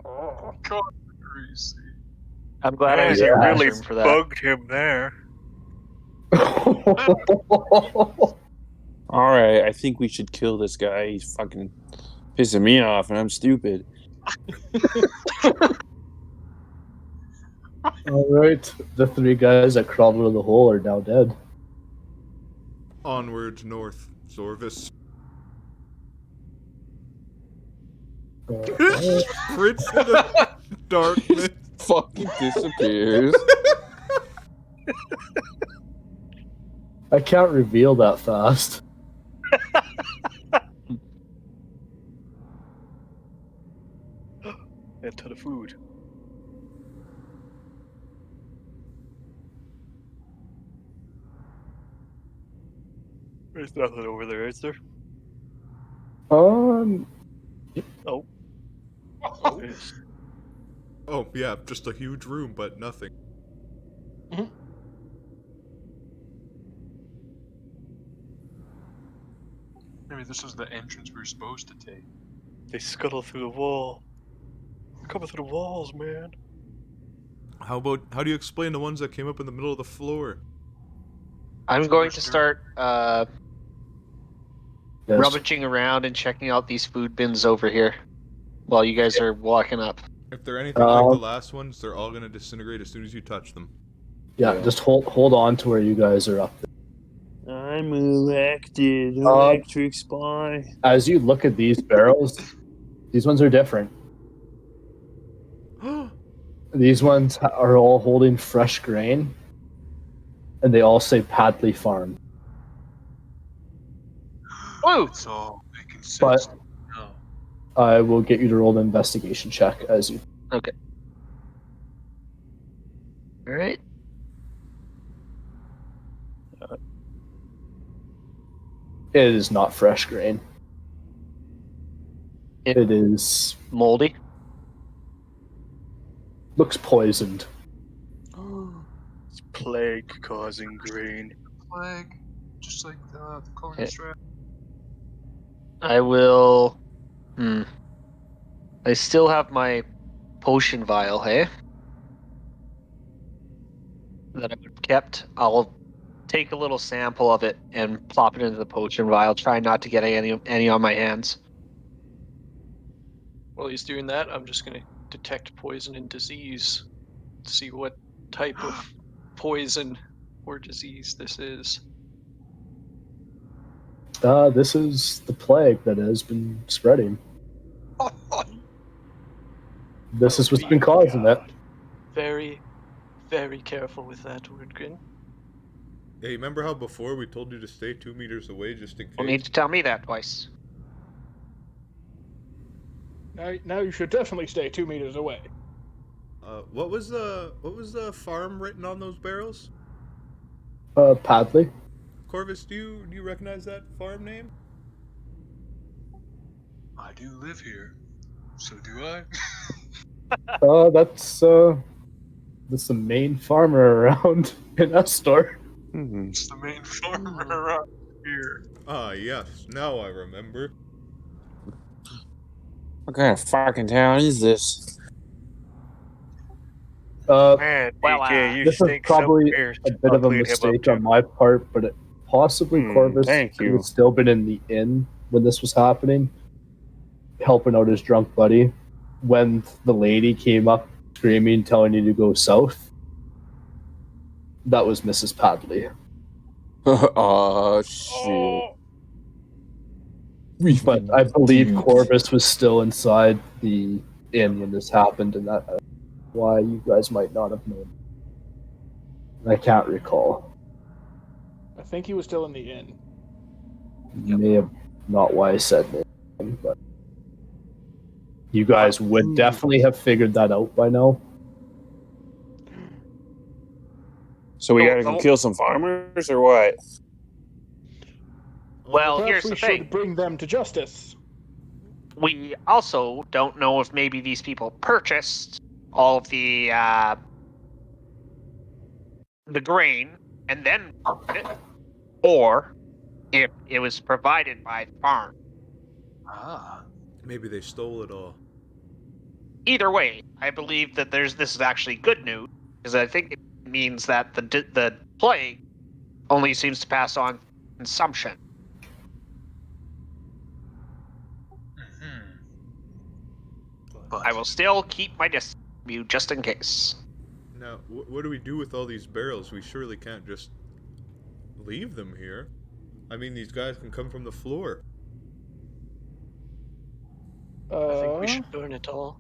Oh, God, crazy. I'm glad I Man, was you in the really restroom for that. bugged him there. Alright, I think we should kill this guy. He's fucking pissing me off and I'm stupid. Alright, the 3 guys that crawled out of the hole are now dead. Onwards north, Zorvis. Prince in the darkness. Fucking disappears. I can't reveal that fast. And a ton of food. There's nothing over there, is there? Um, Oh. Oh. Yes. Oh, yeah, just a huge room, but nothing. Maybe this was the entrance we were supposed to take. They scuttle through the wall. They're coming through the walls, man. How do you explain the ones that came up in the middle of the floor? I'm going to start yes. rummaging around and checking out these food bins over here while you guys are walking up. If they're anything like the last ones, they're all gonna disintegrate as soon as you touch them. Yeah, just hold on to where you guys are up there. I'm elected. Electric spy. As you look at these barrels, these ones are different. These ones are all holding fresh grain, and they all say Padley Farm. Woo! It's all making sense. But now. I will get you to roll an investigation check as you. Okay. All right. It is not fresh grain. It is moldy. looks poisoned. plague causing grain. Plague, just like the corner Okay. strap. I will. I still have my potion vial, hey? That I would have kept. I'll take a little sample of it and plop it into the potion vial. Try not to get any on my hands. While he's doing that, I'm just going to detect poison and disease to see what type of poison or disease this is. This is the plague that has been spreading. This is what's been causing it. Very, very careful with that, Wordgrin. Hey, remember how before we told you to stay 2 meters away just in case? Don't need to tell me that twice. Now you should definitely stay 2 meters away. What was the farm written on those barrels? Padley. Corvus, do you recognize that farm name? I do live here, so do I. That's the main farmer around in Estor. It's the main farmer around here. Ah, yes. Now I remember. What kind of fucking town is this? Man, well, DK, you This is stink probably so fierce. a bit I'll of a clean him up mistake too. on my part, but possibly Corvus thank could you. have still been in the inn when this was happening, helping out his drunk buddy. When the lady came up screaming, telling you to go south, that was Mrs. Padley. Oh shit. But I believe Corvus was still inside the inn when this happened, and that's why you guys might not have known. I can't recall. I think he was still in the inn. May have not why I said it, but you guys would definitely have figured that out by now. So we gotta go kill some farmers or what? Well, Perhaps here's we the should thing. bring them to justice. We also don't know if maybe these people purchased all of the grain and then it, or if it was provided by the farm. Ah. Maybe they stole it all. Either way, I believe that this is actually good news because I think it means that the plague only seems to pass on consumption. But I will still keep my distance from you just in case. Now, what do we do with all these barrels? We surely can't just leave them here. I mean, these guys can come from the floor. I think we should burn it all.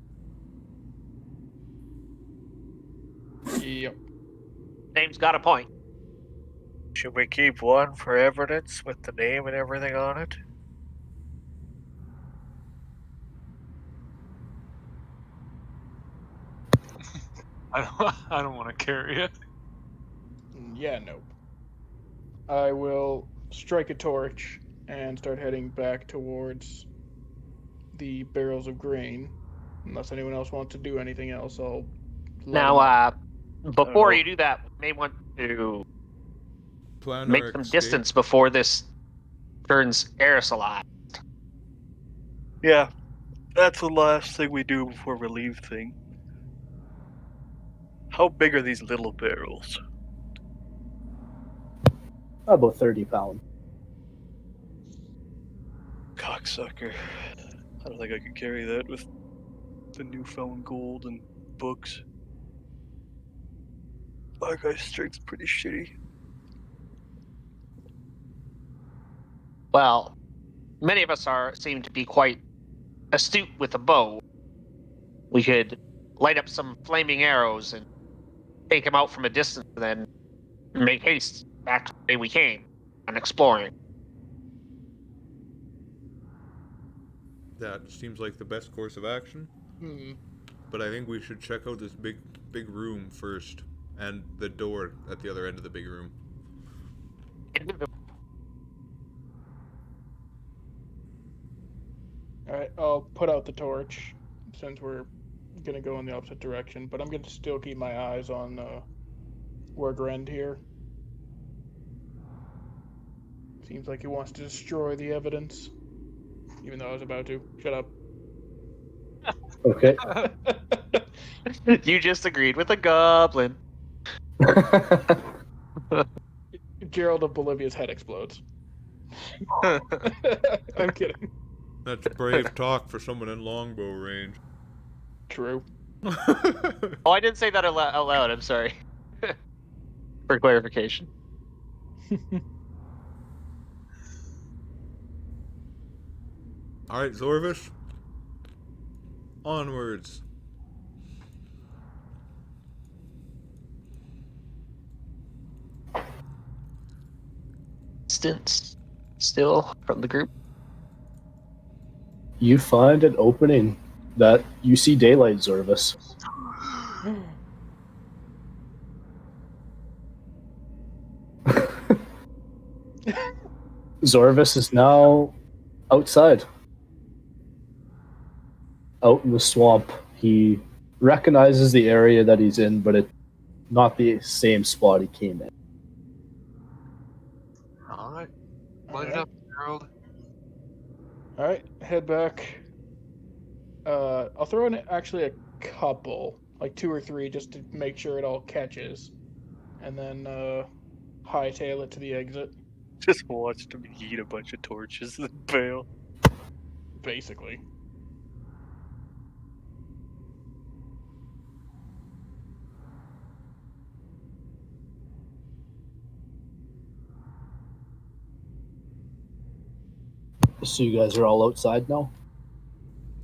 Yep. Name's got a point. Should we keep one for evidence with the name and everything on it? I don't want to carry it. Yeah, nope. I will strike a torch and start heading back towards the barrels of grain. Unless anyone else wants to do anything else, I'll light 'em up. Now, before you do that, we may want to Plan make our some escape. distance before this turns aerosolized. Yeah, that's the last thing we do before we leave thing. How big are these little barrels? About 30 pounds. Cocksucker. I don't think I could carry that with the newfound gold and books. My guy's strength's pretty shitty. Well, many of us seem to be quite astute with a bow. We could light up some flaming arrows and take him out from a distance, and then make haste back to the way we came and exploring. That seems like the best course of action. But I think we should check out this big room first, and the door at the other end of the big room. Alright, I'll put out the torch since we're gonna go in the opposite direction, but I'm gonna still keep my eyes on Wordrend here. Seems like he wants to destroy the evidence. Even though I was about to. Shut up. Okay. You just agreed with a goblin. Gerald of Bolivia's head explodes. I'm kidding. That's brave talk for someone in longbow range. True. Oh, I didn't say that out loud. I'm sorry. For clarification. All right, Zorvis. Onwards. Distance still from the group. You find an opening that you see daylight, Zorvis. Zorvis is now outside. Out in the swamp. He recognizes the area that he's in, but it's not the same spot he came in. Alright. Light it up, Harold. Alright, head back. I'll throw in actually a couple, like 2 or 3, just to make sure it all catches. And then hightail it to the exit. Just watched him eat a bunch of torches and bail. Basically. So you guys are all outside now?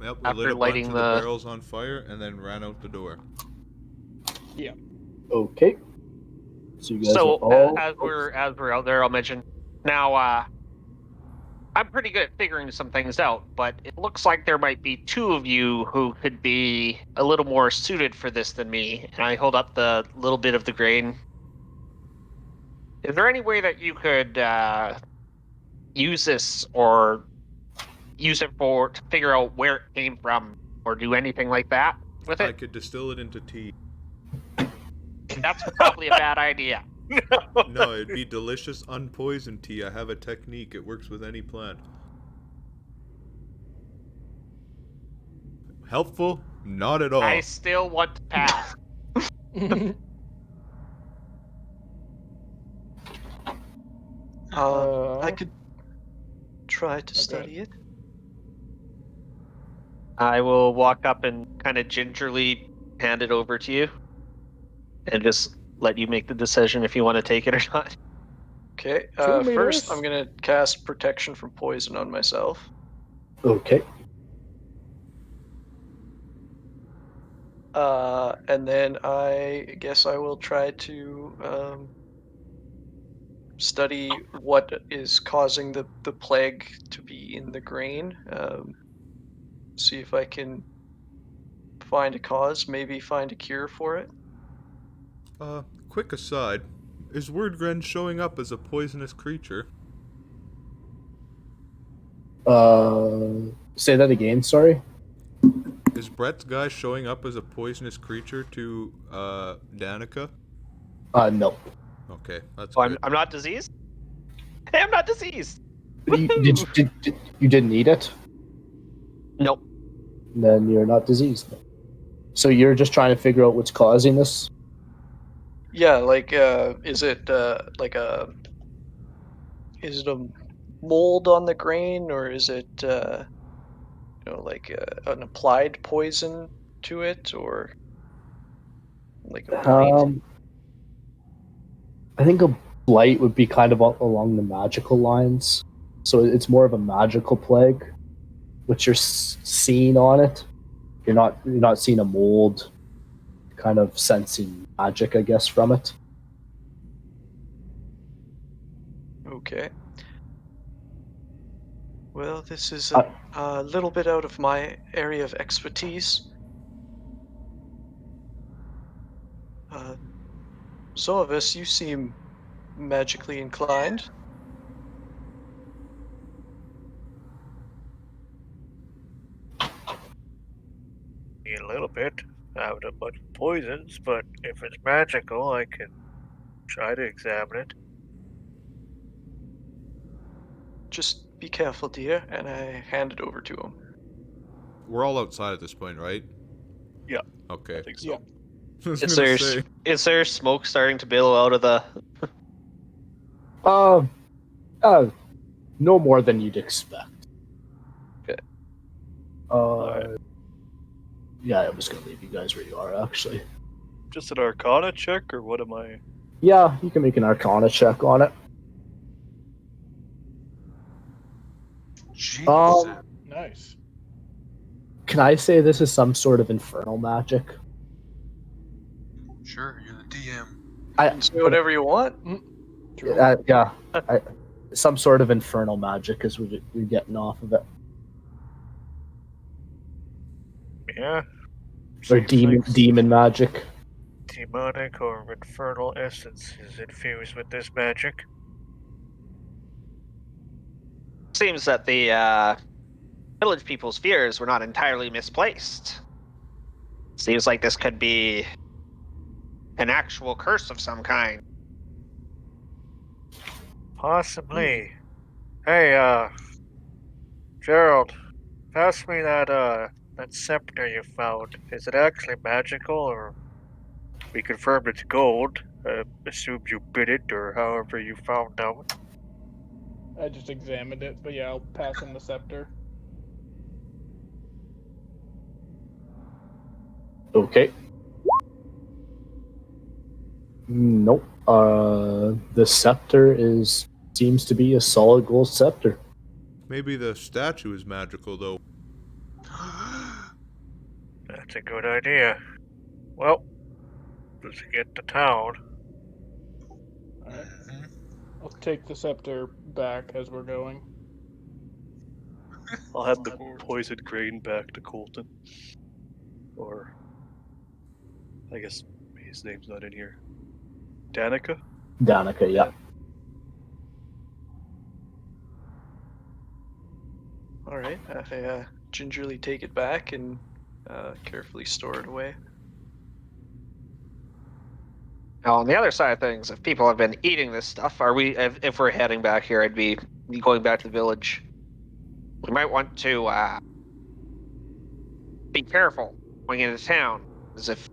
Yep, we After lit a bunch lighting of the barrels on fire and then ran out the door. Yeah. Okay. So you guys So are all as we're out there, I'll mention now. I'm pretty good at figuring some things out, but it looks like there might be 2 of you who could be a little more suited for this than me. And I hold up the little bit of the grain. Is there any way that you could use this or use it to figure out where it came from or do anything like that with I it? could distill it into tea. That's probably a bad idea. No, it'd be delicious unpoisoned tea. I have a technique. It works with any plant. Helpful? Not at all. I still want to pass. I could try to study it. I will walk up and kind of gingerly hand it over to you and just let you make the decision if you want to take it or not. Okay. 2 meters. First, I'm gonna cast protection from poison on myself. okay. And then I guess I will try to study what is causing the plague to be in the grain. See if I can find a cause, maybe find a cure for it. Quick aside. Is Wordgren showing up as a poisonous creature? Say that again, sorry? Is Brett's guy showing up as a poisonous creature to Danica? No. Okay, that's Oh, good. I'm not diseased? Hey, I'm not diseased! You didn't eat it? Nope. Then you're not diseased. So you're just trying to figure out what's causing this? Yeah, like is it like is it a mold on the grain, or is it like an applied poison to it, or like a blight? I think a blight would be kind of along the magical lines. So it's more of a magical plague, which you're seeing on it. You're not seeing a mold, kind of sensing magic, I guess, from it. Okay. Well, this is a little bit out of my area of expertise. Zorvis, you seem magically inclined. A little bit. I have a bunch of poisons, but if it's magical, I can try to examine it. Just be careful, dear, and I hand it over to him. We're all outside at this point, right? Yeah. Okay. I think so. Yeah. I was Is gonna there say. is there smoke starting to billow out of the? No more than you'd expect. Okay. Alright. Yeah, I was gonna leave you guys where you are, actually. Just an Arcana check, or what am I? Yeah, you can make an Arcana check on it. Jesus. Nice. Can I say this is some sort of infernal magic? Sure, you're the DM. I Say whatever you want. True. yeah, some sort of infernal magic is what we're getting off of it, Yeah, or seems like demon magic. demonic or infernal essence is infused with this magic. Seems that the village people's fears were not entirely misplaced. Seems like this could be an actual curse of some kind. Possibly. Hey, Gerald, pass me that scepter you found. Is it actually magical, or we confirmed it's gold? Assumed you bid it, or however you found out. I just examined it, but yeah, I'll pass him the scepter. Okay. Nope. The scepter seems to be a solid gold scepter. Maybe the statue is magical, though. That's a good idea. Well, let's get to town. Alright. I'll take the scepter back as we're going. I'll hand the poisoned grain back to Colton. Or, I guess his name's not in here. Danica? Danica, yeah. All right. I gingerly take it back and carefully store it away. Now, on the other side of things, if people have been eating this stuff, if we're heading back here, I'd be going back to the village. We might want to be careful going into town, because if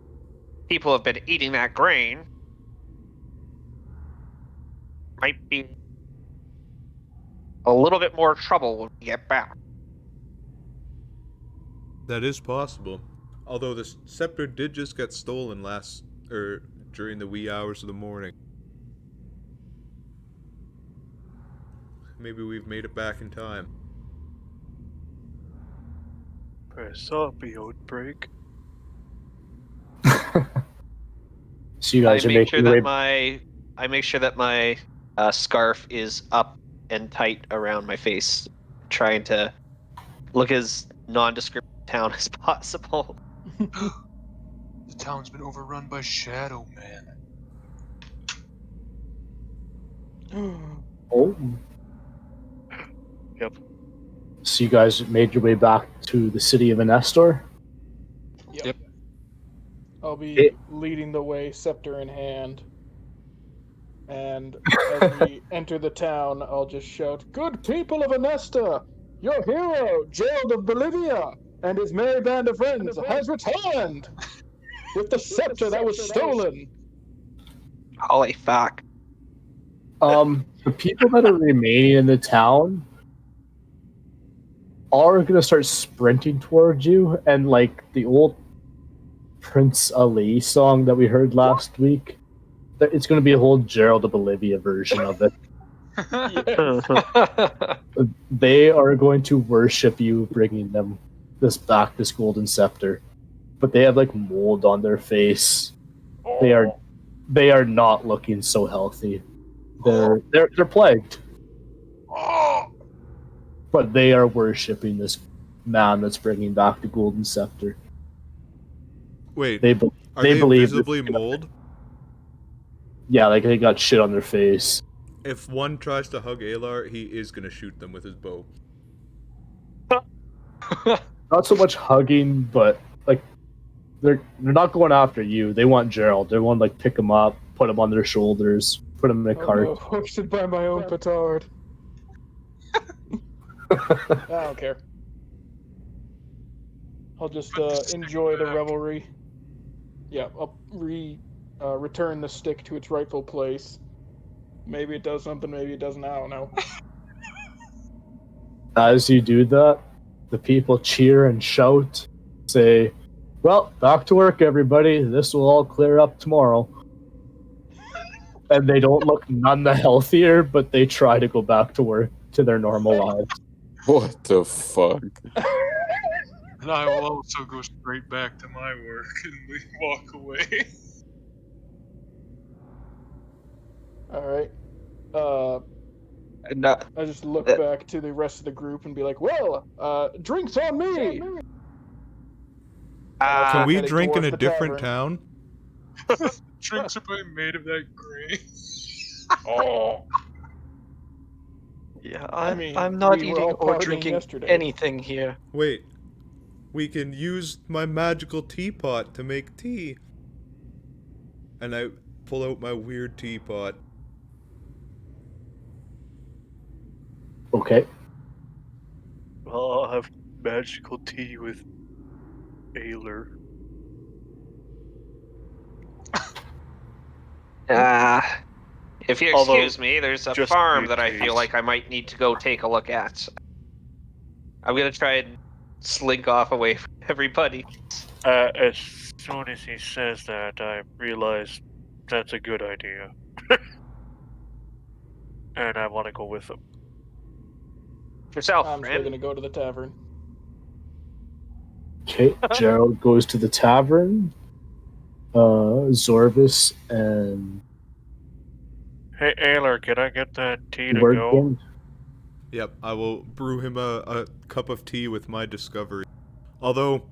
people have been eating that grain, might be a little bit more trouble when we get back. That is possible. Although the scepter did just get stolen during the wee hours of the morning. Maybe we've made it back in time. Zombie outbreak. So you guys I are make sure making your that way. I make sure that my scarf is up and tight around my face, trying to look as nondescript town as possible. The town's been overrun by Shadow Man. Oh. Yep. So you guys made your way back to the city of Anestor? Yep. I'll be leading the way, scepter in hand. And as we enter the town, I'll just shout, "Good people of Anestor! Your hero, Gerald of Bolivia, and his merry band of friends has returned with the scepter that was stolen." Holy fuck. The people that are remaining in the town are going to start sprinting towards you, and like the old Prince Ali song that we heard last week, it's going to be a whole Gerald of Bolivia version of it. They are going to worship you, bringing them this golden scepter, but they have like mold on their face. They are not looking so healthy. They're plagued. But they are worshipping this man that's bringing back the golden scepter. Wait, They are they believe visibly mold? Yeah, like they got shit on their face. If one tries to hug Alar, he is gonna shoot them with his bow. Not so much hugging, but like they're not going after you. They want Gerald. They want to like pick him up, put them on their shoulders, put them in a cart. No, hoisted by my own petard. I don't care. I'll just enjoy the revelry. Yeah, I'll return the stick to its rightful place. Maybe it does something, maybe it doesn't, I don't know. As you do that, the people cheer and shout, say, "Well, back to work, everybody. This will all clear up tomorrow." And they don't look none the healthier, but they try to go back to work to their normal lives. What the fuck? And I will also go straight back to my work and walk away. Alright. No, I just look back to the rest of the group and be like, well, drinks on me! Can we heading drink in towards a the different tavern. town? Drinks are probably made of that grain. Oh! Yeah, I mean, I'm not we were eating all or partying drinking yesterday. anything here. Wait. We can use my magical teapot to make tea. And I pull out my weird teapot. Okay. Well, I'll have magical tea with Ayler. If you Although, excuse me, there's a just farm in that I case. feel like I might need to go take a look at. I'm gonna try and slink off away from everybody. As soon as he says that, I realize that's a good idea. And I want to go with him. Yourself, I'm still friend. gonna go to the tavern. Okay, Gerald goes to the tavern. Zorvis and Hey, Ayler, can I get that tea to go? Wordkin. Yep, I will brew him a cup of tea with my discovery. Although,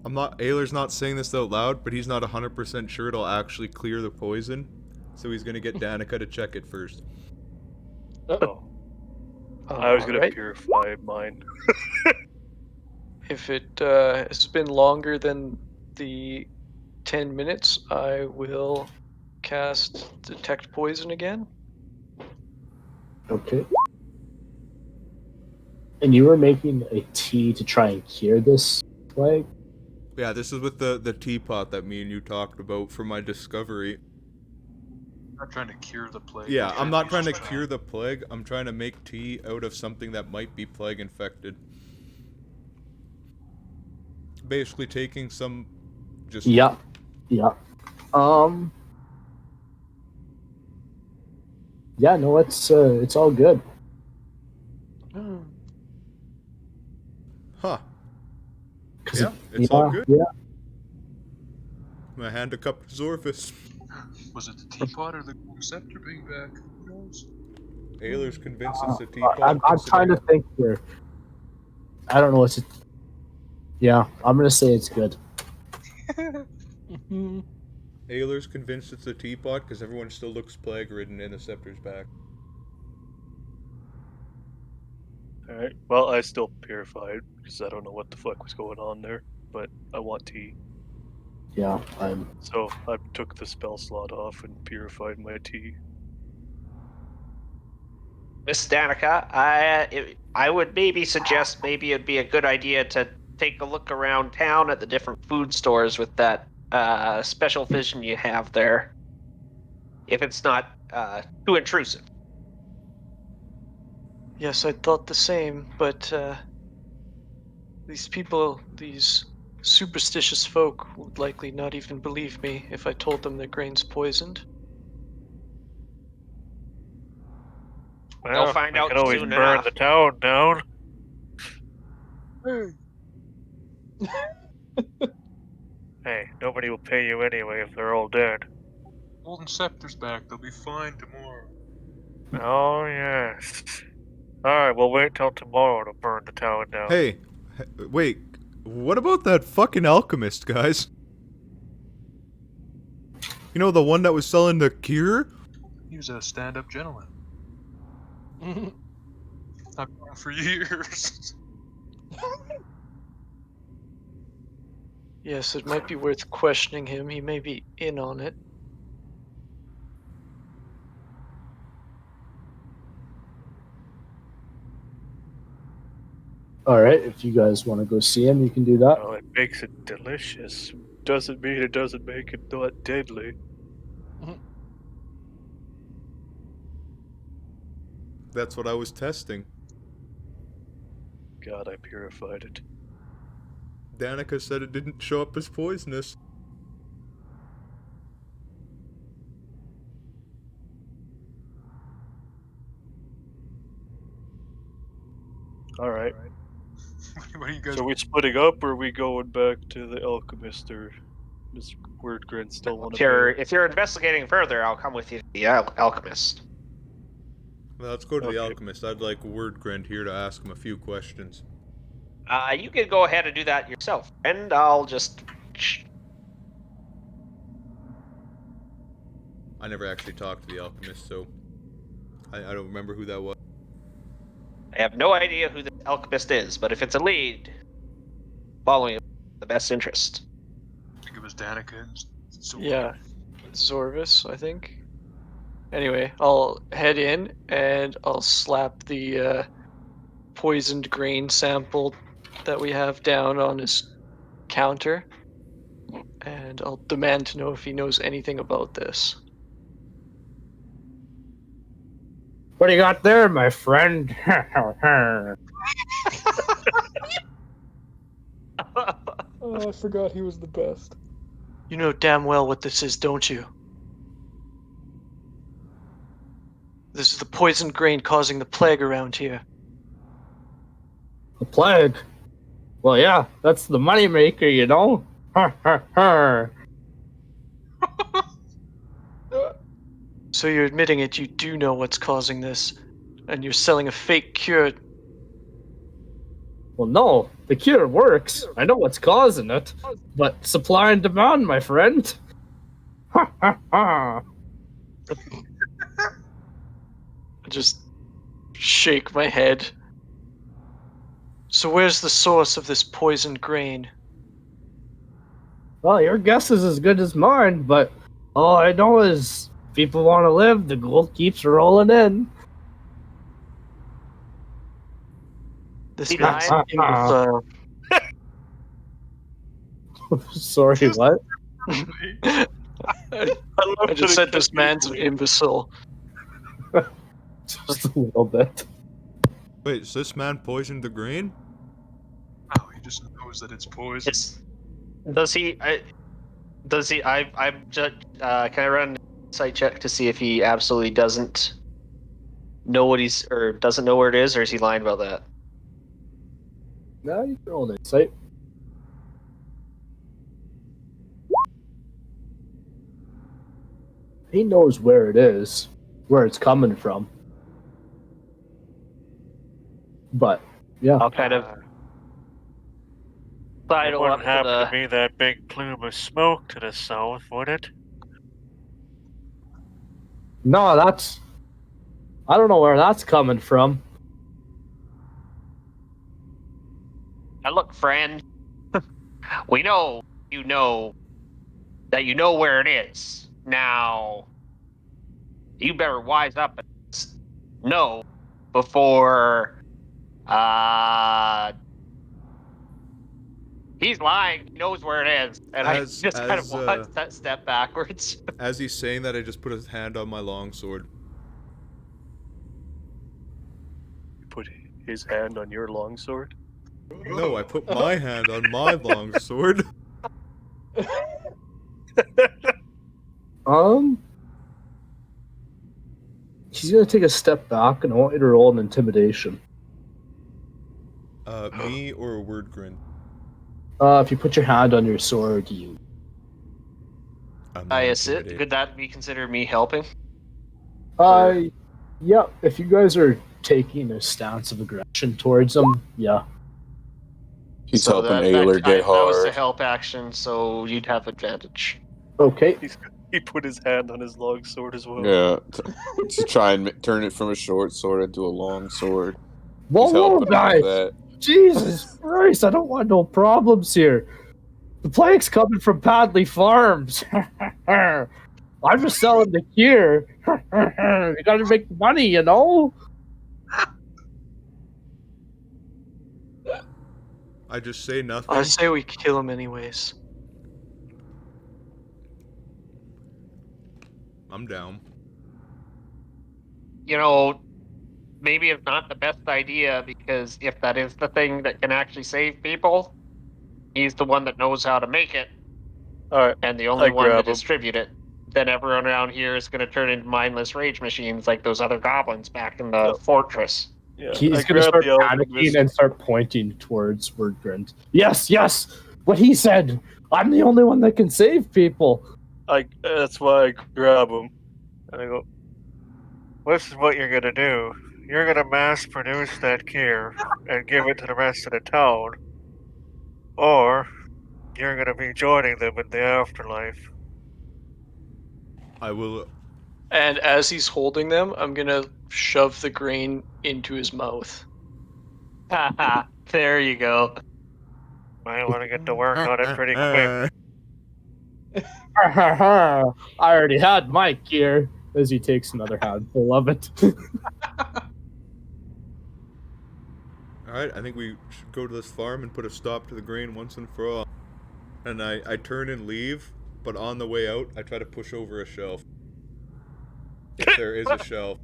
Ayler's not saying this out loud, but he's not 100% sure it'll actually clear the poison. So he's gonna get Danica to check it first. Oh. I was gonna purify mine. If it has been longer than the 10 minutes, I will cast Detect Poison again. Okay. And you were making a tea to try and cure this plague? Yeah, this is with the teapot that me and you talked about for my discovery. I'm not trying to cure the plague. Yeah, I'm not trying to cure the plague. I'm trying to make tea out of something that might be plague infected. Basically taking some just... Yeah. Yeah, no, it's all good. Huh. Yeah, it's all good. Yeah. I hand a cup to Zorfus. Was it the teapot or the scepter being back? Who knows? Ayler's convinced it's the teapot. I'm trying to think here. I don't know what's it. Yeah, I'm gonna say it's good. Ayler's convinced it's the teapot because everyone still looks plague-ridden and the scepter's back. Alright, well, I still purified because I don't know what the fuck was going on there, but I want tea. Yeah, So I took the spell slot off and purified my tea. Miss Danica, I would maybe suggest maybe it'd be a good idea to take a look around town at the different food stores with that special vision you have there. If it's not too intrusive. Yes, I thought the same, but these people, these superstitious folk, would likely not even believe me if I told them their grain's poisoned. Well, They'll find I out can always soon burn enough. the town down. Hey, nobody will pay you anyway if they're all dead. Golden Scepter's back. They'll be fine tomorrow. Oh, yes. Alright, we'll wait till tomorrow to burn the town down. Hey, wait, what about that fucking alchemist, guys? You know, the one that was selling the cure? He was a stand-up gentleman. I've known him for years. Yes, it might be worth questioning him. He may be in on it. Alright, if you guys want to go see him, you can do that. Well, it makes it delicious. Doesn't mean it doesn't make it not deadly. That's what I was testing. God, I purified it. Danica said it didn't show up as poisonous. Alright. What are you guys? So we splitting up, or are we going back to the alchemist, or does Wordgrin still want to be? If you're investigating further, I'll come with you to the alchemist. Well, let's go to the Okay. alchemist. I'd like Wordgrin here to ask him a few questions. You can go ahead and do that yourself, and I'll just. I never actually talked to the alchemist, so I don't remember who that was. I have no idea who the alchemist is, but if it's a lead, following it in the best interest. I think it was Danica and Yeah, Zorvis, I think. Anyway, I'll head in and I'll slap the poisoned grain sample that we have down on his counter, and I'll demand to know if he knows anything about this. What do you got there, my friend? Oh, I forgot he was the best. You know damn well what this is, don't you? This is the poisoned grain causing the plague around here. The plague? Well, yeah, that's the moneymaker, you know? So you're admitting it, you do know what's causing this, and you're selling a fake cure. Well, no, the cure works. I know what's causing it. But supply and demand, my friend. Ha ha ha. I just shake my head. So where's the source of this poisoned grain? Well, your guess is as good as mine, but all I know is people want to live, the gold keeps rolling in. This Nine. man's imbecile. Sorry, what? I just said this man's an imbecile. Just a little bit. Wait, is this man poisoned the grain? Oh, he just knows that it's poison. Does he? I'm just. Can I run a site check to see if he absolutely doesn't know what doesn't know where it is, or is he lying about that? No, you can roll an insight. He knows where it is, where it's coming from. But, yeah. I'll kind of It sidle up wouldn't to happen the. to be that big plume of smoke to the south, would it? No, that's... I don't know where that's coming from. Now look, friend. We know that you know where it is. Now, you better wise up and know before. He's lying. He knows where it is, and I just kind of want that step backwards. As he's saying that, I just put his hand on my longsword. You put his hand on your longsword? No, I put my hand on my longsword. She's gonna take a step back, and I want you to roll an intimidation. Me or a Wordgrin? If you put your hand on your sword, you... I'm not Could that be considered me helping? Yeah, if you guys are taking a stance of aggression towards him, yeah. He's helping Ayler get hard. That was the help action, so you'd have advantage. Okay. He put his hand on his longsword as well. Yeah, to try and turn it from a short sword into a long sword. Whoa, He's whoa, helping him with guys! that. Jesus Christ, I don't want no problems here. The plague's coming from Padley Farms. I'm just selling the cure. You gotta make money, you know? I just say nothing. I say we kill him anyways. I'm down. You know, maybe it's not the best idea, because if that is the thing that can actually save people, he's the one that knows how to make it, Alright, and the only I one to grab him. distribute it. Then everyone around here is going to turn into mindless rage machines like those other goblins back in the Yep. fortress. Yeah, He's I gonna grab start the panicking alchemist. and start pointing towards Wordgrind. Yes, yes! What he said! I'm the only one that can save people! That's why I grab him. And I go, this is what you're gonna do. You're gonna mass produce that cure and give it to the rest of the town. Or you're gonna be joining them in the afterlife. I will. And as he's holding them, I'm gonna shove the grain into his mouth. Haha, there you go. Might want to get to work on it pretty quick. I already had my cure. As he takes another handful of it. Alright, I think we should go to this farm and put a stop to the grain once and for all. And I turn and leave, but on the way out, I try to push over a shelf. If there is a shelf.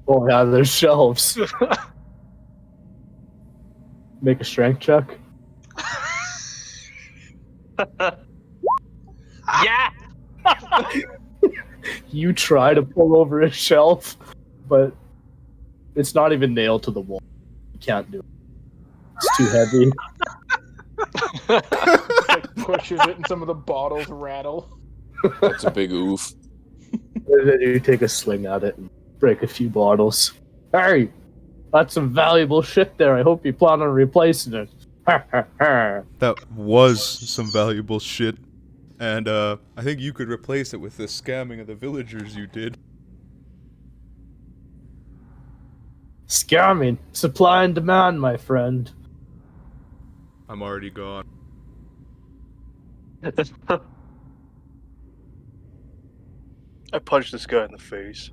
Oh yeah, there's shelves. Make a strength check. Yeah! You try to pull over a shelf, but it's not even nailed to the wall. You can't do it. It's too heavy. Like pushes it and some of the bottles rattle. That's a big oof. And then you take a swing at it and break a few bottles. Hey, that's some valuable shit there. I hope you plan on replacing it. That was some valuable shit. And I think you could replace it with the scamming of the villagers you did. Scamming. Supply and demand, my friend. I'm already gone. I punched this guy in the face.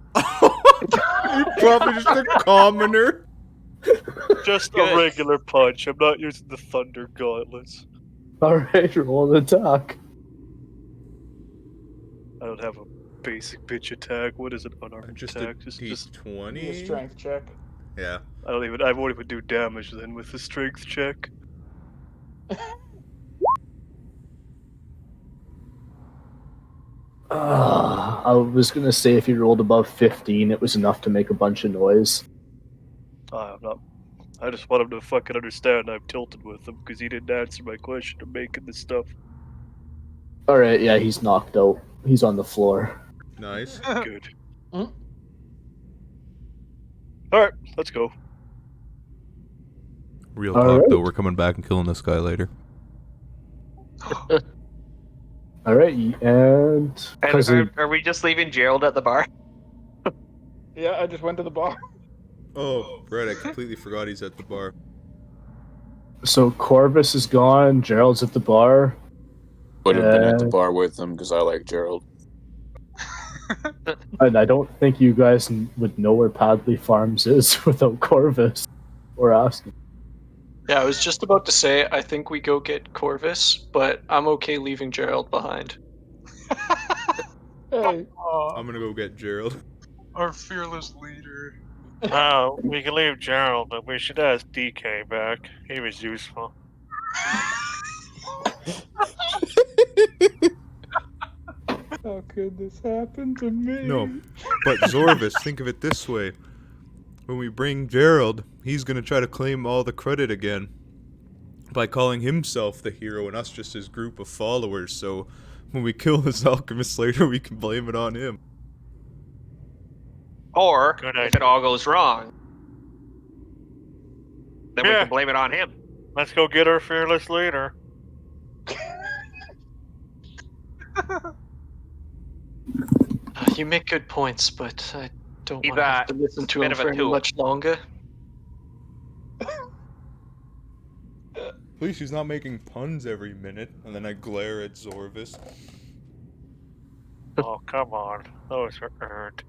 Probably just a commoner. Just Good. a regular punch. I'm not using the thunder gauntlets. Alright, roll an attack. I don't have a basic bitch attack. What is an unarmed Just attack? a Just Give me a D20? strength check. Yeah. I won't even do damage then with the strength check. I was gonna say if you rolled above 15, it was enough to make a bunch of noise. I'm not. I just want him to fucking understand I'm tilted with him because he didn't answer my question of making this stuff. Alright, yeah, he's knocked out. He's on the floor. Nice. Good. Alright, let's go. Real All talk, right. though, we're coming back and killing this guy later. Alright, and... And are we just leaving Gerald at the bar? Yeah, I just went to the bar. Oh, right, I completely forgot he's at the bar. So Corvus is gone, Gerald's at the bar. Would have been at the bar with him because I like Gerald. And I don't think you guys would know where Padley Farms is without Corvus. Or asking. Yeah, I was just about to say, I think we go get Corvus, but I'm okay leaving Gerald behind. Hey, I'm gonna go get Gerald. Our fearless leader. Oh, we can leave Gerald, but we should ask DK back. He was useful. how could this happen to me? No, but Zorvis, think of it this way. When we bring Gerald, he's gonna try to claim all the credit again by calling himself the hero and us just his group of followers, so when we kill this alchemist later, we can blame it on him. Or, Good if idea. it all goes wrong, then we Yeah. can blame it on him. Let's go get our fearless leader. You make good points, but I don't He's want to have to listen to bit him of a for any tool. much longer. At least he's not making puns every minute. And then I glare at Zorvis. Oh, come on. Those are earned.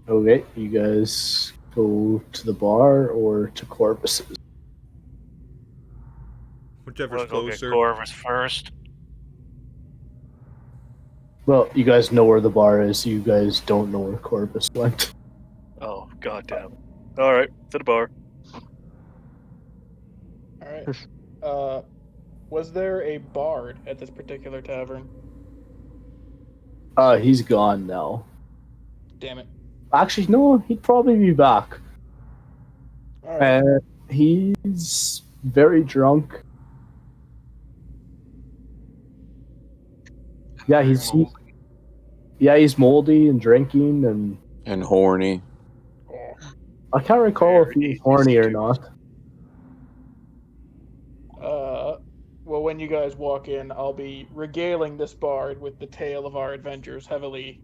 Okay, you guys go to the bar or to Corvus's? Whichever's We'll go get closer. Corvus first. Well, you guys know where the bar is. You guys don't know where Corvus went. Oh, goddamn. Alright, to the bar. Alright. Was there a bard at this particular tavern? He's gone now. Damn it. Actually, no, he'd probably be back. Alright. He's very drunk. Yeah, he's moldy and drinking and horny. I can't recall if he's horny or not. Well, when you guys walk in, I'll be regaling this bard with the tale of our adventures, heavily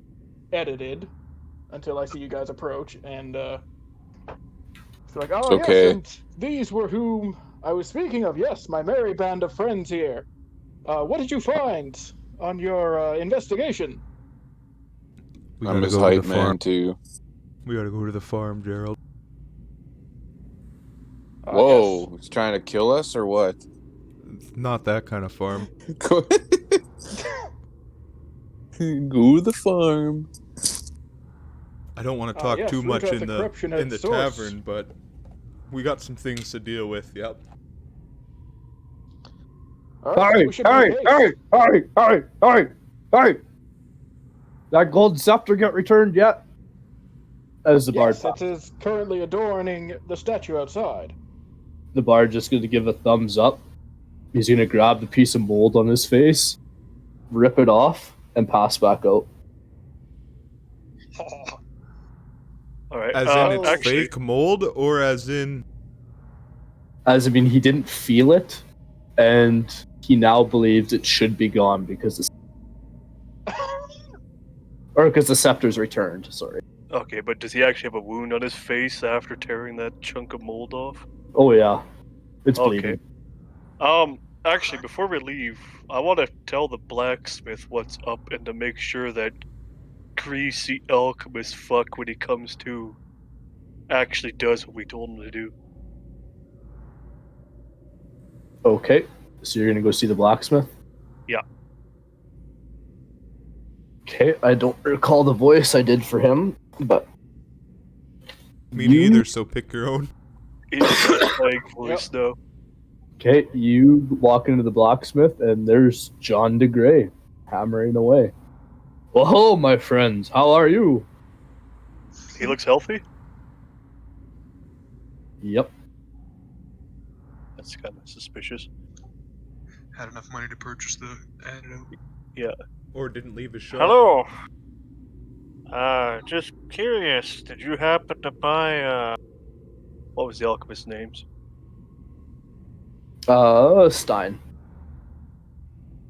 edited, until I see you guys approach, and it's like, oh yes, okay. and these were whom I was speaking of. Yes, my merry band of friends here. What did you find on your investigation? I'm his hype man too. We gotta go to the farm, Gerald. Whoa, Yes. he's trying to kill us or what? It's not that kind of farm. Go to the farm. I don't want to talk yes, too root much out in the the corruption at source. tavern, but we got some things to deal with. Yep. Hey! That gold scepter get returned yet? As the bard. Yes, it is currently adorning the statue outside. The bard just going to give a thumbs up. He's going to grab the piece of mold on his face, rip it off, and pass back out. Alright, As in it's actually, fake mold, or as in... As I mean, he didn't feel it, and he now believes it should be gone because the scepter's returned, sorry. okay, but does he actually have a wound on his face after tearing that chunk of mold off? Oh yeah. It's bleeding. Actually, before we leave, I want to tell the blacksmith what's up and to make sure that greasy alchemist fuck, when he comes to, actually does what we told him to do. Okay, so you're gonna go see the blacksmith? Yeah. Okay, I don't recall the voice I did for him, but... Me neither, so pick your own. He's got like voice though. Okay, you walk into the blacksmith, and there's John DeGray hammering away. Well, hello, my friends. How are you? He looks healthy? Yep. That's kind of suspicious. Had enough money to purchase the antidote. Yeah. Or didn't leave his shop. Hello. Just curious, did you happen to buy, What was the alchemist's names? Stein.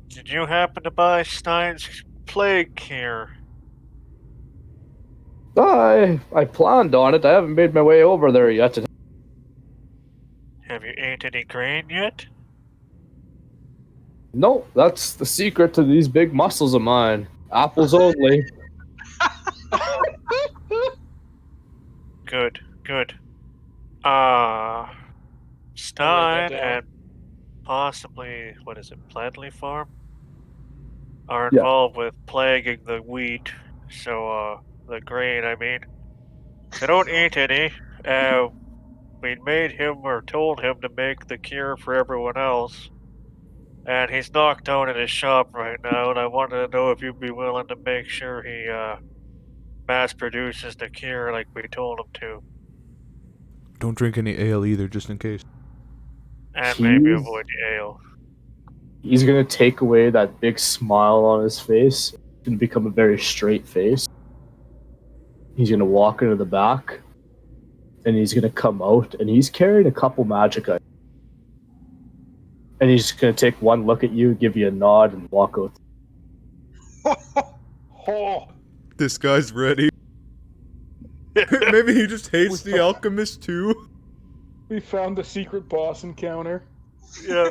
did you happen to buy Stein's plague cure? I planned on it. I haven't made my way over there yet. Have you ate any grain yet? No, that's the secret to these big muscles of mine. Apples only. Good, good. Stein I'll write that down. and possibly, what is it, Plantley Farm? Are Yeah. involved with plaguing the wheat, so, the grain, I mean. They don't eat any. We made him, or told him to make the cure for everyone else. And he's knocked out in his shop right now, and I wanted to know if you'd be willing to make sure he, mass produces the cure like we told him to. Don't drink any ale either, just in case. And maybe Jeez. avoid the ale. He's gonna take away that big smile on his face and become a very straight face. He's gonna walk into the back, and he's gonna come out, and he's carrying a couple magic items. And he's just gonna take one look at you, give you a nod, and walk out. Oh, This guy's ready. Maybe he just hates the alchemist too. We found the secret boss encounter. Yeah.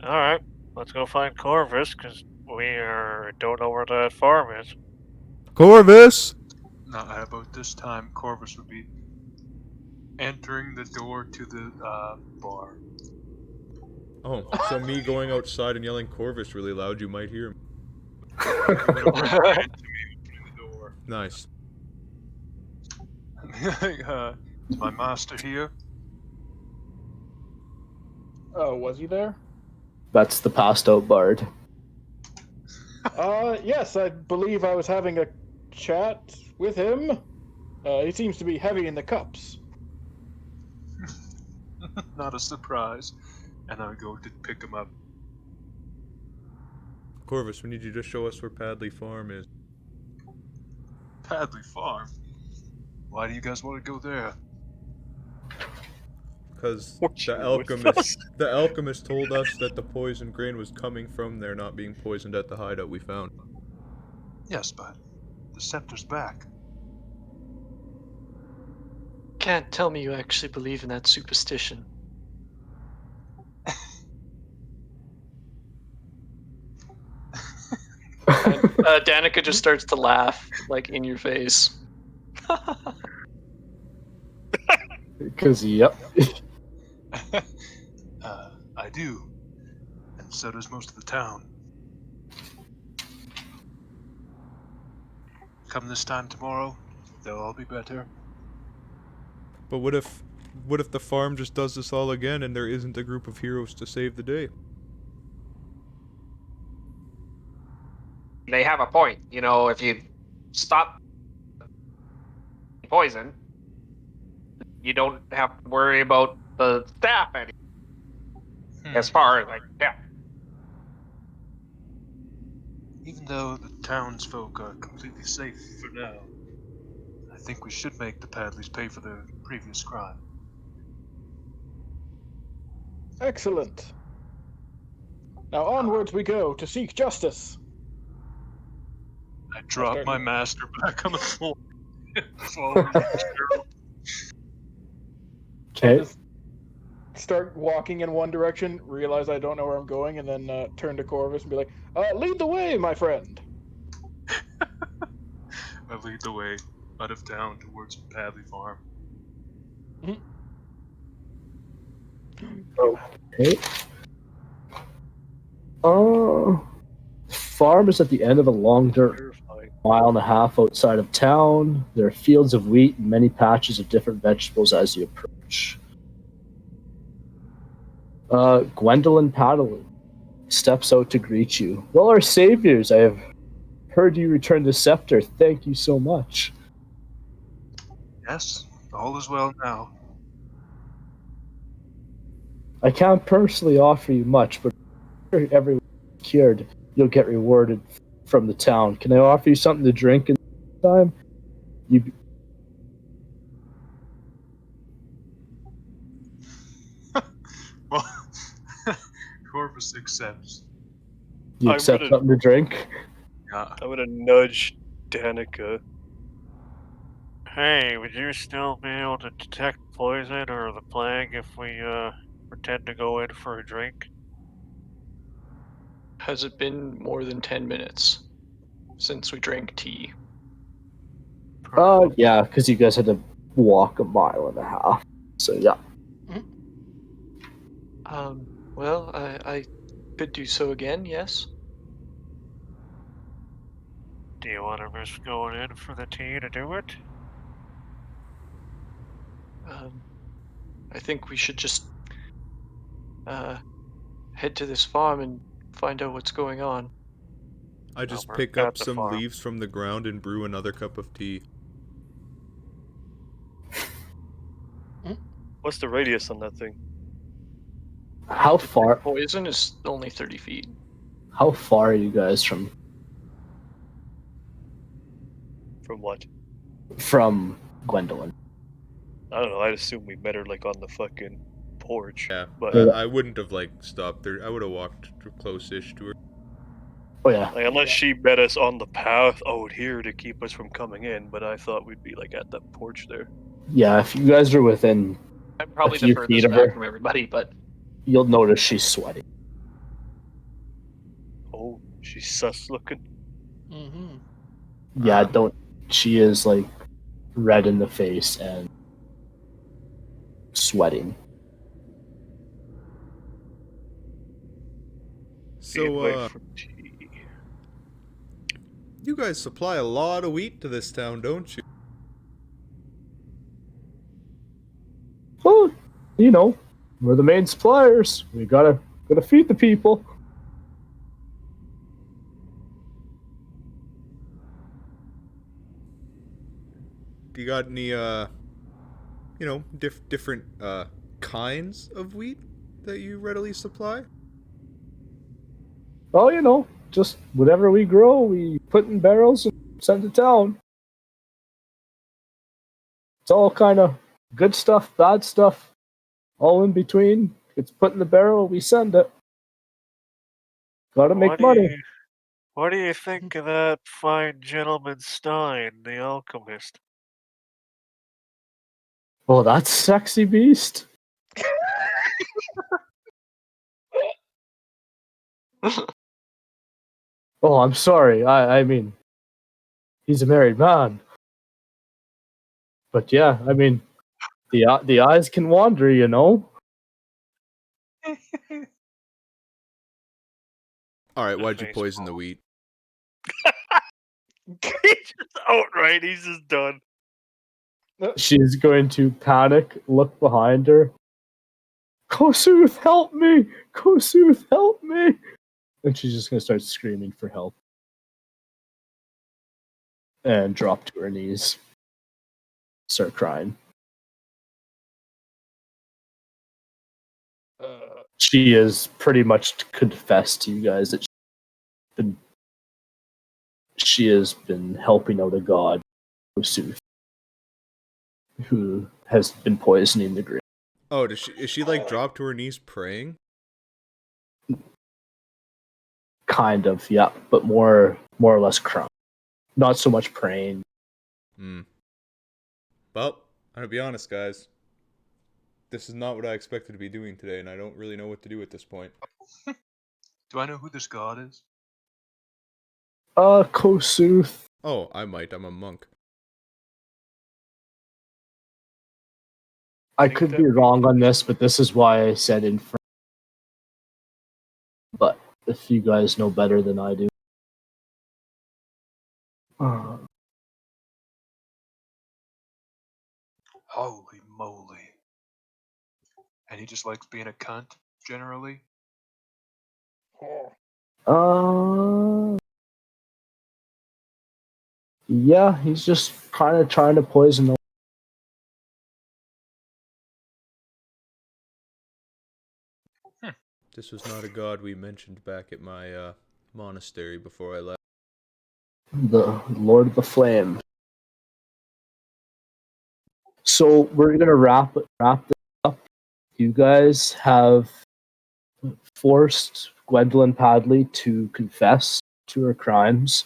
Alright, let's go find Corvus, because we don't know where that farm is. Corvus! Not at about this time, Corvus would be entering the door to the bar. Oh, so me going outside and yelling Corvus really loud, you might hear him. He would have run right into me opening the door. Nice. Is my master here? Oh, was he there? That's the passed out bard. Yes, I believe I was having a chat with him. He seems to be heavy in the cups. Not a surprise. And I would go to pick him up. Corvus, we need you to show us where Padley Farm is. Padley Farm? Why do you guys want to go there? Because What the you with alchemist told us that the poison grain was coming from there, not being poisoned at the hideout we found. Yes, but the scepter's back. Can't tell me you actually believe in that superstition. And, Danica just starts to laugh, like in your face. Because, yep. I do. And so does most of the town. Come this time tomorrow, they'll all be better. But what if the farm just does this all again and there isn't a group of heroes to save the day? They have a point. You know, if you stop poison, you don't have to worry about the staff anymore. As far as, like, yeah. Even though the townsfolk are completely safe for now, I think we should make the Padleys pay for their previous crime. Excellent. Now onwards we go to seek justice. I drop my master back on the floor. Follow the sheriff. Okay. Start walking in one direction, realize I don't know where I'm going, and then turn to Corvus and be like, lead the way, my friend. I lead the way out of town towards Padley Farm. Okay. Farm is at the end of a long dirt mile and a half outside of town. There are fields of wheat and many patches of different vegetables as you approach. Gwendolyn Paddling steps out to greet you. Well, our saviors, I have heard you return the scepter. Thank you so much. Yes, all is well now. I can't personally offer you much, but if everyone's cured, you'll get rewarded from the town. Can I offer you something to drink in the time? Well, Corvus accepts. You accept something to drink? Yeah. I'm gonna nudge Danica. Hey, would you still be able to detect poison or the plague if we pretend to go in for a drink? Has it been more than 10 minutes since we drank tea? Yeah, because you guys had to walk a mile and a half. So, yeah. Well, I could do so again, yes. Do you want to risk going in for the tea to do it? I think we should just head to this farm and find out what's going on. I just pick up some leaves from the ground and brew another cup of tea. What's the radius on that thing? How far? Poison is only 30 feet. How far are you guys from what? From Gwendolyn. I don't know. I'd assume we met her like on the fucking porch. Yeah, but I wouldn't have like stopped there. I would have walked close-ish to her. Oh yeah. Like, unless she met us on the path out here to keep us from coming in, but I thought we'd be like at that porch there. Yeah, if you guys are within I'm probably a the few furthest feet of back her, from everybody, but you'll notice she's sweating. Oh, she's sus looking. Mm-hmm. Yeah, don't. She is like red in the face and sweating. So, you guys supply a lot of wheat to this town, don't you? Well, you know, we're the main suppliers. We gotta feed the people. Do you got any, different, kinds of wheat that you readily supply? Oh, you know, just whatever we grow, we put in barrels and send to town. It's all kind of good stuff, bad stuff, all in between. It's put in the barrel, we send it. Gotta make money. What do you think of that fine gentleman Stein, the alchemist? Oh, that's sexy beast. Oh, I'm sorry. I mean, he's a married man. But yeah, I mean, the eyes can wander, you know. All right, why'd you Face poison the wheat? He's just outright, he's just done. She's going to panic, look behind her. Kosuth, help me! Kosuth, help me! And she's just going to start screaming for help. And drop to her knees. Start crying. She is pretty much confessed to you guys that she has been helping out a god, Kosuth, who has been poisoning the grain. Oh, is she like dropped to her knees praying? Kind of, yeah, but more or less crying. Not so much praying. Well, I'm gonna be honest, guys. This is not what I expected to be doing today, and I don't really know what to do at this point. Do I know who this god is? Kosuth. Oh, I might. I'm a monk. I could be wrong on this, but this is why I said in front. But if you guys know better than I do. Holy moly. And he just likes being a cunt, generally? Yeah, he's just kind of trying to poison the. This was not a god we mentioned back at my monastery before I left. The Lord of the Flame. So we're gonna wrap this up. You guys have forced Gwendolyn Padley to confess to her crimes,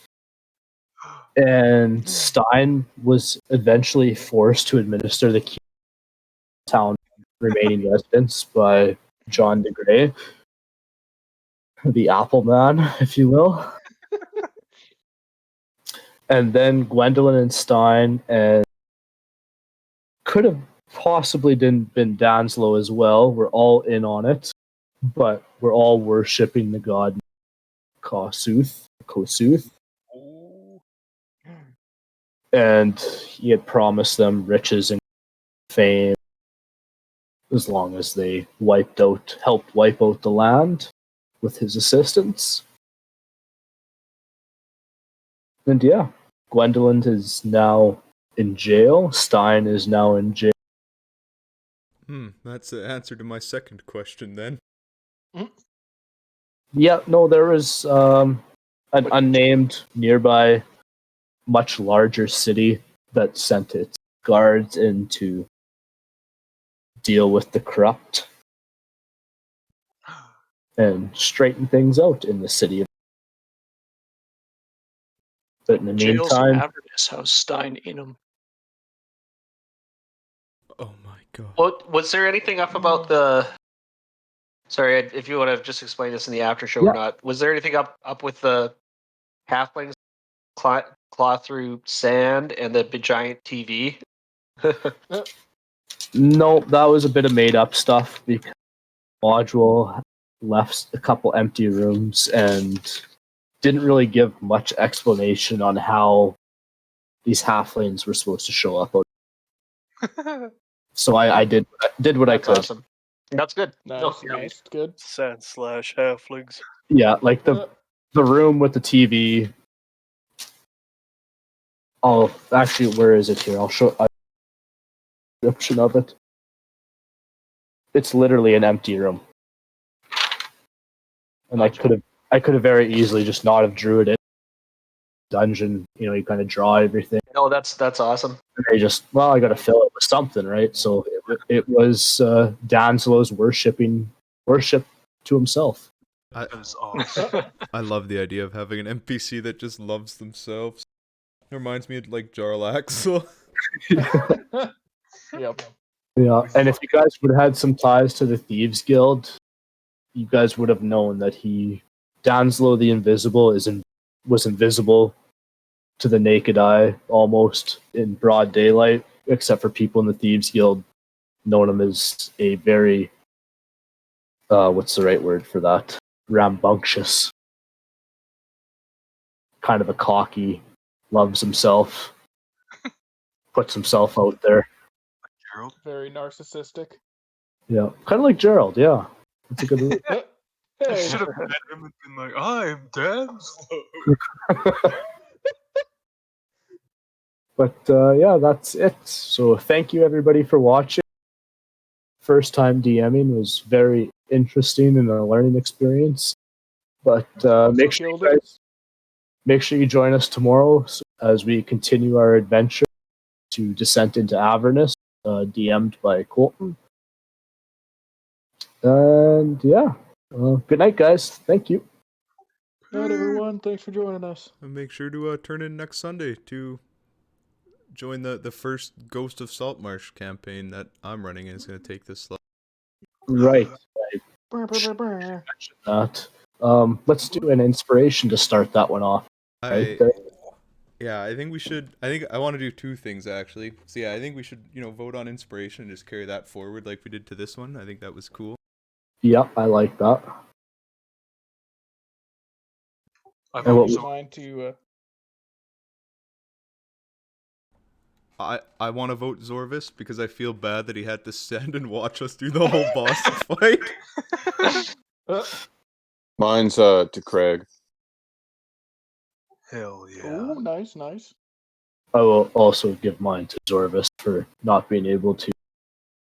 and Stein was eventually forced to administer the key to town remaining residents by John de Grey, the Apple Man, if you will. And then Gwendolyn and Stein and could have possibly been Danslow as well. We're all in on it, but we're all worshipping the god Kosuth. And he had promised them riches and fame as long as they helped wipe out the land with his assistance. And yeah, Gwendolyn is now in jail. Stein is now in jail. That's the answer to my second question then. Yeah, no, there was an unnamed nearby, much larger city that sent its guards in to deal with the corrupt and straighten things out in the city. But in the Jails in meantime, Avernus house Stein in them. Oh my god. What was there anything up about the? Sorry, if you want to just explain this in the after show Yeah. or not. Was there anything up with the halflings claw through sand and the big giant TV? no, that was a bit of made up stuff because module left a couple empty rooms and didn't really give much explanation on how these halflings were supposed to show up. So I did what I That's could. awesome. That's good. Nice, nice, good. Sand slash halflings. Yeah, like the room with the TV. Oh, actually, where is it here? I'll show a description of it. It's literally an empty room, and I could have very easily just not have drew it in dungeon. You kind of draw everything. No, that's awesome. And they just I got to fill it with something, right? So it was Danslow's worship to himself. That is awesome. I love the idea of having an NPC that just loves themselves. It reminds me of like Jarlaxle. Yep. Yeah, and if you guys would have had some ties to the Thieves Guild, you guys would have known that Danslow the Invisible was invisible to the naked eye almost in broad daylight, except for people in the Thieves Guild known him as a very what's the right word for that? Rambunctious. Kind of a cocky, loves himself, puts himself out there. Gerald? Very narcissistic. Yeah. Kind of like Gerald, yeah. That's a good I Hey, should have met him and been like, I'm Danslow. But yeah, that's it. So thank you everybody for watching. First time DMing was very interesting and a learning experience. But make sure you join us tomorrow as we continue our adventure to Descent into Avernus, DM'd by Colton. And yeah, good night, guys. Thank you. good night, everyone. Thanks for joining us. And make sure to turn in next Sunday to join the first Ghost of Saltmarsh campaign that I'm running, and it's going to take this slot. Right. Brr. That. Let's do an inspiration to start that one off. Right there. Yeah, I think we should. I want to do two things actually. So yeah, I think we should vote on inspiration and just carry that forward like we did to this one. I think that was cool. Yep, I like that. I And what vote Mine to I want to vote Zorvis because I feel bad that he had to stand and watch us do the whole boss fight. Mine's to Craig. Hell yeah. Ooh, nice, nice. I will also give mine to Zorvis for not being able to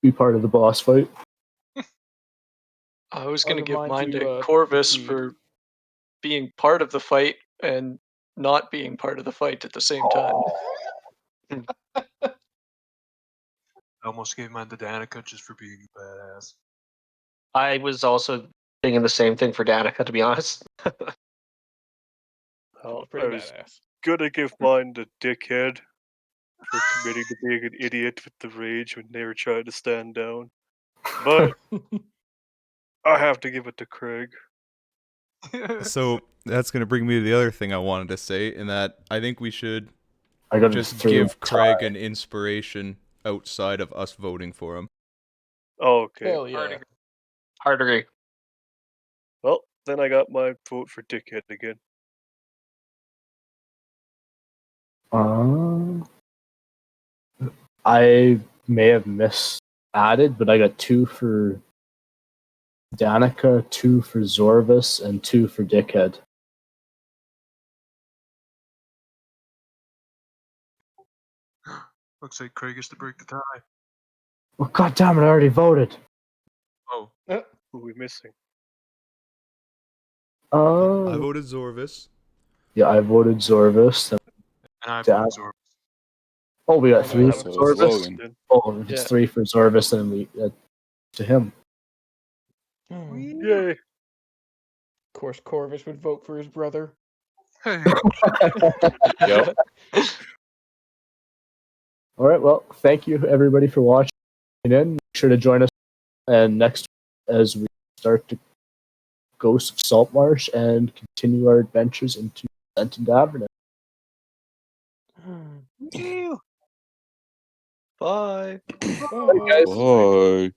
be part of the boss fight. I was going to I'll give mine to to, Corvus Steve. for being part of the fight and not being part of the fight at the same time. I almost gave mine to Danica just for being a badass. I was also thinking the same thing for Danica, to be honest. Oh, Pretty I was badass. gonna give mine to Dickhead for committing to being an idiot with the rage when they were trying to stand down. But I have to give it to Craig. So that's going to bring me to the other thing I wanted to say, in that I think we should I got just give Craig an inspiration outside of us voting for him. Okay. Hell yeah. Hard agree. Well, then I got my vote for Dickhead again. I may have misadded, but I got 2 for Danica, 2 for Zorvis, and 2 for Dickhead. Looks like Craig is to break the tie. Well, God damn it! I already voted. Oh. Who are we missing? I Oh. voted Zorvis. Yeah, I voted Zorvis. And I Damn. voted Zorvis. Oh, we got Okay, 3 so for it's Zorvis. Logan. Oh, it's Yeah. 3 for Zorvis, and we to him. Hmm. Yay! Of course, Corvus would vote for his brother. Yep. All right. Well, thank you everybody for watching in. Make sure to join us and next as we start to Ghost of Saltmarsh and continue our adventures into Benton Daverness. Bye. Bye, guys. Bye.